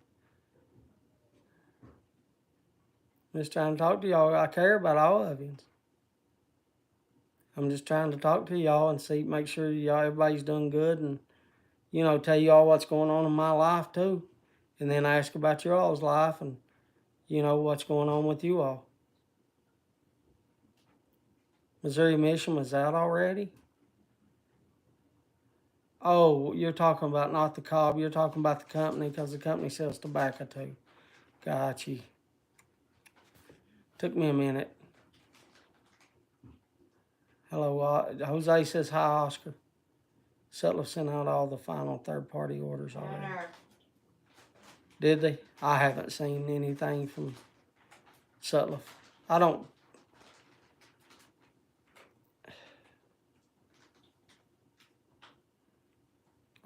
Just trying to talk to y'all. I care about all of you. I'm just trying to talk to y'all and see, make sure y'all, everybody's doing good, and tell y'all what's going on in my life too, and then ask about your all's life and what's going on with you all. Missouri Mission was out already. Oh, you're talking about not the cob. You're talking about the company because the company sells tobacco too. Got you. Took me a minute. Hello, Jose says hi, Oscar. Sutliff sent out all the final third-party orders already. Hunter. Did they? I haven't seen anything from Sutliff. I don't.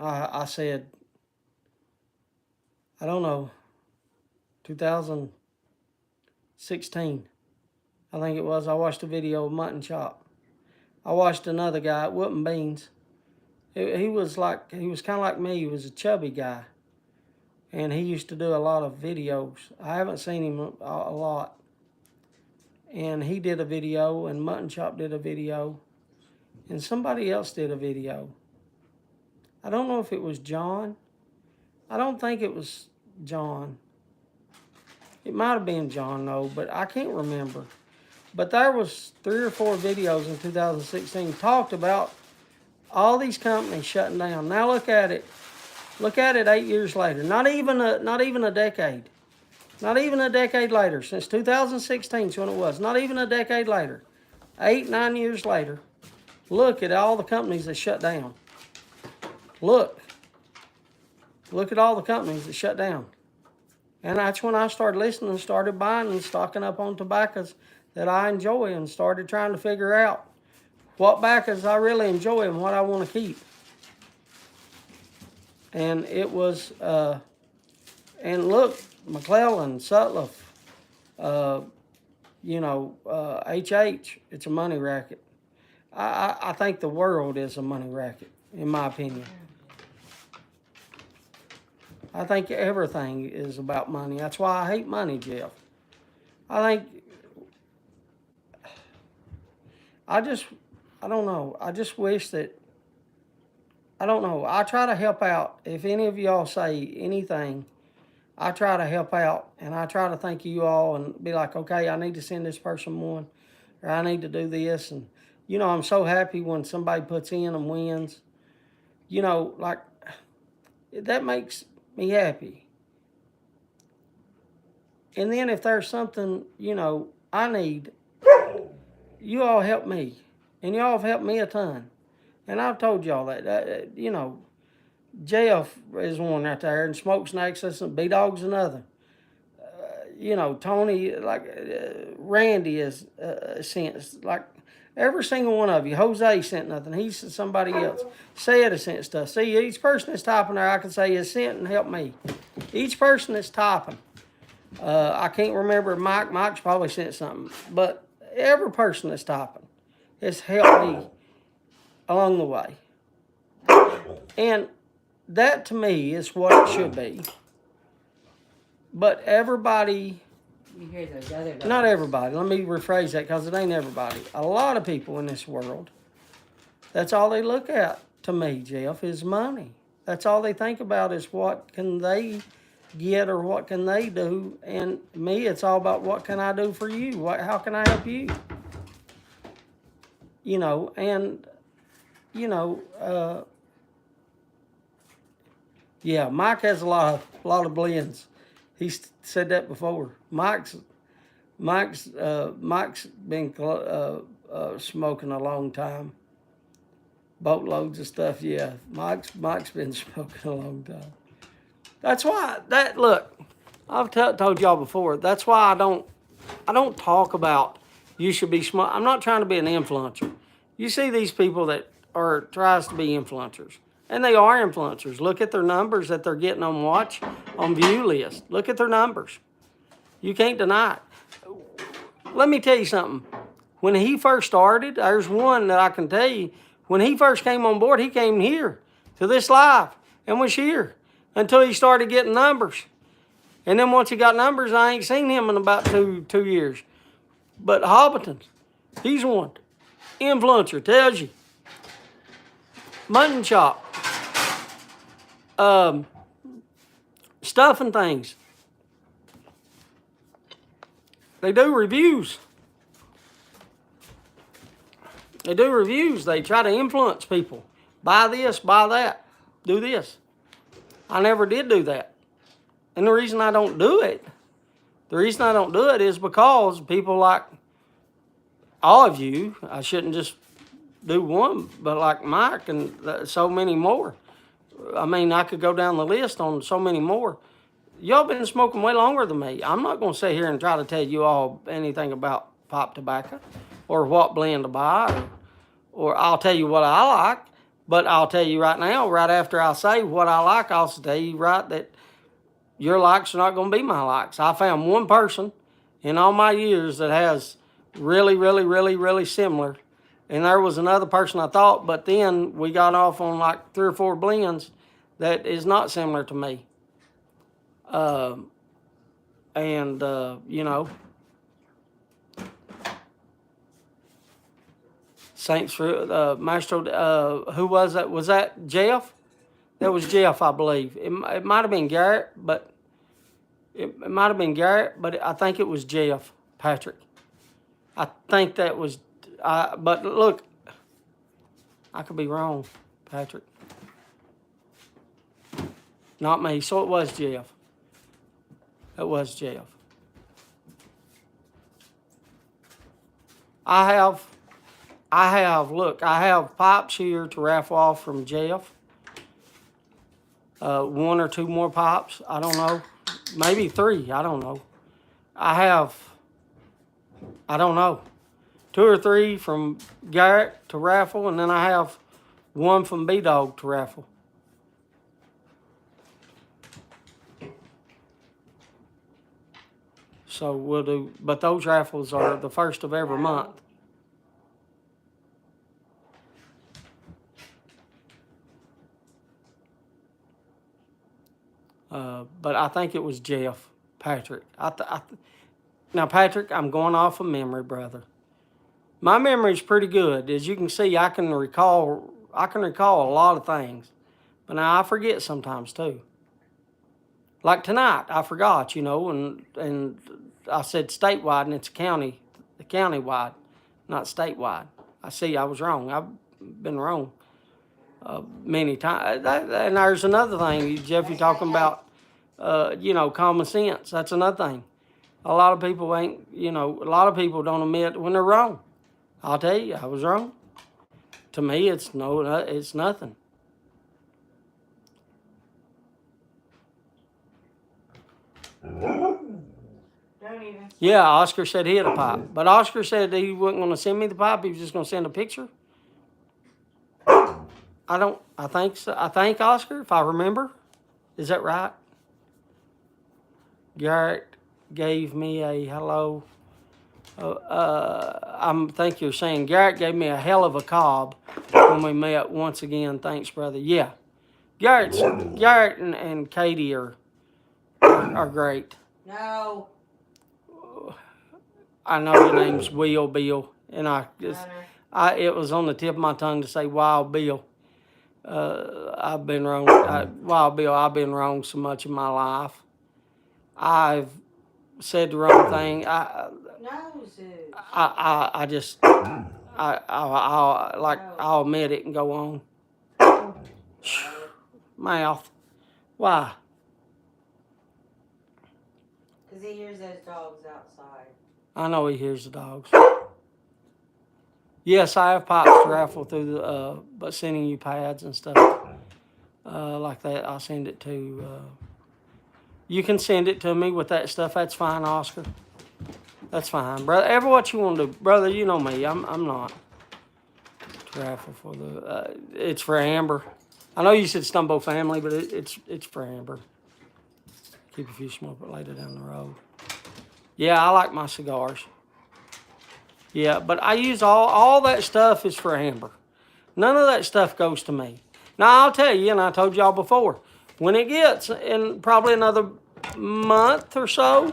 I said, I don't know, 2016, I think it was. I watched a video of mutton chop. I watched another guy whooping beans. He was kind of like me. He was a chubby guy. And he used to do a lot of videos. I haven't seen him a lot. And he did a video, and Mutton Chop did a video, and somebody else did a video. I don't know if it was John. I don't think it was John. It might have been John, though, but I can't remember. But there was 3 or 4 videos in 2016 talked about all these companies shutting down. Now look at it. Look at it 8 years later. Not even a decade. Not even a decade later. Since 2016 is when it was. Not even a decade later. 8, 9 years later. Look at all the companies that shut down. Look. Look at all the companies that shut down. And that's when I started listening and started buying and stocking up on tobaccos that I enjoy and started trying to figure out what tobaccos I really enjoy and what I want to keep. And it was, and look, McClellan, Sutliff, HH, it's a money racket. I think the world is a money racket, in my opinion. I think everything is about money. That's why I hate money, Jeff. I don't know. I just wish that, I don't know. I try to help out. If any of y'all say anything, I try to help out, and I try to think of you all and be like, okay, I need to send this person one, or I need to do this. And, I'm so happy when somebody puts in and wins. That makes me happy. And then if there's something, I need, you all help me. And y'all have helped me a ton. And I've told y'all that, Jeff is one right there, and Smoke Snakes, and B-Dog's another. Tony, Randy is sent, every single one of you. Jose sent nothing. He sent somebody else. Said has sent stuff. See, each person that's typing there, I can say has sent and helped me. Each person that's typing. I can't remember Mike. Mike's probably sent something. But every person that's typing has helped me along the way. And that to me is what it should be. But everybody, You hear those other dogs. not everybody, let me rephrase that because it ain't everybody. A lot of people in this world, that's all they look at to me, Jeff, is money. That's all they think about is what can they get or what can they do. And me, it's all about what can I do for you? How can I help you? Yeah, Mike has a lot of blends. He's said that before. Mike's been smoking a long time. Boatloads of stuff. Yeah, Mike's been smoking a long time. That's why look. I've told y'all before. That's why I don't talk about you should be smart. I'm not trying to be an influencer. You see these people that tries to be influencers. And they are influencers. Look at their numbers that they're getting on view list. Look at their numbers. You can't deny it. Let me tell you something. When he first started, there's one that I can tell you. When he first came on board, he came here to this live and was here until he started getting numbers. And then once he got numbers, I ain't seen him in about two years. But Hobbiton, he's one. Influencer, tells you. Mutton chop. Stuff and things. They do reviews. They try to influence people. Buy this, buy that, do this. I never did do that. And the reason I don't do it is because people like all of you, I shouldn't just do one, but like Mike and so many more. I mean, I could go down the list on so many more. y'all been smoking way longer than me. I'm not going to sit here and try to tell you all anything about pipe tobacco or what blend to buy, or I'll tell you what I like. But I'll tell you right now, right after I say what I like, I'll tell you right that your likes are not going to be my likes. I found one person in all my years that has really, really, really, really similar. And there was another person I thought, but then we got off on like 3 or 4 blends that is not similar to me. You know, Saints for Maestro. Who was that? Was that Jeff? That was Jeff, I believe. It might have been Garrett, but it might have been Garrett, but I think it was Jeff Patrick. I think that was. But look, I could be wrong, Patrick. Not me. So it was Jeff. It was Jeff. I have pipes here to raffle off from Jeff. 1 or 2 more pipes. I don't know. Maybe 3. I don't know. I don't know. 2 or 3 from Garrett to raffle, and then I have 1 from B-Dog to raffle. So we'll do, but those raffles are the first of every month. But I think it was Jeff Patrick. Now, Patrick, I'm going off of memory, brother. My memory's pretty good. As you can see, I can recall a lot of things. But now I forget sometimes too. Like tonight, I forgot, you know, and I said statewide, and it's county-wide, not statewide. I was wrong. I've been wrong many times. And there's another thing, Jeff, you're talking about, common sense. That's another thing. A lot of people don't admit when they're wrong. I'll tell you, I was wrong. To me, it's nothing. Yeah, Oscar said he had a pipe. But Oscar said he wasn't going to send me the pipe. He was just going to send a picture. I think so. I think, Oscar, if I remember. Is that right? Garrett gave me a hello. I think you're saying Garrett gave me a hell of a cob when we met once again. Thanks, brother. Yeah. Garrett and Katie are great. No. I know your name's Bill, and it was on the tip of my tongue to say Wild Bill. I've been wrong. Wild Bill, I've been wrong so much in my life. I've said the wrong thing. I'll admit it and go on. Mouth. Why? Because he hears those dogs outside. I know he hears the dogs. Yes, I have pipes to raffle through but sending you pads and stuff like that. I'll send it to. You can send it to me with that stuff. That's fine, Oscar. That's fine, brother. Ever what you want to do, brother. You know me. I'm not to raffle for the. It's for Amber. I know you said Stumbo family, but it's for Amber. Keep a few smoke it later down the road. Yeah, I like my cigars. Yeah, but I use all that stuff is for Amber. None of that stuff goes to me. Now, I'll tell you, and I told y'all before, when it gets in probably another month or so,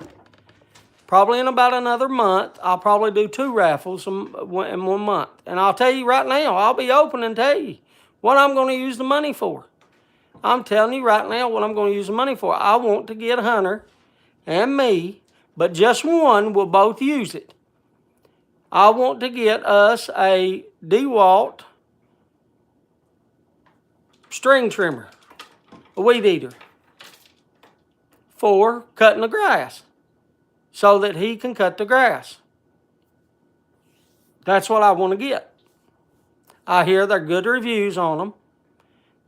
probably in about another month, I'll probably do 2 raffles in 1 month. And I'll tell you right now, I'll be open and tell you what I'm going to use the money for. I'm telling you right now what I'm going to use the money for. I want to get Hunter and me, but just one will both use it. I want to get us a DeWalt string trimmer, a weed eater, for cutting the grass, so that he can cut the grass. That's what I want to get. I hear they're good reviews on them.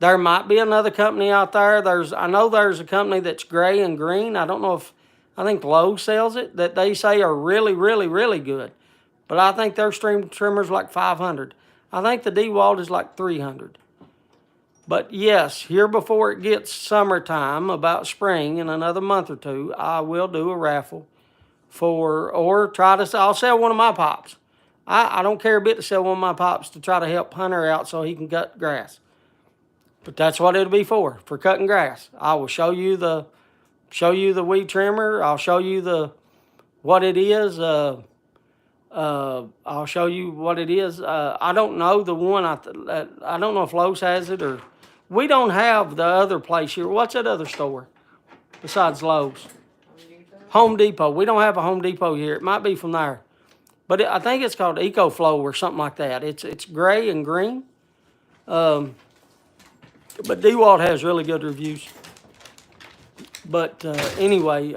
There might be another company out there. I know there's a company that's gray and green. I don't know if, I think Lowe's sells it, that they say are really, really, really good. But I think their stream trimmer's like 500. I think the DeWalt is like 300. But yes, here before it gets summertime, about spring, in another month or two, I will do a raffle or I'll sell one of my pops. I don't care a bit to sell one of my pops to try to help Hunter out so he can cut grass. But that's what it'll be for cutting grass. I will show you the weed trimmer. I'll show you what it is. I'll show you what it is. I don't know the one. I don't know if Lowe's has it or we don't have the other place here. What's that other store besides Lowe's? Home Depot. We don't have a Home Depot here. It might be from there, but I think it's called EcoFlow or something like that. It's gray and green. But DeWalt has really good reviews. But anyway,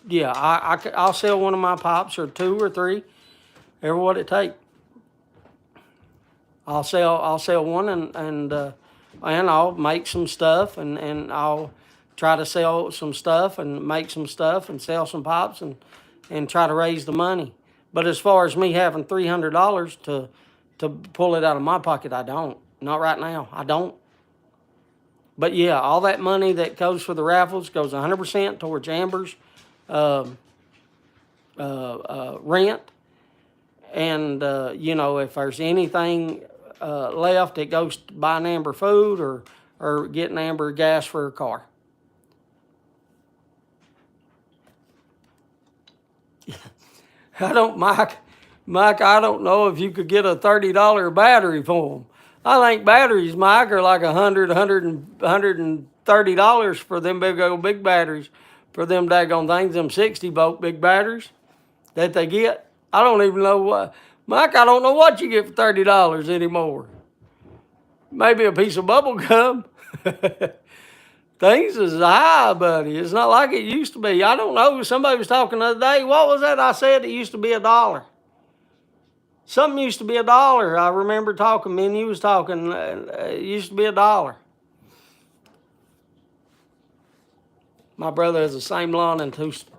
yeah, I'll sell one of my pops or 2 or 3, ever what it take. I'll sell one and I'll make some stuff and I'll try to sell some stuff and make some stuff and sell some pops and try to raise the money. But as far as me having $300 to pull it out of my pocket, I don't. Not right now. I don't. But yeah, all that money that goes for the raffles goes 100% towards Amber's rent. And, if there's anything left, it goes to buying Amber food or getting Amber gas for her car. Mike, I don't know if you could get a $30 battery for them. I think batteries, Mike, are like $130 for them big batteries, for them daggone things, them 60-volt big batteries that they get. I don't even know what, Mike, I don't know what you get for $30 anymore. Maybe a piece of bubble gum. Things is high, buddy. It's not like it used to be. I don't know. Somebody was talking the other day. What was that I said? It used to be $1. Something used to be $1. I remember talking, me and you was talking, it used to be $1. My brother has the same lawn in Tuscan.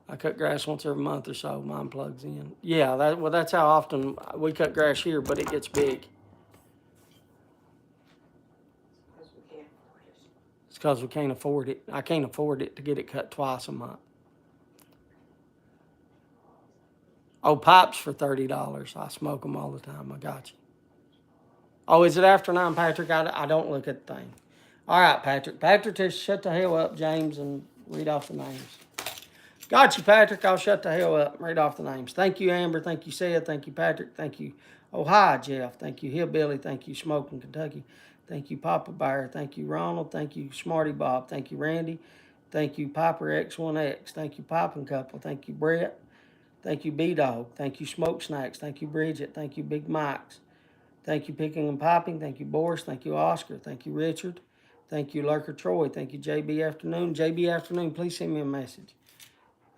I cut grass once every month or so. Mine plugs in. Yeah, that's how often we cut grass here, but it gets big. It's because we can't afford it. I can't afford it to get it cut twice a month. Oh, pipes for $30. I smoke them all the time. I got you. Oh, is it after 9, Patrick? I don't look at the thing. All right, Patrick. Patrick, just shut the hell up, James, and read off the names. Got you, Patrick. I'll shut the hell up and read off the names. Thank you, Amber. Thank you, Seth. Thank you, Patrick. Thank you. Oh, hi, Jeff. Thank you, Hillbilly. Thank you, Smoking Kentucky. Thank you, Papa Bear. Thank you, Ronald. Thank you, Smarty Bob. Thank you, Randy. Thank you, Piper X1X. Thank you, Poppin' Couple. Thank you, Brett. Thank you, B-Dog. Thank you, Smoke Snacks. Thank you, Bridget. Thank you, Big Mike's. Thank you, Picking and Popping. Thank you, Boris. Thank you, Oscar. Thank you, Richard. Thank you, Lurker Troy. Thank you, JB Afternoon. JB Afternoon, please send me a message.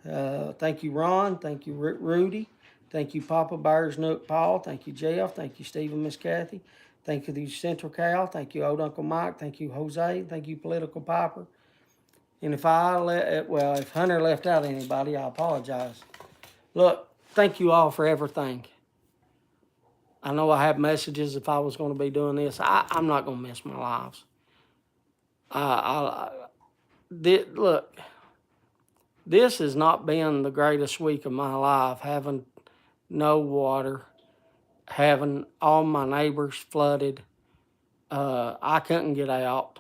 Thank you, Ron. Thank you, Rudy. Thank you, Papa Bears Nook Paul. Thank you, Jeff. Thank you, Steve and Miss Kathy. Thank you, Central Cal. Thank you, Old Uncle Mike. Thank you, Jose. Thank you, Political Piper. And if if Hunter left out anybody, I apologize. Look, thank you all for everything. I know I have messages if I was going to be doing this. I'm not going to miss my lives. Look, this has not been the greatest week of my life, having no water, having all my neighbors flooded. I couldn't get out.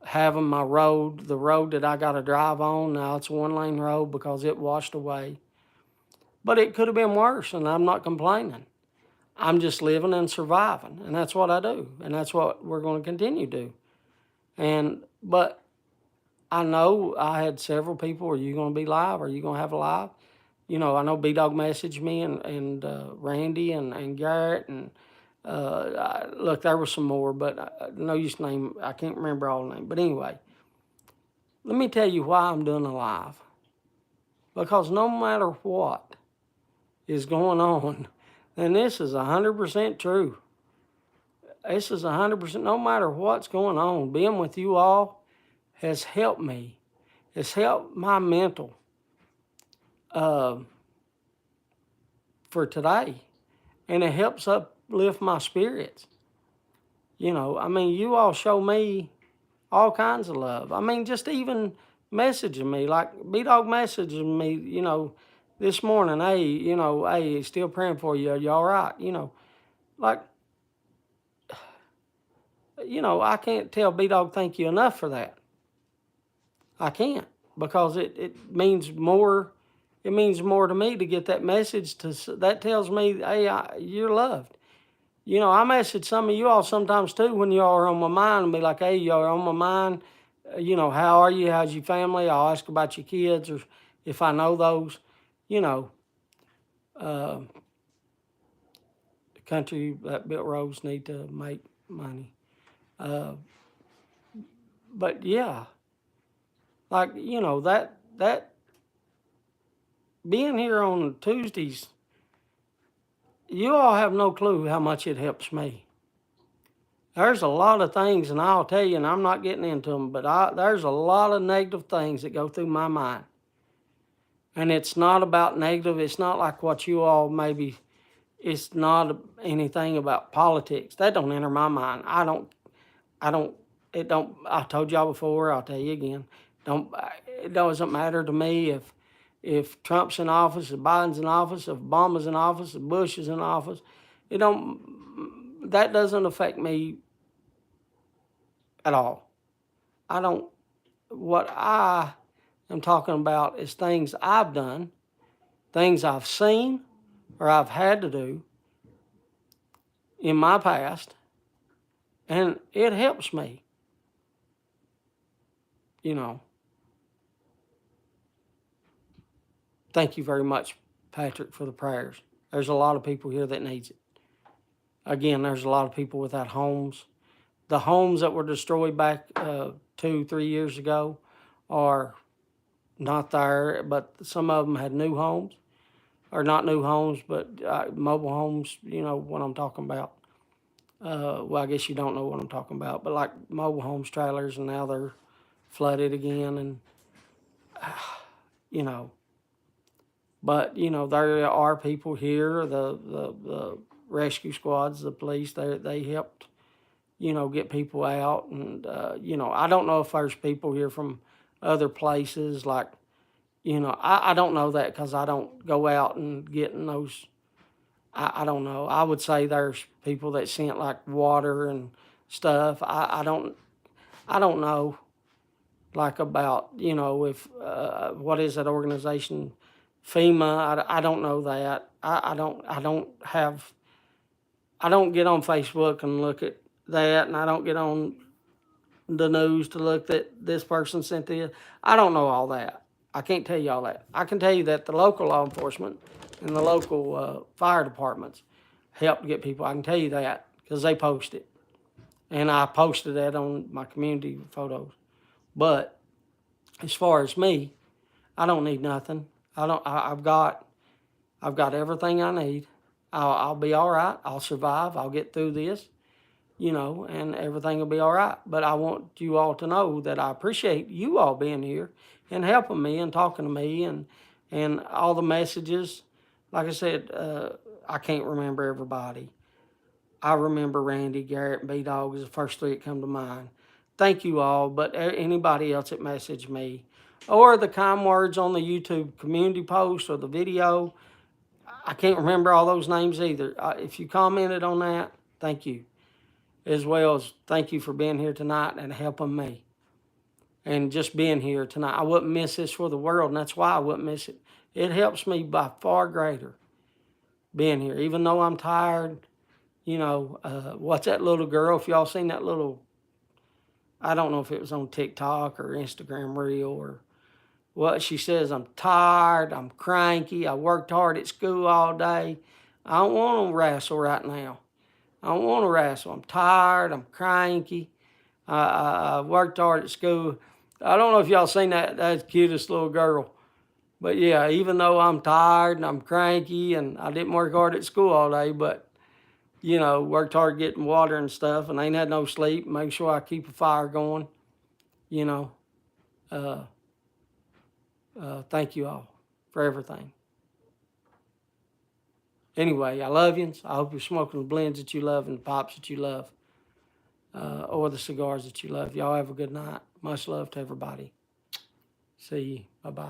Having the road that I got to drive on, now it's a 1-lane road because it washed away. But it could have been worse, and I'm not complaining. I'm just living and surviving, and that's what I do, and that's what we're going to continue to do. But I know I had several people, are you going to be live? Are you going to have a live? I know B-Dog messaged me and Randy and Garrett, and look, there was some more, but no use name. I can't remember all the names. But anyway, let me tell you why I'm doing a live. Because no matter what is going on, then this is 100% true. This is 100%, no matter what's going on, being with you all has helped me. It's helped my mental for today. And it helps uplift my spirits. You know, I mean, you all show me all kinds of love. I mean, just even messaging me, like B-Dog messaging me, you know, this morning, hey, you know, hey, still praying for you. Are you all right? You know, like, you know, I can't tell B-Dog thank you enough for that. I can't, because it means more. It means more to me to get that message. That tells me, hey, you're loved. You know, I message some of you all sometimes too when you all are on my mind and be like, hey, you're on my mind. You know, how are you? How's your family? I'll ask about your kids or if I know those. You know, the country that built roads need to make money. But yeah, like, you know, that being here on Tuesdays, you all have no clue how much it helps me. There's a lot of things, and I'll tell you, and I'm not getting into them, but there's a lot of negative things that go through my mind. And it's not about negative. It's not like what you all maybe, it's not anything about politics. That don't enter my mind. I told y'all before, I'll tell you again. It doesn't matter to me if Trump's in office, if Biden's in office, if Obama's in office, if Bush is in office. That doesn't affect me at all. What I am talking about is things I've done, things I've seen or I've had to do in my past, and it helps me, you know. Thank you very much, Patrick, for the prayers. There's a lot of people here that needs it. Again, there's a lot of people without homes. The homes that were destroyed back 2-3 years ago are not there, but some of them had new homes, or not new homes, but mobile homes. You know what I'm talking about. Well, I guess you don't know what I'm talking about, but like mobile homes, trailers, and now they're flooded again, and you know. But you know, there are people here. The rescue squads, the police, they helped, you know, get people out, and you know, I don't know if there's people here from other places, like, you know, I don't know that because I don't go out and get in those. I don't know. I would say there's people that sent like water and stuff. I don't know, like, about, you know, if what is that organization, FEMA. I don't know that. I don't get on Facebook and look at that, and I don't get on the news to look that this person sent this. I don't know all that. I can't tell you all that. I can tell you that the local law enforcement and the local fire departments help get people. I can tell you that because they post it, and I posted that on my community photos. But as far as me, I don't need nothing. I've got everything I need. I'll be all right. I'll survive. I'll get through this, you know, and everything will be all right. But I want you all to know that I appreciate you all being here and helping me and talking to me and all the messages. Like I said, I can't remember everybody. I remember Randy, Garrett, and B-Dog was the first three that come to mind. Thank you all, but anybody else that messaged me, or the kind words on the YouTube community post or the video, I can't remember all those names either. If you commented on that, thank you. As well as thank you for being here tonight and helping me. And just being here tonight. I wouldn't miss this for the world, and that's why I wouldn't miss it. It helps me by far greater being here. Even though I'm tired, you know, what's that little girl? If y'all seen that little, I don't know if it was on TikTok or Instagram Reel or what, she says, I'm tired, I'm cranky, I worked hard at school all day. I don't want to wrestle right now. I don't want to wrestle. I'm tired, I'm cranky. I worked hard at school. I don't know if y'all seen that. That's the cutest little girl. But yeah, even though I'm tired and I'm cranky and I didn't work hard at school all day, but you know, worked hard getting water and stuff, and ain't had no sleep, make sure I keep a fire going, you know. Thank you all for everything. Anyway, I love you. I hope you're smoking the blends that you love and the pops that you love, or the cigars that you love. Y'all have a good night. Much love to everybody. See you. Bye-bye.